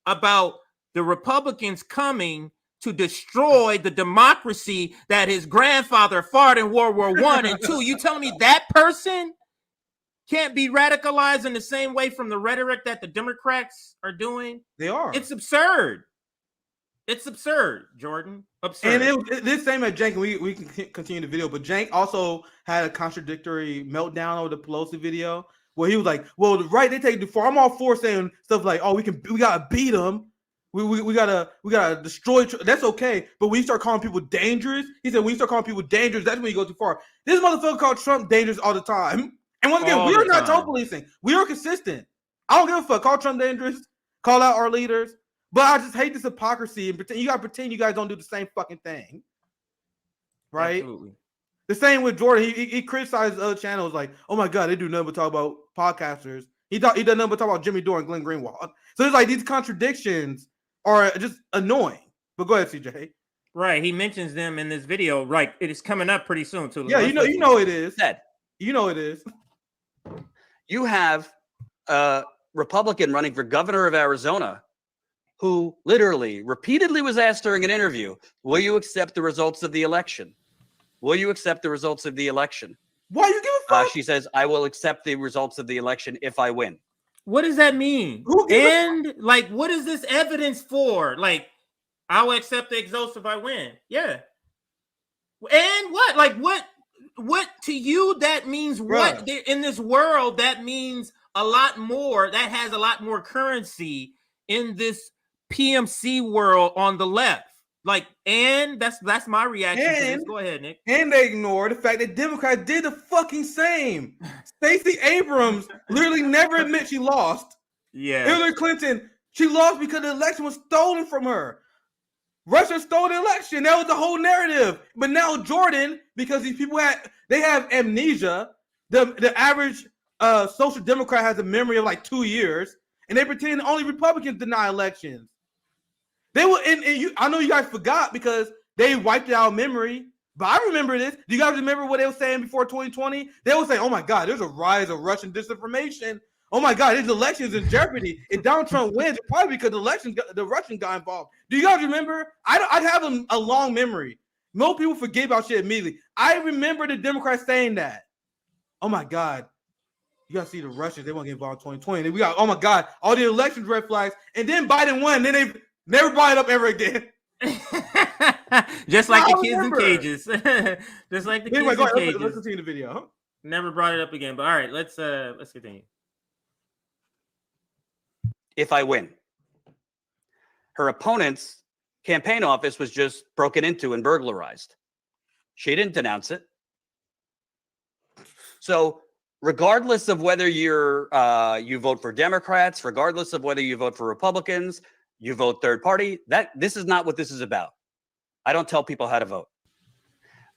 about the Republicans coming to destroy the democracy that his grandfather fought in World War I and II, you telling me that person can't be radicalized in the same way from the rhetoric that the Democrats are doing? They are. It's absurd. It's absurd, Jordan. Absurd. And this same at Jank, we can continue the video, but Jank also had a contradictory meltdown over the Pelosi video where he was like, well, right, they take it too far. I'm all for saying stuff like, oh, we gotta beat them. We gotta destroy. That's okay, but when you start calling people dangerous, he said, when you start calling people dangerous, that's when you go too far. This motherfucker called Trump dangerous all the time. And once again, we are not tone policing. We are consistent. I don't give a fuck. Call Trump dangerous. Call out our leaders. But I just hate this hypocrisy and pretend. You gotta pretend you guys don't do the same fucking thing, right? Absolutely. The same with Jordan. He criticized other channels like, oh my god, they do nothing but talk about podcasters. He does nothing but talk about Jimmy Dore and Glenn Greenwald. So it's like these contradictions are just annoying. But go ahead, CJ. Right, he mentions them in this video. Right, it is coming up pretty soon too. Yeah, you know it is. You know it is. You have a Republican running for governor of Arizona who literally repeatedly was asked during an interview, will you accept the results of the election? will you accept the results of the election? Why you give a fuck? She says, I will accept the results of the election if I win. What does that mean? And like, what is this evidence for? Like, I will accept the results if I win. Yeah. And what? Like, what to you that means what? In this world, that means a lot more. That has a lot more currency in this PMC world on the left. Like, and that's my reaction to this. Go ahead, Nick. And they ignore the fact that Democrats did the fucking same. Stacey Abrams literally never admit she lost. Yeah. Hillary Clinton, she lost because the election was stolen from her. Russia stole the election. That was the whole narrative. But now Jordan, because these people have amnesia. The average social democrat has a memory of like 2 years, and they pretend only Republicans deny elections. They will, and I know you guys forgot because they wiped it out of memory, but I remember this. Do you guys remember what they were saying before 2020? They were saying, oh my God, there's a rise of Russian disinformation. Oh my God, this election's in jeopardy. If Donald Trump wins, it's probably because the Russian got involved. Do you guys remember? I have a long memory. Most people forget about shit immediately. I remember the Democrats saying that. Oh my God, you gotta see the Russians, they want to get involved in 2020. And we got, oh my God, all the elections red flags. And then Biden won, and then they never brought it up ever again. Just like the kids in cages. Just like the kids in cages. Let's continue the video. Never brought it up again. But all right, let's continue. If I win. Her opponent's campaign office was just broken into and burglarized. She didn't denounce it. So regardless of whether you vote for Democrats, regardless of whether you vote for Republicans, you vote third party, this is not what this is about. I don't tell people how to vote.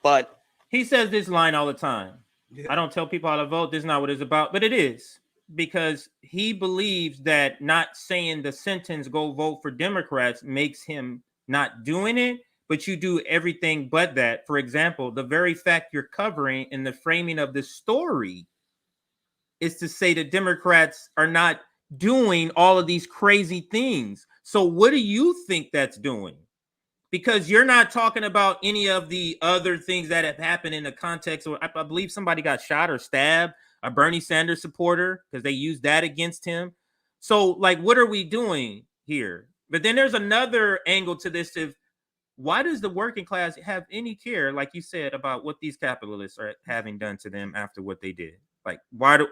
But he says this line all the time. Yeah. I don't tell people how to vote. This is not what it's about, but it is, because he believes that not saying the sentence "go vote for Democrats" makes him not doing it, but you do everything but that. For example, the very fact you're covering in the framing of the story is to say that Democrats are not doing all of these crazy things. So what do you think that's doing? Because you're not talking about any of the other things that have happened in the context. Or I believe somebody got shot or stabbed, a Bernie Sanders supporter, because they used that against him. So, like, what are we doing here? But then there's another angle to this. Why does the working class have any care, like you said, about what these capitalists are having done to them after what they did? Like,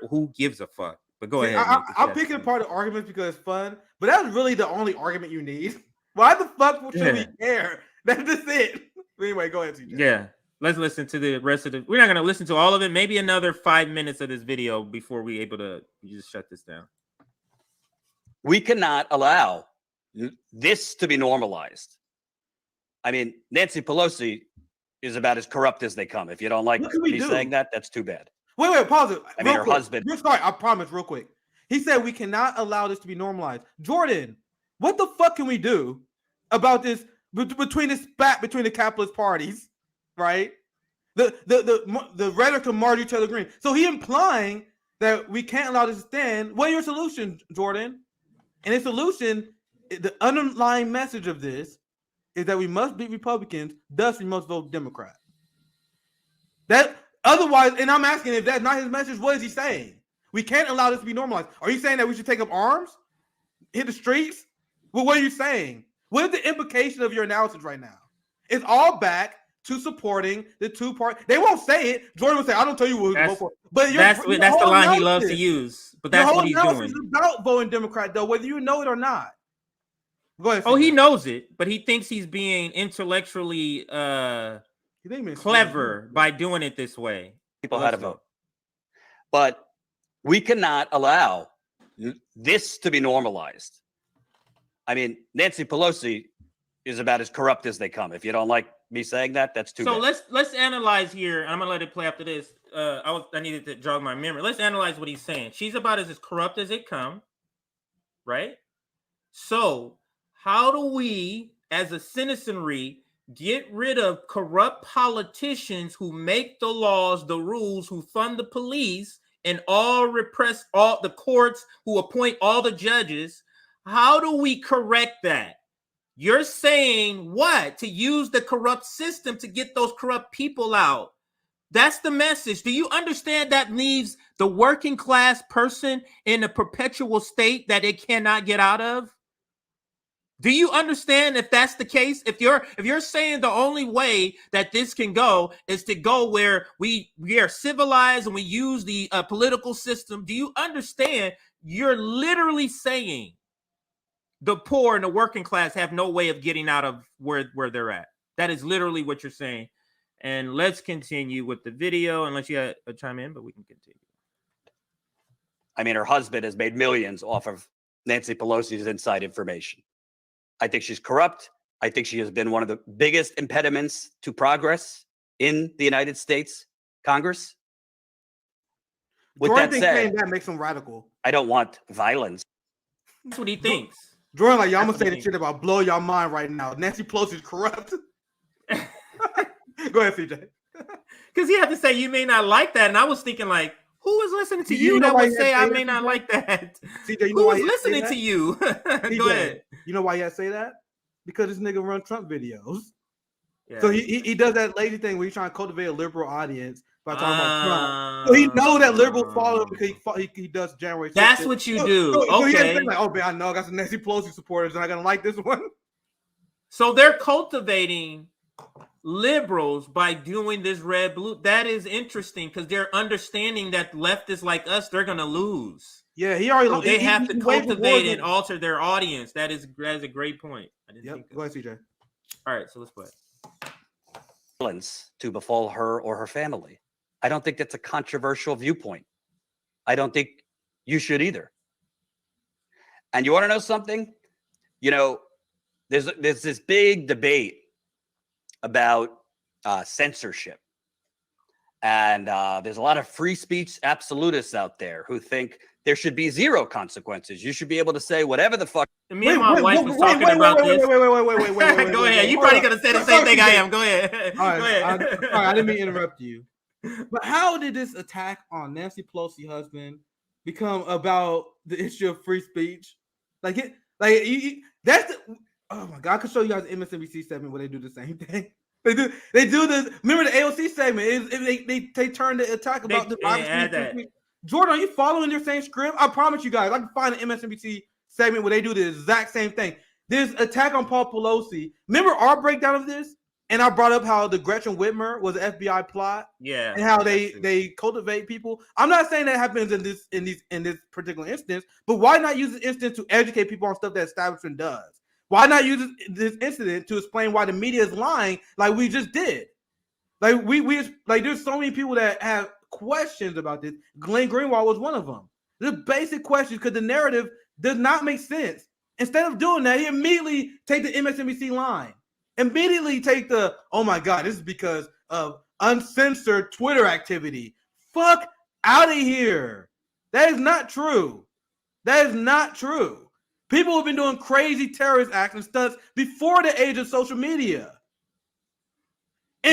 who gives a fuck? But go ahead. I'll pick it apart the arguments because it's fun, but that's really the only argument you need. Why the fuck should we care? That's just it. Anyway, go ahead, TJ. Yeah. Let's listen to the rest of the. We're not going to listen to all of it. Maybe another 5 minutes of this video before we able to just shut this down. We cannot allow this to be normalized. I mean, Nancy Pelosi is about as corrupt as they come. If you don't like me saying that, that's too bad. Wait, pause it. I mean, her husband. Sorry, I promise, real quick. He said we cannot allow this to be normalized. Jordan, what the fuck can we do about this between this spat between the capitalist parties, right? The rhetoric of Marjorie Taylor Greene. So he implying that we can't allow this to stand. What are your solutions, Jordan? And his solution, the underlying message of this is that we must beat Republicans, thus we must vote Democrat. That otherwise, and I'm asking if that's not his message, what is he saying? We can't allow this to be normalized. Are you saying that we should take up arms? Hit the streets? Well, what are you saying? What is the implication of your analysis right now? It's all back to supporting the two parties. They won't say it. Jordan will say, I don't tell you what to vote for. But that's the line he loves to use. But that's what he's doing. It's about voting Democrat, though, whether you know it or not. Go ahead. Oh, he knows it, but he thinks he's being intellectually clever by doing it this way. People how to vote. But we cannot allow this to be normalized. I mean, Nancy Pelosi is about as corrupt as they come. If you don't like me saying that, that's too bad. So let's analyze here. I'm gonna let it play after this. I needed to jog my memory. Let's analyze what he's saying. She's about as corrupt as it come, right? So how do we, as a citizenry, get rid of corrupt politicians who make the laws, the rules, who fund the police, and all repress all the courts, who appoint all the judges? How do we correct that? You're saying what? To use the corrupt system to get those corrupt people out. That's the message. Do you understand that leaves the working class person in a perpetual state that it cannot get out of? Do you understand if that's the case? If you're saying the only way that this can go is to go where we are civilized and we use the political system, do you understand? You're literally saying the poor and the working class have no way of getting out of where they're at. That is literally what you're saying. And let's continue with the video, unless you chime in, but we can continue. I mean, her husband has made millions off of Nancy Pelosi's inside information. I think she's corrupt. I think she has been one of the biggest impediments to progress in the United States Congress. With Jordan that said, that makes him radical. I don't want violence. That's what he thinks. Jordan, like, y'all gonna say the shit about blow your mind right now. Nancy Pelosi is corrupt. Go ahead, CJ. Because he had to say you may not like that, and I was thinking like, who is listening to you that would say I may not like that? CJ, who is listening to you? Go ahead. You know why he had to say that? Because this nigga run Trump videos. Yeah. So he does that lazy thing where he's trying to cultivate a liberal audience by talking about Trump. So he knows that liberals follow him because he does January 6th. That's what you do. So he had to Okay. say like, oh man, I know I got some Nancy Pelosi supporters and I gotta like this one. So they're cultivating liberals by doing this red blue. That is interesting because they're understanding that leftists like us, they're gonna lose. Yeah, he already. So they have to cultivate and alter their audience. That is a great point. I didn't think go ahead, CJ. All right, so let's play. Violence to befall her or her family. I don't think that's a controversial viewpoint. I don't think you should either. And you want to know something? You know, there's this big debate about censorship. And there's a lot of free speech absolutists out there who think there should be zero consequences. You should be able to say whatever the fuck. And me and my wife was talking about this. Wait. Go ahead. You probably gonna say the same thing I am. Go ahead. All right, Go ahead. all right, I didn't mean to interrupt you. But how did this attack on Nancy Pelosi's husband become about the issue of free speech? That's the. Oh my God! I could show you guys the MSNBC segment where they do the same thing. They do this. Remember the AOC segment? They turn the attack about the privacy. Jordan, are you following their same script? I promise you guys, I can find an MSNBC segment where they do the exact same thing. There's attack on Paul Pelosi. Remember our breakdown of this? And I brought up how the Gretchen Whitmer was an FBI plot. Yeah. And how they cultivate people. I'm not saying that happens in this particular instance, but why not use this instance to educate people on stuff that establishment does? Why not use this incident to explain why the media is lying like we just did? Like we there's so many people that have questions about this. Glenn Greenwald was one of them. The basic questions because the narrative does not make sense. Instead of doing that, he immediately take the MSNBC line. Immediately take the, oh my God, this is because of uncensored Twitter activity. Fuck out of here. That is not true. That is not true. People have been doing crazy terrorist acts and stunts before the age of social media. But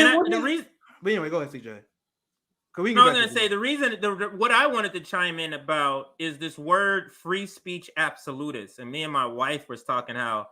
anyway, go ahead, CJ. I was going to say the reason, what I wanted to chime in about is this word free speech absolutist. And me and my wife was talking how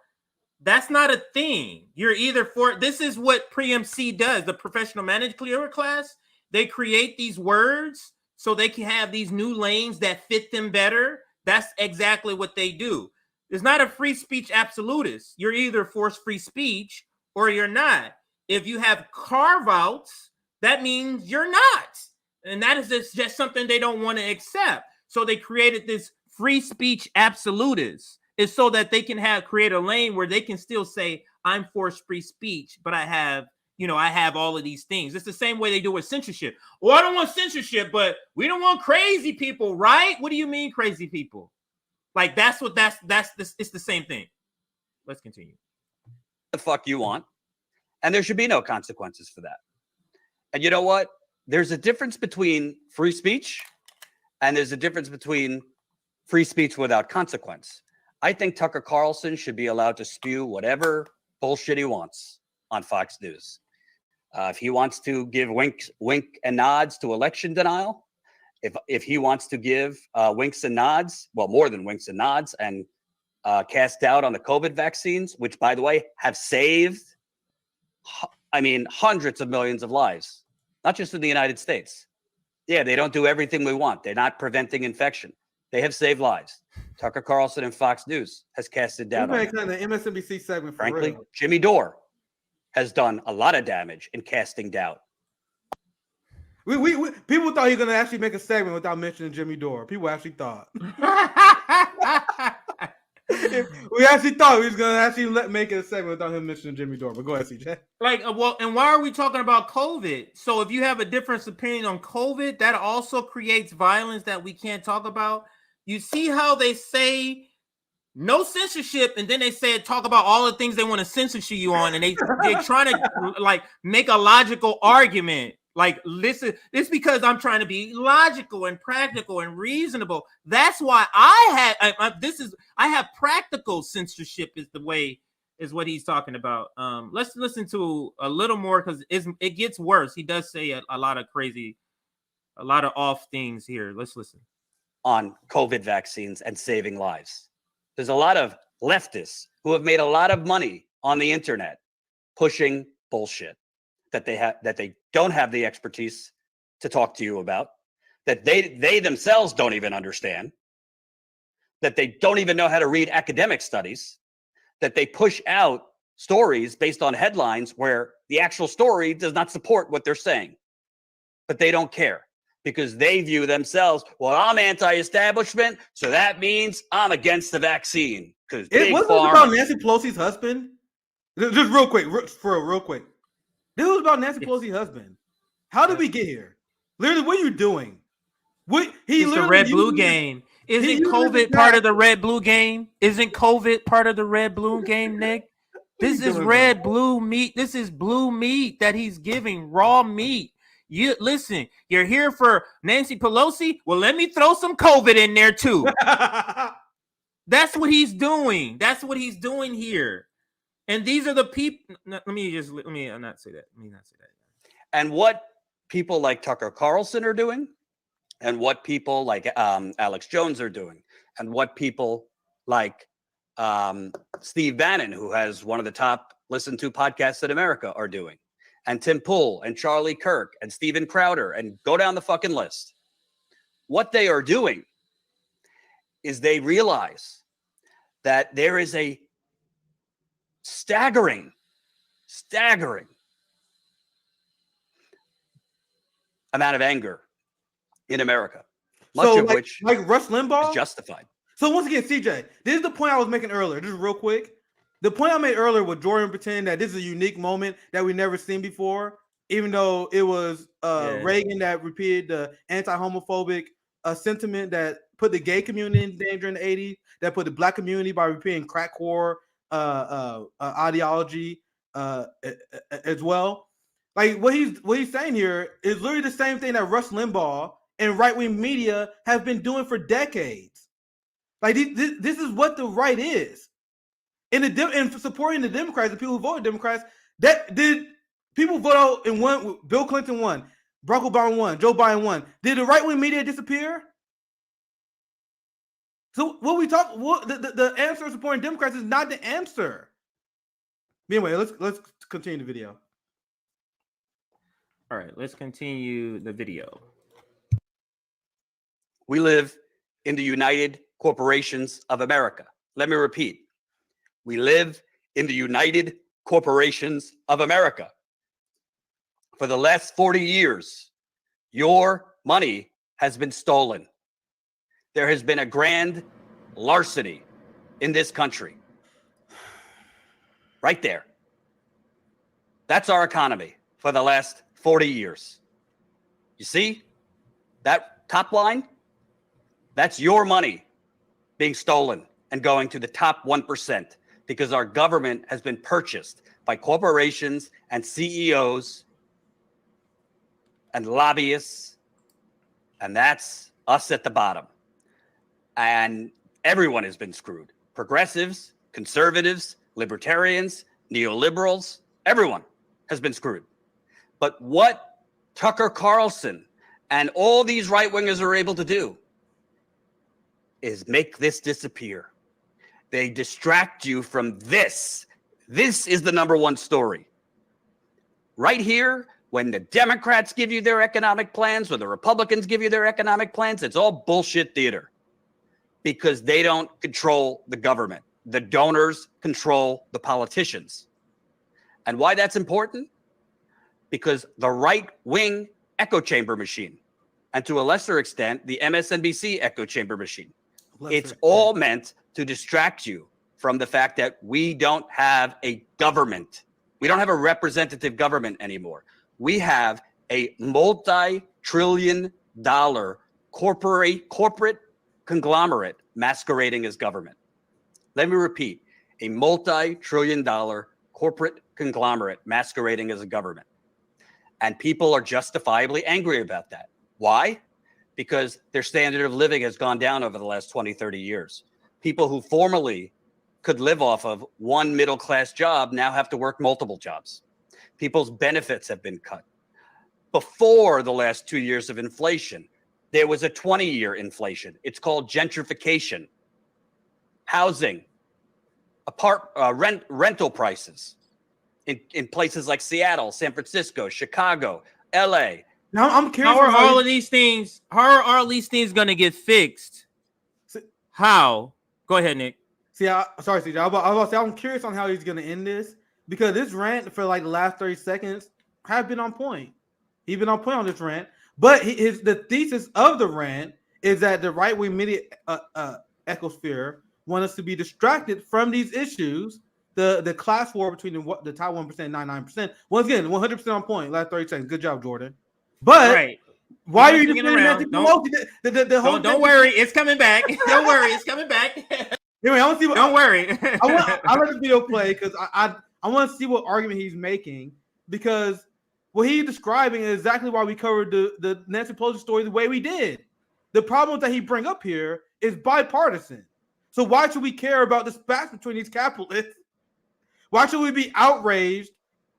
that's not a thing. You're either for, this is what pre-MC does, the professional managed clearer class. They create these words so they can have these new lanes that fit them better. That's exactly what they do. It's not a free speech absolutist. You're either for free speech or you're not. If you have carve-outs, that means you're not. And that is just something they don't want to accept. So they created this free speech absolutist. It's so that they can create a lane where they can still say, I'm for free speech, but I have all of these things. It's the same way they do with censorship. Well, I don't want censorship, but we don't want crazy people, right? What do you mean crazy people? Like it's the same thing. Let's continue. The fuck you want. And there should be no consequences for that. And you know what? There's a difference between free speech and there's a difference between free speech without consequence. I think Tucker Carlson should be allowed to spew whatever bullshit he wants on Fox News. If he wants to give wink and nods to election denial, if he wants to give winks and nods, well, more than winks and nods, and cast doubt on the COVID vaccines, which, by the way, have saved, hundreds of millions of lives, not just in the United States. Yeah, they don't do everything we want. They're not preventing infection. They have saved lives. Tucker Carlson and Fox News has casted doubt on it. The MSNBC segment, for frankly, real. Jimmy Dore has done a lot of damage in casting doubt. People thought he was going to actually make a segment without mentioning Jimmy Dore. People actually thought. We actually thought he was going to actually make it a segment without him mentioning Jimmy Dore. But go ahead, CJ. And why are we talking about COVID? So if you have a different opinion on COVID, that also creates violence that we can't talk about. You see how they say no censorship, and then they said talk about all the things they want to censor you on, and they're trying to make a logical argument. Listen, it's because I'm trying to be logical and practical and reasonable. That's why I have practical censorship is what he's talking about. Let's listen to a little more because it gets worse. He does say a lot of off things here. Let's listen. On COVID vaccines and saving lives. There's a lot of leftists who have made a lot of money on the internet pushing bullshit that they don't have the expertise to talk to you about, that they themselves don't even understand, that they don't even know how to read academic studies, that they push out stories based on headlines where the actual story does not support what they're saying. But they don't care because they view themselves, well, I'm anti-establishment, so that means I'm against the vaccine. Because it wasn't about Nancy Pelosi's husband. Just real quick. This was about Nancy Pelosi's husband. How did we get here? Literally, what are you doing? It's the red-blue game. Isn't COVID part of the red-blue game? Isn't COVID part of the red-blue game, Nick? This is red-blue meat. This is blue meat that he's giving, raw meat. You listen, you're here for Nancy Pelosi? Well, let me throw some COVID in there too. That's what he's doing. That's what he's doing here. And these are the people. Let me not say that. And what people like Tucker Carlson are doing, and what people like Alex Jones are doing, and what people like Steve Bannon, who has one of the top listened to podcasts in America, are doing, and Tim Pool and Charlie Kirk and Steven Crowder, and go down the fucking list. What they are doing is they realize that there is a staggering amount of anger in America, much of which Rush Limbaugh is justified. So once again, CJ, this is the point I was making earlier. Just real quick. The point I made earlier with Jordan pretending that this is a unique moment that we never seen before, even though it was Reagan that repeated the anti-homophobic sentiment that put the gay community in danger in the 80s, that put the black community by repeating crack core ideology as well. Like what he's saying here is literally the same thing that Rush Limbaugh and right-wing media have been doing for decades. Like this is what the right is. In supporting the Democrats, the people who voted Democrats, that did people vote out and won? Bill Clinton won, Barack Obama won, Joe Biden won. Did the right-wing media disappear? So the answer of supporting Democrats is not the answer. Anyway, let's continue the video. All right, let's continue the video. We live in the United Corporations of America. Let me repeat. We live in the United Corporations of America. For the last 40 years, your money has been stolen. There has been a grand larceny in this country. Right there. That's our economy for the last 40 years. You see that top line? That's your money being stolen and going to the top 1% because our government has been purchased by corporations and CEOs and lobbyists, and that's us at the bottom. And everyone has been screwed. Progressives, conservatives, libertarians, neoliberals, everyone has been screwed. But what Tucker Carlson and all these right-wingers are able to do is make this disappear. They distract you from this. This is the number one story. Right here, when the Democrats give you their economic plans, when the Republicans give you their economic plans, it's all bullshit theater because they don't control the government. The donors control the politicians. And why that's important? Because the right-wing echo chamber machine, and to a lesser extent, the MSNBC echo chamber machine, it's all meant to distract you from the fact that we don't have a government. We don't have a representative government anymore. We have a multi-trillion-dollar corporate conglomerate masquerading as government. Let me repeat, a multi-trillion-dollar corporate conglomerate masquerading as a government. And people are justifiably angry about that. Why? Because their standard of living has gone down over the last 20, 30 years. People who formerly could live off of one middle-class job now have to work multiple jobs. People's benefits have been cut. Before the last 2 years of inflation, there was a 20-year inflation. It's called gentrification. Housing, rental prices in places like Seattle, San Francisco, Chicago, LA. Now I'm curious. How are all these things going to get fixed? How? Go ahead, Nick. Sorry, CJ. I'm curious on how he's going to end this because this rant for like the last 30 seconds have been on point. He's been on point on this rant, but the thesis of the rant is that the right-wing media ecosphere want us to be distracted from these issues. The class war between the top 1% and 99%. Once again, 100% on point. Last 30 seconds. Good job, Jordan. But why are you defending Nancy Pelosi? Don't worry, it's coming back. Don't worry, it's coming back. Anyway, I want to see what. Don't worry. I let the video play because I want to see what argument he's making because what he's describing is exactly why we covered the Nancy Pelosi story the way we did. The problem that he bring up here is bipartisan. So why should we care about the spats between these capitalists? Why should we be outraged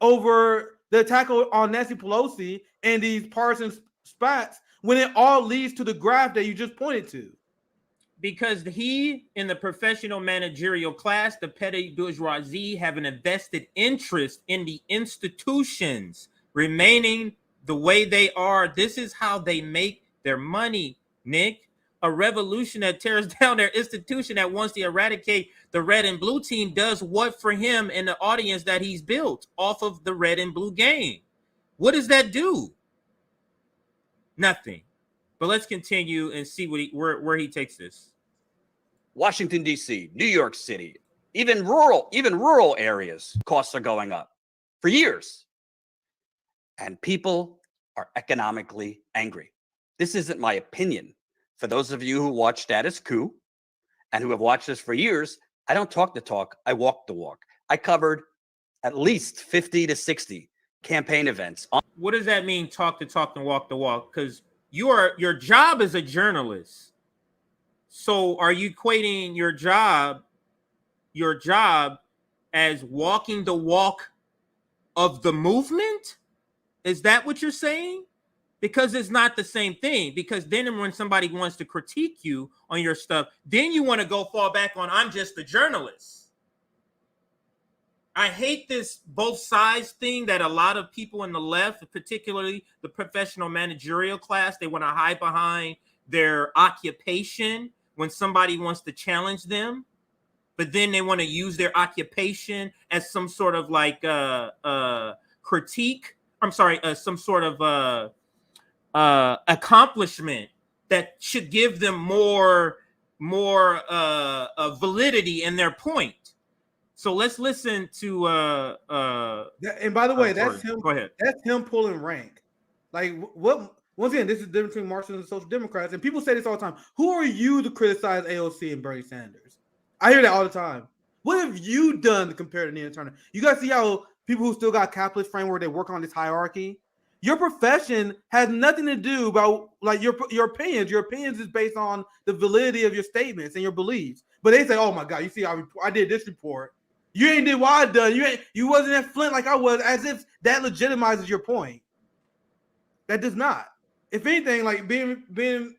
over the attack on Nancy Pelosi and these partisan spats when it all leads to the graph that you just pointed to? Because he, in the professional managerial class, the petty bourgeoisie, have an invested interest in the institutions remaining the way they are. This is how they make their money, Nick. A revolution that tears down their institution that wants to eradicate the red and blue team does what for him and the audience that he's built off of the red and blue game? What does that do? Nothing. But let's continue and see where he takes this. Washington, D.C., New York City, even rural areas, costs are going up for years. And people are economically angry. This isn't my opinion. For those of you who watch Status Quo and who have watched this for years, I don't talk the talk, I walk the walk. I covered at least 50 to 60 campaign events. What does that mean, talk the talk and walk the walk? Because your job as a journalist. So are you equating your job as walking the walk of the movement? Is that what you're saying? Because it's not the same thing. Because then when somebody wants to critique you on your stuff, then you want to go fall back on, I'm just a journalist. I hate this both sides thing that a lot of people in the left, particularly the professional managerial class, they want to hide behind their occupation when somebody wants to challenge them. But then they want to use their occupation as some sort of like critique. I'm sorry, some sort of accomplishment that should give them more validity in their point. So let's listen to and by the way, that's him. Go ahead. That's him pulling rank. Like what? Once again, this is the difference between Marxists and Social Democrats. And people say this all the time. Who are you to criticize AOC and Bernie Sanders? I hear that all the time. What have you done to compare to Nina Turner? You guys see how people who still got capitalist framework, they work on this hierarchy? Your profession has nothing to do about like your opinions. Your opinions is based on the validity of your statements and your beliefs. But they say, "Oh my God, you see, I did this report. You ain't did what I done. You wasn't at Flint like I was." As if that legitimizes your point. That does not. If anything, like being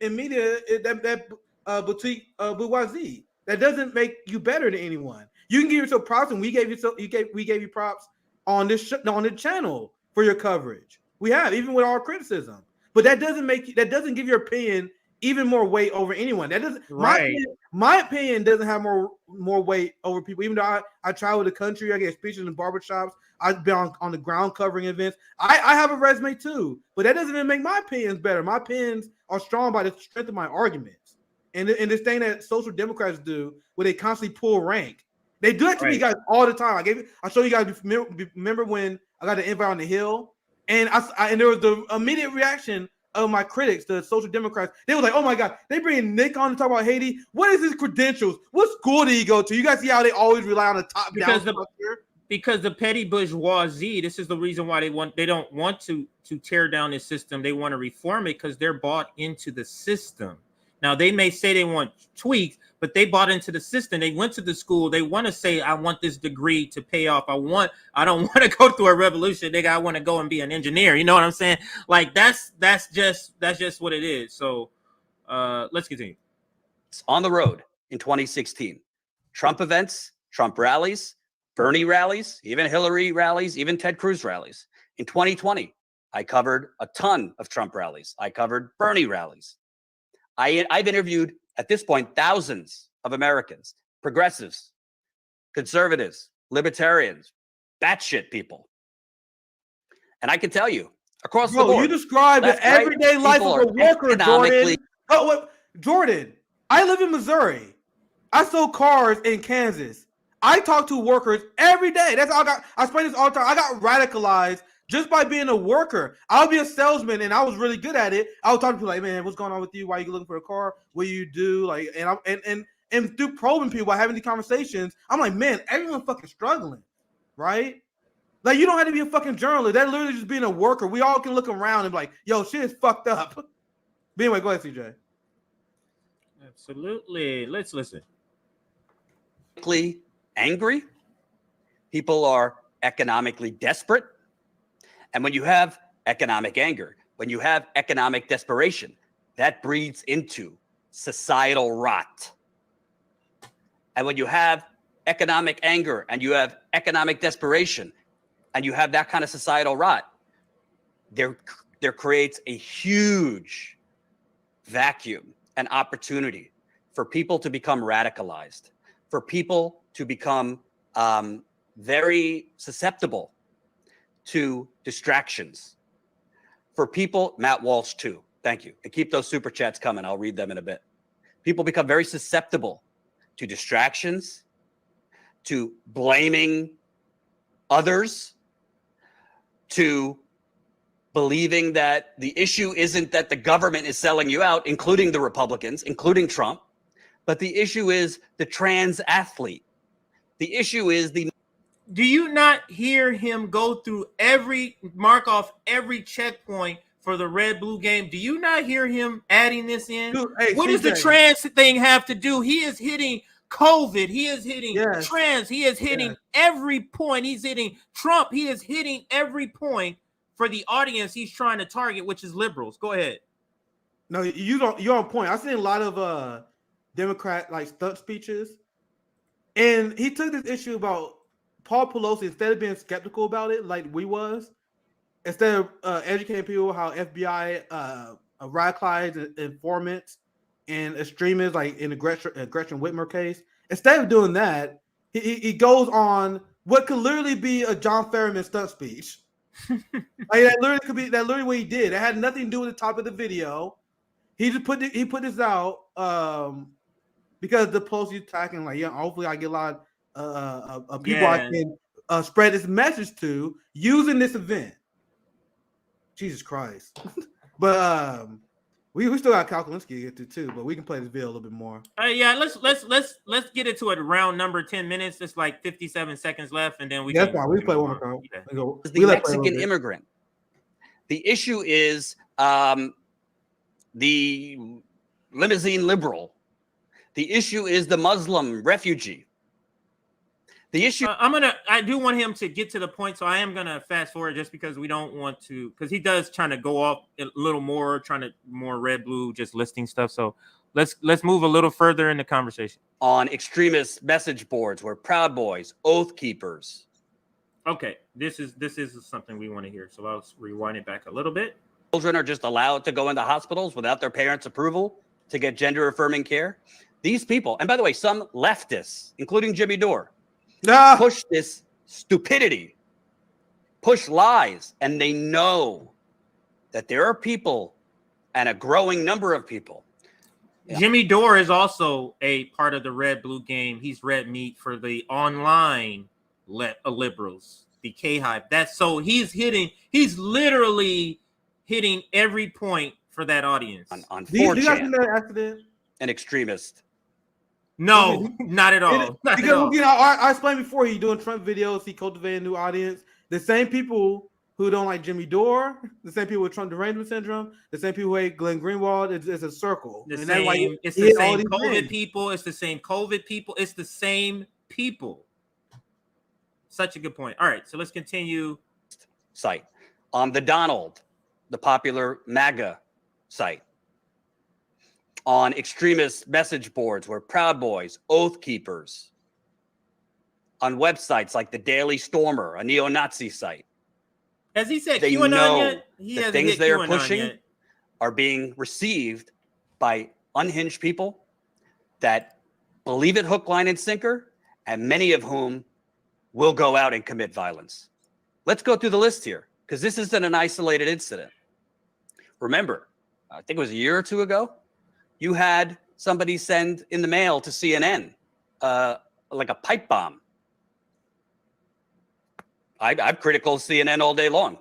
in media, that boutique bourgeoisie. That doesn't make you better than anyone. You can give yourself props, and we gave you props on this on the channel for your coverage. We have, even with our criticism, but that doesn't give your opinion even more weight over anyone. That doesn't. Right. My opinion doesn't have more weight over people. Even though I travel the country, I get speeches in barbershops. I've been on the ground covering events. I have a resume too, but that doesn't even make my opinions better. My opinions are strong by the strength of my arguments. And this thing that social democrats do, where they constantly pull rank, they do that to me guys all the time. I showed you guys. Remember when I got the invite on the Hill, and and there was the immediate reaction of my critics, the social democrats. They were like, "Oh my God, they bring Nick on to talk about Haiti. What is his credentials? What school did he go to?" You guys see how they always rely on the top down structure? Because the petty bourgeoisie, this is the reason why they don't want to tear down this system. They want to reform it because they're bought into the system. Now, they may say they want tweaks, but they bought into the system. They went to the school. They want to say, I want this degree to pay off. I don't want to go through a revolution. I want to go and be an engineer. You know what I'm saying? Like that's just what it is. So let's continue. On the road in 2016, Trump events, Trump rallies, Bernie rallies, even Hillary rallies, even Ted Cruz rallies. In 2020, I covered a ton of Trump rallies. I covered Bernie rallies. I've interviewed, at this point, thousands of Americans, progressives, conservatives, libertarians, batshit people. And I can tell you, across the board. You describe the everyday life of a worker, Jordan. Jordan, I live in Missouri. I sold cars in Kansas. I talk to workers every day. That's all I got. I explain this all the time. I got radicalized just by being a worker. I would be a salesman, and I was really good at it. I would talk to people like, "Man, what's going on with you? Why are you looking for a car? What do you do?" Like, and through probing people, by having these conversations, I'm like, man, everyone's fucking struggling, right? Like, you don't have to be a fucking journalist. That's literally just being a worker. We all can look around and be like, "Yo, shit is fucked up." But anyway, go ahead, CJ. Absolutely. Let's listen. Angry. People are economically desperate. And when you have economic anger, when you have economic desperation, that breeds into societal rot. And when you have economic anger and you have economic desperation and you have that kind of societal rot, there creates a huge vacuum and opportunity for people to become radicalized, for people to become very susceptible to distractions, for people, Matt Walsh too, thank you. And keep those super chats coming. I'll read them in a bit. People become very susceptible to distractions, to blaming others, to believing that the issue isn't that the government is selling you out, including the Republicans, including Trump, but the issue is the trans athlete. The issue is the... Do you not hear him go through mark off every checkpoint for the red blue game? Do you not hear him adding this in? Dude, hey, what does the trans thing have to do? He is hitting COVID. He is hitting trans. He is hitting every point. He's hitting Trump. He is hitting every point for the audience he's trying to target, which is liberals. Go ahead. No, you're on point. I've seen a lot of Democrat like stunt speeches, and he took this issue about Paul Pelosi, instead of being skeptical about it like we was, instead of educating people how FBI radicalized informants and extremists, like in the Gretchen Whitmer case, instead of doing that, he goes on what could literally be a John Ferryman stunt speech. Like that literally what he did. It had nothing to do with the top of the video. He just put this out because the Pelosi attacking, like, hopefully I get a lot of people I can spread this message to using this event. Jesus Christ. But we still got Kulinski to get to too, but we can play this video a little bit more. Let's get into it around number 10 minutes. It's like 57 seconds left, and then we can fine. We play one more time. The Mexican immigrant. The issue is the limousine liberal. The issue is the Muslim refugee. The issue. I do want him to get to the point, so I am gonna fast forward just because we don't want to, because he does trying to go off a little more, trying to more red blue, just listing stuff. So let's move a little further in the conversation. On extremist message boards where Proud Boys, Oath Keepers. Okay, this is something we want to hear. So I'll rewind it back a little bit. Children are just allowed to go into hospitals without their parents' approval to get gender-affirming care. These people, and by the way, some leftists, including Jimmy Dore, push this stupidity, push lies, and they know that there are people, and a growing number of people. Jimmy Dore is also a part of the red-blue game. He's red meat for the online liberals, the K-Hive. That's so he's literally hitting every point for that audience. On Do you guys 4chan, think that accident? an extremist. No, not at all. Not at all. You know, I explained before, he doing Trump videos, he cultivated a new audience. The same people who don't like Jimmy Dore, the same people with Trump derangement syndrome, the same people who hate Glenn Greenwald, it's a circle. It's And the same COVID people. It's the same COVID people. It's the same people. Such a good point. All right, so let's continue. Site. On the Donald, the popular MAGA site. On extremist message boards where Proud Boys, Oath Keepers. On websites like the Daily Stormer, a neo-Nazi site. Has he said They QAnon know yet? He the hasn't things hit they are QAnon pushing yet. are being received by unhinged people that believe it hook, line, and sinker, and many of whom will go out and commit violence. Let's go through the list here, because this isn't an isolated incident. Remember, I think it was a year or two ago, you had somebody send in the mail to CNN like a pipe bomb. I'm critical of CNN all day long.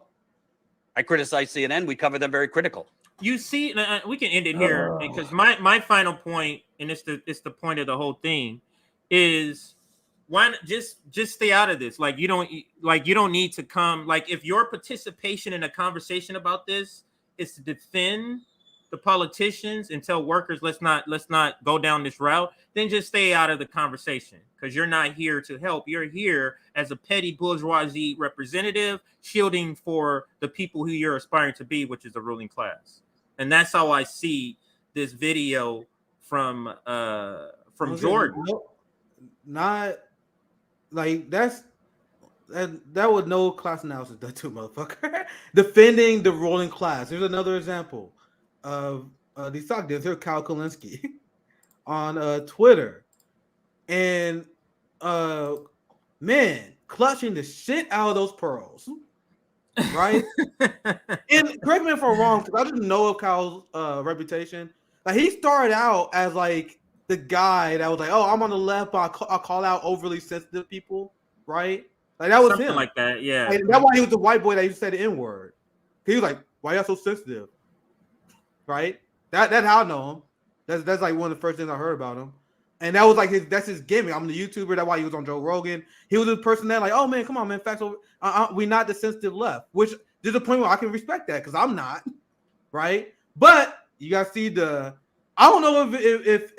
I criticize CNN. We cover them very critical. You see, we can end it here because my final point, and it's the point of the whole thing, is why not just stay out of this? Like you don't need to come. Like if your participation in a conversation about this is to defend the politicians and tell workers let's not go down this route, then just stay out of the conversation because you're not here to help. You're here as a petty bourgeoisie representative shielding for the people who you're aspiring to be, which is the ruling class. And that's how I see this video from Jordan. Not like that would no class analysis done too, motherfucker. Defending the ruling class. Here's another example of these stock deals. Here's Kyle Kulinski on Twitter, and man, clutching the shit out of those pearls, right? And correct me if I'm wrong, because I didn't know of Kyle's reputation. Like he started out as like the guy that was like, "Oh, I'm on the left, but I'll call out overly sensitive people," right? Like that was something him, like that. Yeah, like, that's why he was the white boy that used to say the N word. He was like, "Why y'all so sensitive?" Right? That's how I know him. That's like one of the first things I heard about him. And that was like that's his gimmick. I'm the YouTuber. That's why he was on Joe Rogan. He was the person that like, oh man, come on, man. Facts over. We're not the sensitive left. Which there's a point where I can respect that because I'm not, right? But you guys see I don't know if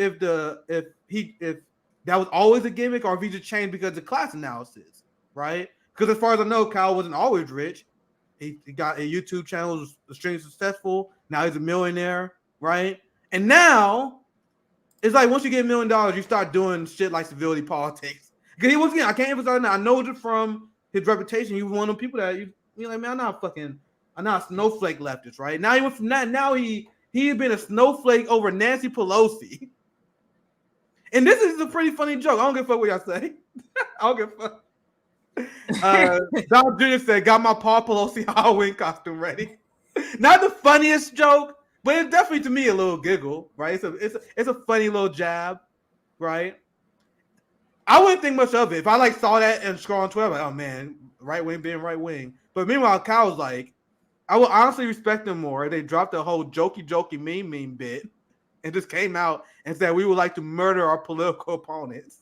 that was always a gimmick or if he just changed because of class analysis, right? Because as far as I know, Kyle wasn't always rich. He got a YouTube channel, was extremely successful. Now he's a millionaire, right? And now it's like once you get $1 million, you start doing shit like civility politics. Because he was again, I can't emphasize that. I know just from his reputation, he was one of them people that you're like, man, I'm not a snowflake leftist, right? Now he went from that. Now he had been a snowflake over Nancy Pelosi. And this is a pretty funny joke. I don't give a fuck what y'all say. I don't give a fuck. Don Jr. said, got my Paul Pelosi Halloween costume ready. Not the funniest joke, but it's definitely to me a little giggle, right? It's a funny little jab, right? I wouldn't think much of it. If I like saw that and scroll on Twitter, I'm like, oh man, right wing being right wing. But meanwhile, Kyle was like, I would honestly respect them more. They dropped the whole jokey meme bit and just came out and said we would like to murder our political opponents.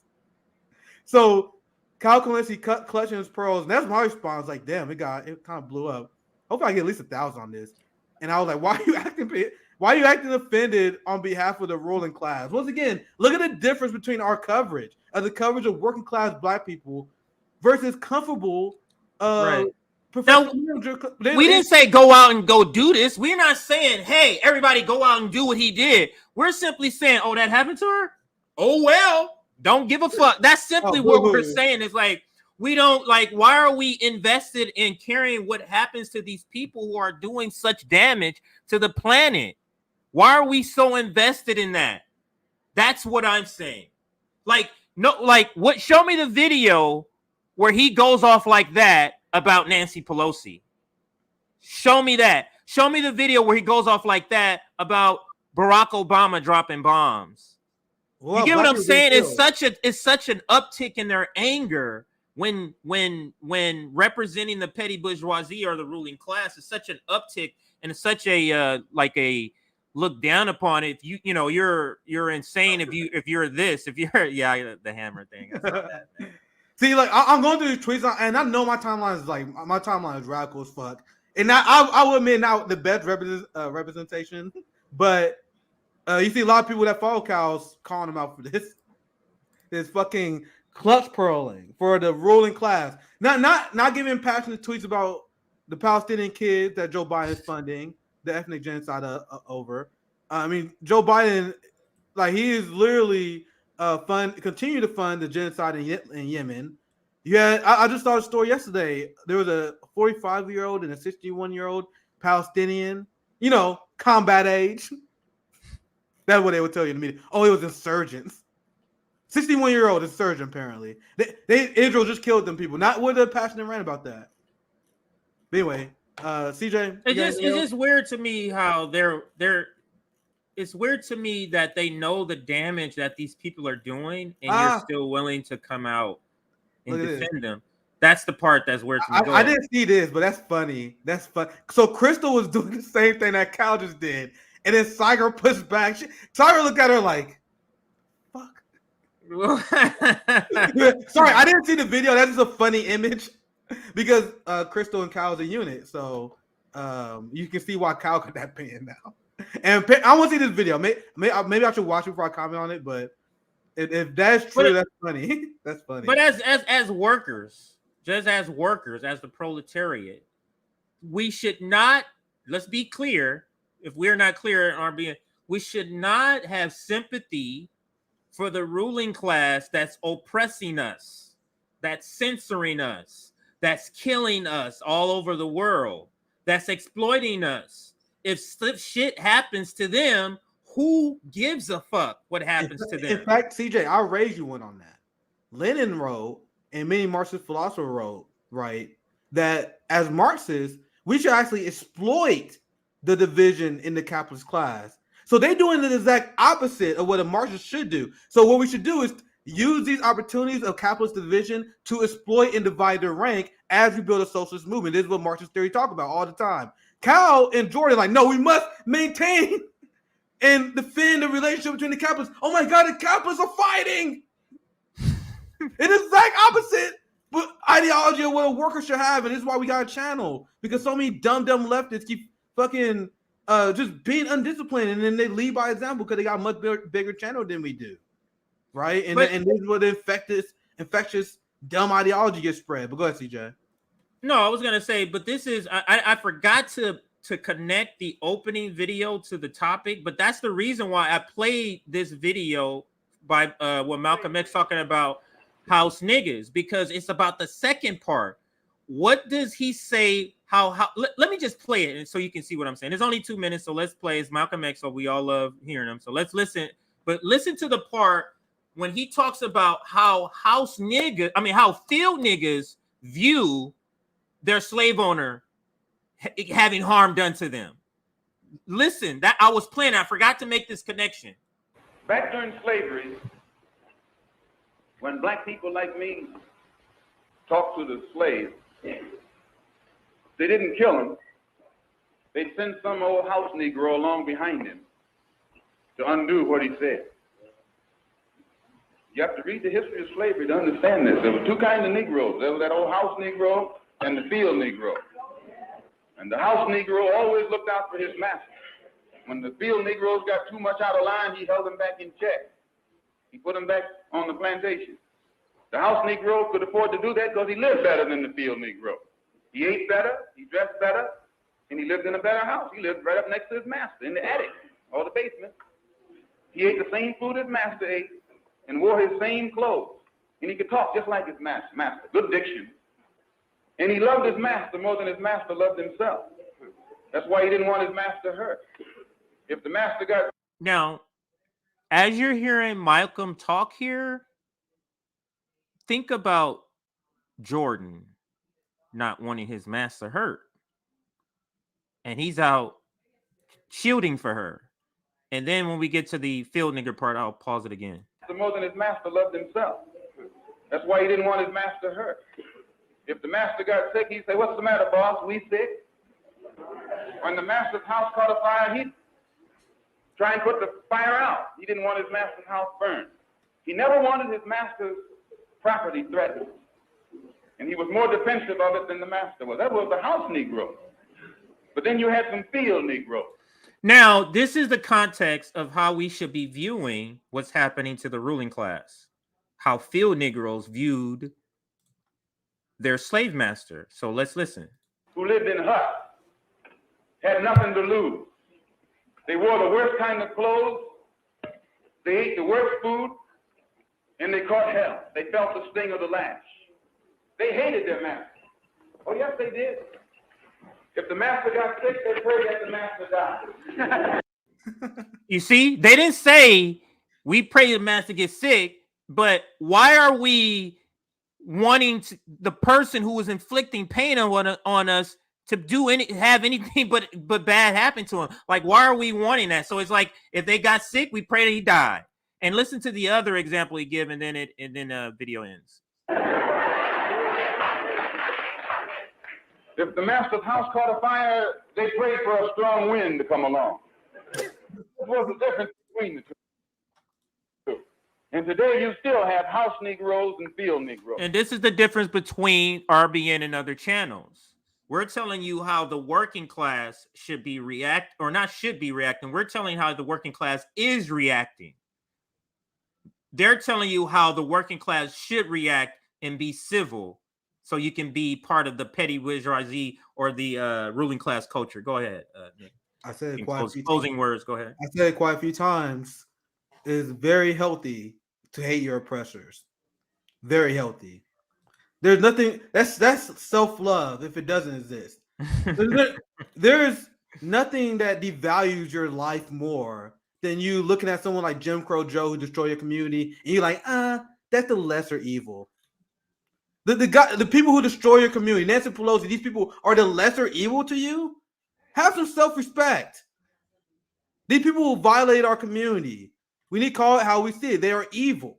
So Kyle Kulinski clutching his pearls, and that's my response. Like, damn, it kind of blew up. Hopefully, I get at least 1,000 on this. And I was like, why are you acting offended on behalf of the ruling class? Once again, look at the difference between our coverage of the coverage of working class Black people versus comfortable Now, we didn't say go out and go do this. We're not saying, hey, everybody go out and do what he did. We're simply saying, oh, that happened to her? Oh, well, don't give a fuck. That's simply what we're saying. It's like, we don't like, why are we invested in caring what happens to these people who are doing such damage to the planet? Why are we so invested in that? That's what I'm saying. Like, no, like what? Show me the video where he goes off like that about Nancy Pelosi. Show me that. Show me the video where he goes off like that about Barack Obama dropping bombs. Well, you get what I'm saying? It's such an uptick in their anger when representing the petty bourgeoisie or the ruling class. Is such an uptick and it's such a like a look down upon it. If you know you're insane if you're the hammer thing. I saw that, man. See, like I'm going through these tweets, and I know my timeline is radical as fuck, and I will admit not the best representation, but you see a lot of people that follow Cal's calling him out for this fucking clutch pearling for the ruling class, not giving passionate tweets about the Palestinian kids that Joe Biden is funding the ethnic genocide over. I mean, Joe Biden, like he is literally. Continue to fund the genocide in Yemen. Yeah, I just saw a story yesterday. There was a 45-year-old and a 61-year-old Palestinian, combat age. That's what they would tell you in the media. Oh, it was insurgents. 61-year-old insurgent, apparently. Israel just killed them people. Not with a passionate rant about that. But anyway, CJ. It's just weird to me how they're it's weird to me that they know the damage that these people are doing and you're still willing to come out and defend them. That's the part that's weird to me. I didn't see this, but that's funny. That's fun. So Crystal was doing the same thing that Cal just did. And then Tiger pushed back. Tiger looked at her like, fuck. Sorry, I didn't see the video. That's just a funny image because Crystal and Cal's a unit. So you can see why Cal got that opinion now. And I want to see this video. Maybe I should watch it before I comment on it. But if that's true, that's funny. That's funny. But as workers, just as workers, as the proletariat, we should not. Let's be clear. If we're not clear in our being, we should not have sympathy for the ruling class that's oppressing us, that's censoring us, that's killing us all over the world, that's exploiting us. If shit happens to them, who gives a fuck what happens to them? In fact, CJ, I'll raise you one on that. Lenin wrote, and many Marxist philosophers wrote, right, that as Marxists, we should actually exploit the division in the capitalist class. So they're doing the exact opposite of what a Marxist should do. So what we should do is use these opportunities of capitalist division to exploit and divide their rank as we build a socialist movement. This is what Marxist theory talk about all the time. Cal and Jordan like, no, we must maintain and defend the relationship between the capitalists. Oh my God, the capitalists are fighting. It is the exact opposite but ideology of what a worker should have, and this is why we got a channel, because so many dumb leftists keep fucking just being undisciplined, and then they lead by example because they got a much bigger channel than we do, right? And this is where the infectious dumb ideology gets spread. But go ahead, CJ. No, I was gonna say, but this is I forgot to connect the opening video to the topic, but that's the reason why I played this video by what Malcolm X talking about house niggas, because it's about the second part. What does he say? Let me just play it so you can see what I'm saying. It's only 2 minutes, so let's play. It's Malcolm X, so we all love hearing him. So let's listen. But listen to the part when he talks about how field niggas view their slave owner having harm done to them. Listen, that I was playing. I forgot to make this connection. Back during slavery, when black people like me talked to the slaves, they didn't kill him. They'd send some old house Negro along behind him to undo what he said. You have to read the history of slavery to understand this. There were two kinds of Negroes. There was that old house Negro and the field Negro. And the house Negro always looked out for his master. When the field Negroes got too much out of line, he held them back in check. He put them back on the plantation. The house Negro could afford to do that because he lived better than the field Negro. He ate better, he dressed better, and he lived in a better house. He lived right up next to his master in the attic or the basement. He ate the same food his master ate and wore his same clothes. And he could talk just like his master. Good diction. And he loved his master more than his master loved himself. That's why he didn't want his master hurt. If the master got... Now, as you're hearing Malcolm talk here, think about Jordan not wanting his master hurt. And he's out shielding for her. And then when we get to the field nigger part, I'll pause it again. More than his master loved himself. That's why he didn't want his master hurt. If the master got sick, he'd say, "What's the matter, boss? We sick?" When the master's house caught a fire, he'd try and put the fire out. He didn't want his master's house burned. He never wanted his master's property threatened. And he was more defensive of it than the master was. That was the house Negro. But then you had some field Negroes. Now, this is the context of how we should be viewing what's happening to the ruling class. How field Negroes viewed their slave master. So let's listen. Who lived in huts, had nothing to lose. They wore the worst kind of clothes. They ate the worst food. And they caught hell. They felt the sting of the lash. They hated their master. Oh, yes, they did. If the master got sick, they prayed that the master died. You see, they didn't say we pray the master gets sick, but why are we wanting the person who was inflicting pain on us to have anything but bad happen to him? Like, why are we wanting that? So it's like if they got sick, we pray that he died. And listen to the other example he gave, and then video ends. If the master's house caught a fire, they prayed for a strong wind to come along. What was the difference between the two? And today you still have house Negroes and field Negroes. And this is the difference between RBN and other channels. We're telling you how the working class should be reacting. We're telling you how the working class is reacting. They're telling you how the working class should react and be civil, so you can be part of the petty bourgeoisie or the ruling class culture. Go ahead, Nick. I said it quite a few closing words. Go ahead. I said it quite a few times. It's very healthy to hate your oppressors. Very healthy. There's nothing that's self-love if it doesn't exist. There's nothing that devalues your life more than you looking at someone like Jim Crow Joe who destroyed your community, and you're like, that's the lesser evil. The people who destroy your community, Nancy Pelosi, these people are the lesser evil to you? Have some self-respect. These people who violate our community, we need to call it how we see it. They are evil.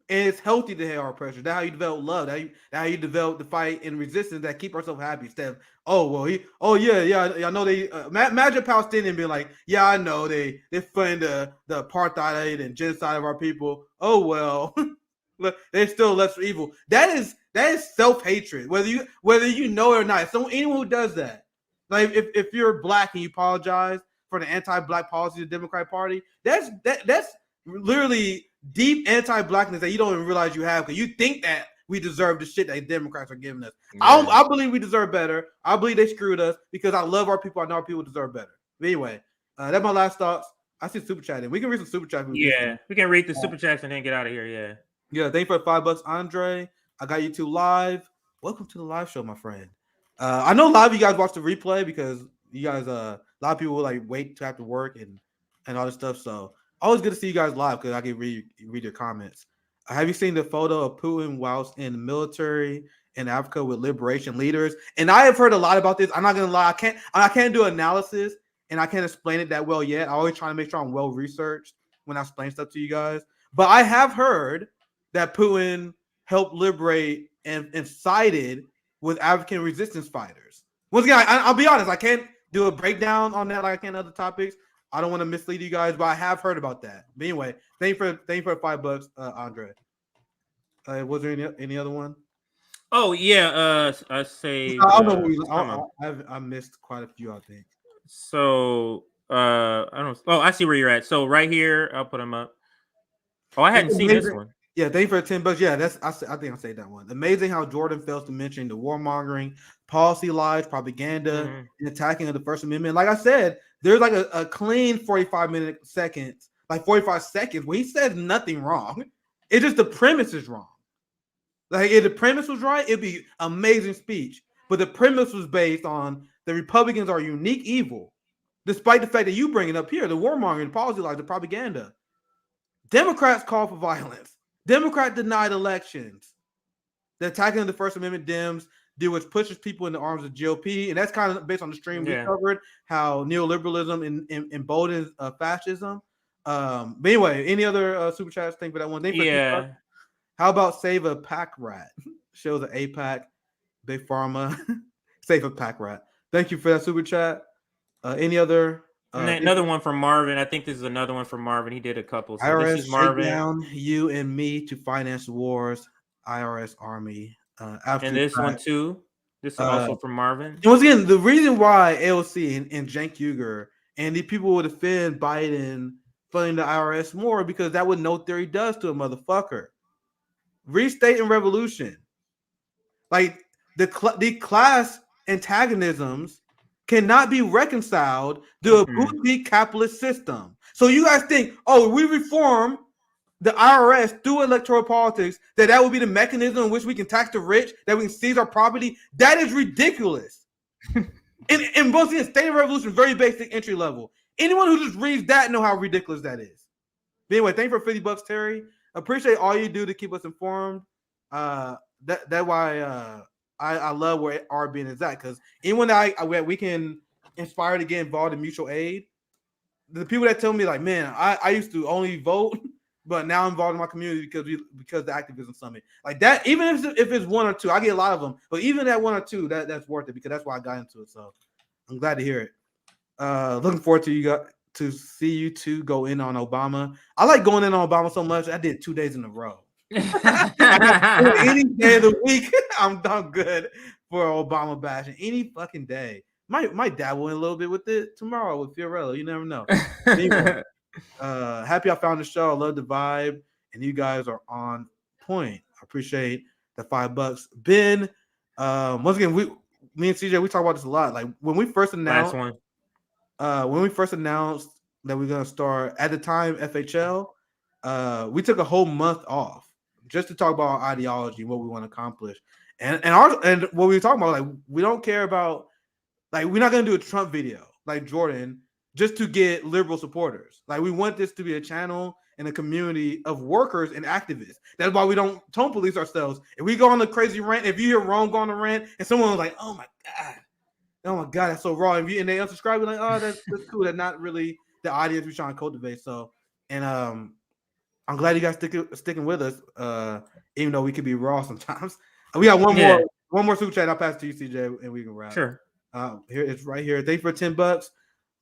And it's healthy to hate our oppressors. That's how you develop love. That's how you develop the fight and resistance that keep ourselves happy. Instead of, I know they imagine Palestinian being like, yeah, I know they fund the apartheid and genocide of our people. Oh well. They're still less evil. That is self-hatred, whether you know it or not. So anyone who does that, like if you're black and you apologize for the anti-black policy of the Democratic Party, that's literally deep anti-blackness that you don't even realize you have, because you think that we deserve the shit that Democrats are giving us. Yeah. I believe we deserve better. I believe they screwed us because I love our people. I know our people deserve better. But anyway, that's my last thoughts. I see super chat in. We can read some super chats. Yeah, we can read the super chats and then get out of here. Yeah. Yeah, thank you for $5, Andre. I got you two live. Welcome to the live show, my friend. I know a lot of you guys watch the replay because you guys, a lot of people will like wait to have to work and all this stuff. So always good to see you guys live because I can read your comments. Have you seen the photo of Putin whilst in the military in Africa with liberation leaders? And I have heard a lot about this. I'm not gonna lie, I can't do analysis and I can't explain it that well yet. I always try to make sure I'm well researched when I explain stuff to you guys. But I have heard that Putin helped liberate and sided with African resistance fighters. Once again, I'll be honest, I can't do a breakdown on that like I can other topics. I don't want to mislead you guys, but I have heard about that. But anyway, thank you for $5, Andre. Was there any other one? Oh yeah, I say I don't know. I missed quite a few, I think. So I don't. Oh, I see where you're at. So right here, I'll put them up. Oh, I hadn't seen this one. Yeah, thank you for the $10. Yeah, I think I say that one. Amazing how Jordan fails to mention the warmongering, policy lies, propaganda, and attacking of the First Amendment. Like I said, there's like a clean 45 seconds where he says nothing wrong. It's just the premise is wrong. Like if the premise was right, it'd be amazing speech. But the premise was based on the Republicans are unique evil, despite the fact that you bring it up here, the warmongering, the policy lies, the propaganda. Democrats call for violence. Democrats denied elections. The attacking of the First Amendment Dems do which pushes people in the arms of GOP, and that's kind of based on the stream we covered, how neoliberalism emboldens fascism. But anyway, any other super chats? Think for that one. How about save a pack rat? Shows an APAC, Big Pharma, save a pack rat. Thank you for that super chat. Any other? Another one from Marvin. I think this is another one from Marvin. He did a couple. So IRS this is Marvin. Down you and me to finance wars. IRS Army. And this one too. This is also from Marvin. And once again, the reason why AOC and Cenk Uygur and the people would defend Biden funding the IRS more because that what no theory does to a motherfucker. Restate and revolution. Like the class antagonisms cannot be reconciled to a boutique capitalist system. So you guys think, oh, we reform the IRS through electoral politics, that would be the mechanism in which we can tax the rich, that we can seize our property? That is ridiculous. In both the state of revolution, very basic entry level. Anyone who just reads that know how ridiculous that is. But anyway, thank you for $50, Terry. Appreciate all you do to keep us informed. That's why I love where RBN is at, because anyone that we can inspire to get involved in mutual aid, the people that tell me like, man, I used to only vote, but now I'm involved in my community because the activism summit, like that. Even if it's one or two, I get a lot of them, but even that one or two, that's worth it because that's why I got into it. So I'm glad to hear it. Looking forward to you guys to see you two go in on Obama. I like going in on Obama so much. I did 2 days in a row. Any day of the week, I'm done good for Obama bashing. Any fucking day. Might dabble in a little bit with it tomorrow with Fiorello. You never know. Anyway, happy I found the show. I love the vibe, and you guys are on point. I appreciate the $5. Ben, once again, me and CJ, we talk about this a lot. Like when we first announced, that we're gonna start at the time FHL, we took a whole month off just to talk about our ideology and what we want to accomplish. And what we were talking about, like we don't care about, like we're not gonna do a Trump video like Jordan just to get liberal supporters. Like we want this to be a channel and a community of workers and activists. That's why we don't tone police ourselves. If we go on a crazy rant, if you hear Ron go on a rant and someone was like, oh my god, that's so raw, and they unsubscribe, you're like, oh, that's cool. That's not really the audience we're trying to cultivate. So, and I'm glad you guys sticking with us, even though we could be raw sometimes. We got one more super chat. I'll pass it to you, CJ, and we can wrap. Sure. Here it's right here. Thanks for $10.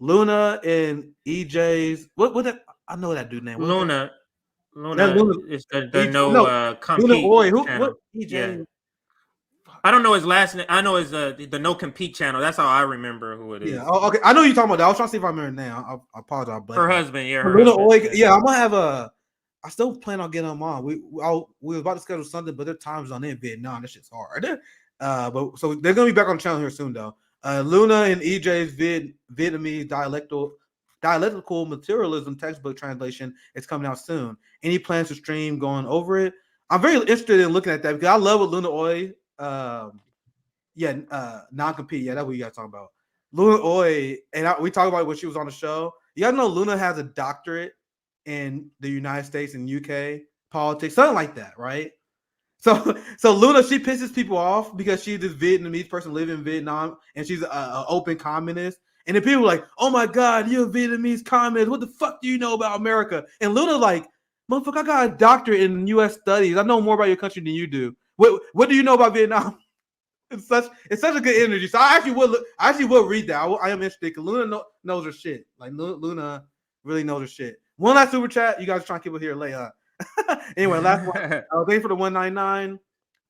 Luna and EJ's what that, I know that dude name. Luna is the compete Luna Oy. What EJ? Yeah. I don't know his last name. I know it's the no compete channel. That's how I remember who it is. Yeah. Oh, okay. I know you're talking about that. I was trying to see if I remember now. I apologize. Her husband. Yeah. Luna Oy. Yeah. I'm gonna have I still plan on getting them on. We were about to schedule something, but their time's on in Vietnam. That shit's hard. But so they're gonna be back on the channel here soon, though. Luna and EJ's Vietnamese dialectical materialism textbook translation is coming out soon. Any plans to stream going over it? I'm very interested in looking at that because I love what Luna Oy. Non-compete. Yeah, that's what you guys talking about. Luna Oy, and we talk about when she was on the show. You guys know Luna has a doctorate in the United States and UK politics, something like that, right? So Luna, she pisses people off because she's this Vietnamese person living in Vietnam and she's an open communist. And then people are like, oh my God, you're a Vietnamese communist. What the fuck do you know about America? And Luna like, motherfucker, I got a doctorate in U.S. studies. I know more about your country than you do. What do you know about Vietnam? It's such a good energy. So I actually will read that. I am interested because Luna knows her shit. Like Luna really knows her shit. One last super chat. You guys are trying to keep it here late, huh? Anyway, last one. Thank you for the 199.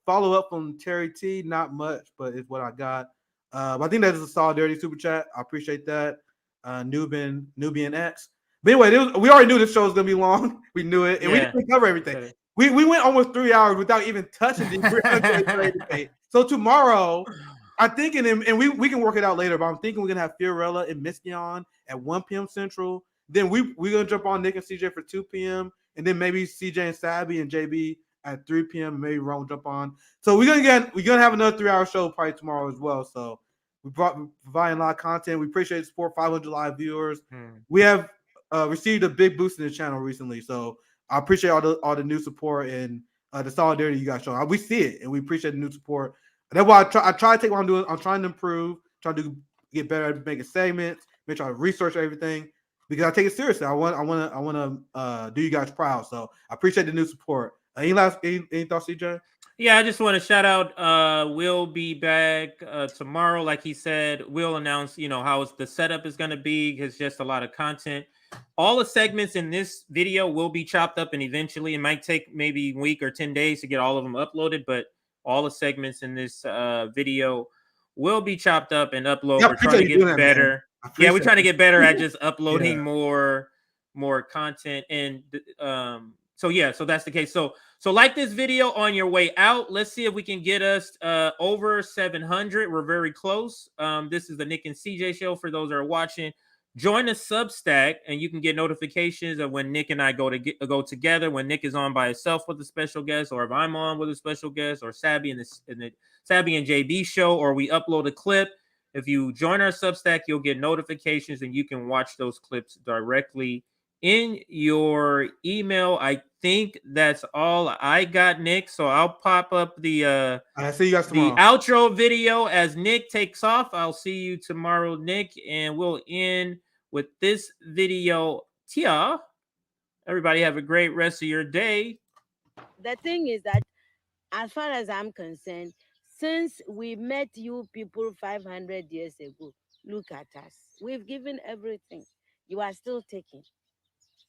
Follow up from Terry T. Not much, but it's what I got. I think that is a solidarity super chat. I appreciate that. Nubian X. But anyway, we already knew this show was gonna be long. We knew it, and we didn't cover everything. We went almost 3 hours without even touching the debate. So tomorrow, I'm thinking, and we can work it out later, but I'm thinking we're gonna have Fiorella and Miskion at 1 p.m. Central. Then we're gonna jump on Nick and CJ for 2 p.m. and then maybe CJ and Sabby and JB at 3 p.m. and maybe Ron will jump on. So we're gonna have another 3-hour show probably tomorrow as well. So we're providing a lot of content. We appreciate the support, 500 live viewers. We have received a big boost in the channel recently, so I appreciate all the new support and the solidarity you guys show. We see it, and we appreciate the new support. That's why I try to take what I'm doing. I'm trying to improve, trying to get better at making segments, make sure I research everything because I take it seriously. I want to do you guys proud. So I appreciate the new support. Any thoughts, CJ? Yeah, I just want to shout out. We'll be back tomorrow, like he said. We'll announce, how the setup is going to be. It's just a lot of content. All the segments in this video will be chopped up, and eventually it might take maybe a week or 10 days to get all of them uploaded. But all the segments in this video will be chopped up and uploaded. We're trying to get better. Yeah, we're trying to get better at just uploading more content. And so that's the case. So like this video on your way out. Let's see if we can get us over 700. We're very close. This is the Nick and CJ show for those that are watching. Join the Substack, and you can get notifications of when Nick and I go together. When Nick is on by himself with a special guest, or if I'm on with a special guest, or Sabby and the Sabby and JB show, or we upload a clip. If you join our Substack, you'll get notifications, and you can watch those clips directly in your email. I think that's all I got, Nick. So I'll pop up the I see you guys tomorrow. The outro video as Nick takes off. I'll see you tomorrow, Nick, and we'll end with this video. Tia, everybody have a great rest of your day. The thing is that, as far as I'm concerned, since we met you people 500 years ago, look at us. We've given everything. You are still taking.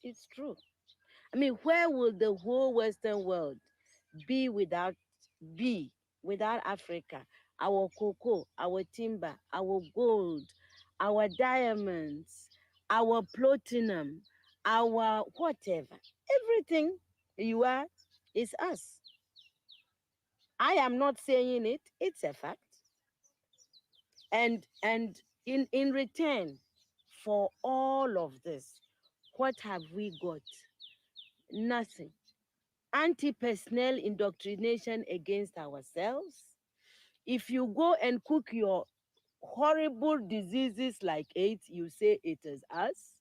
It's true. I mean, where will the whole Western world be without Africa? Our cocoa, our timber, our gold, our diamonds, our platinum, our whatever. Everything you are is us. I am not saying it, it's a fact. And in return for all of this, what have we got? Nothing. Anti-personnel indoctrination against ourselves. If you go and cook your horrible diseases like AIDS, you say it is us.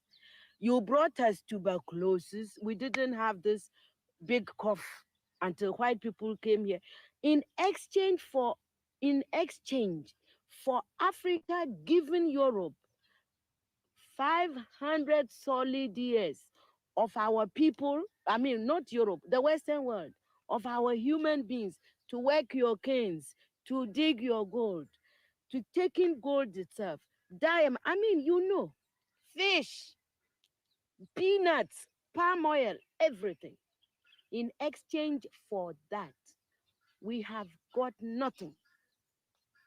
You brought us tuberculosis. We didn't have this big cough until white people came here. In exchange for Africa giving Europe 500 solid years of our people, I mean, not Europe, the Western world, of our human beings to work your canes, to dig your gold, to taking gold itself, diamond, I mean, fish, peanuts, palm oil, everything. In exchange for that, we have got nothing.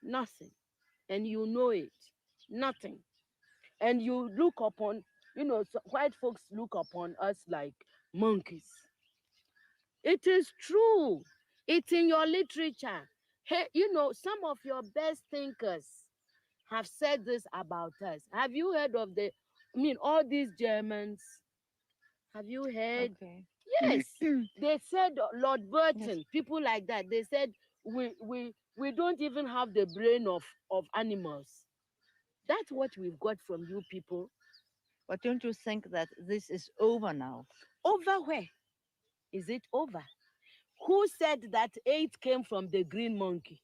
Nothing. And you know it. Nothing. And you look upon, white folks look upon us like monkeys. It is true. It's in your literature. Hey, some of your best thinkers have said this about us. Have you heard of all these Germans? Have you heard? Okay. Yes. They said Lord Burton, yes. People like that. They said we don't even have the brain of animals. That's what we've got from you people. But don't you think that this is over now? Over where? Is it over? Who said that AIDS came from the green monkey?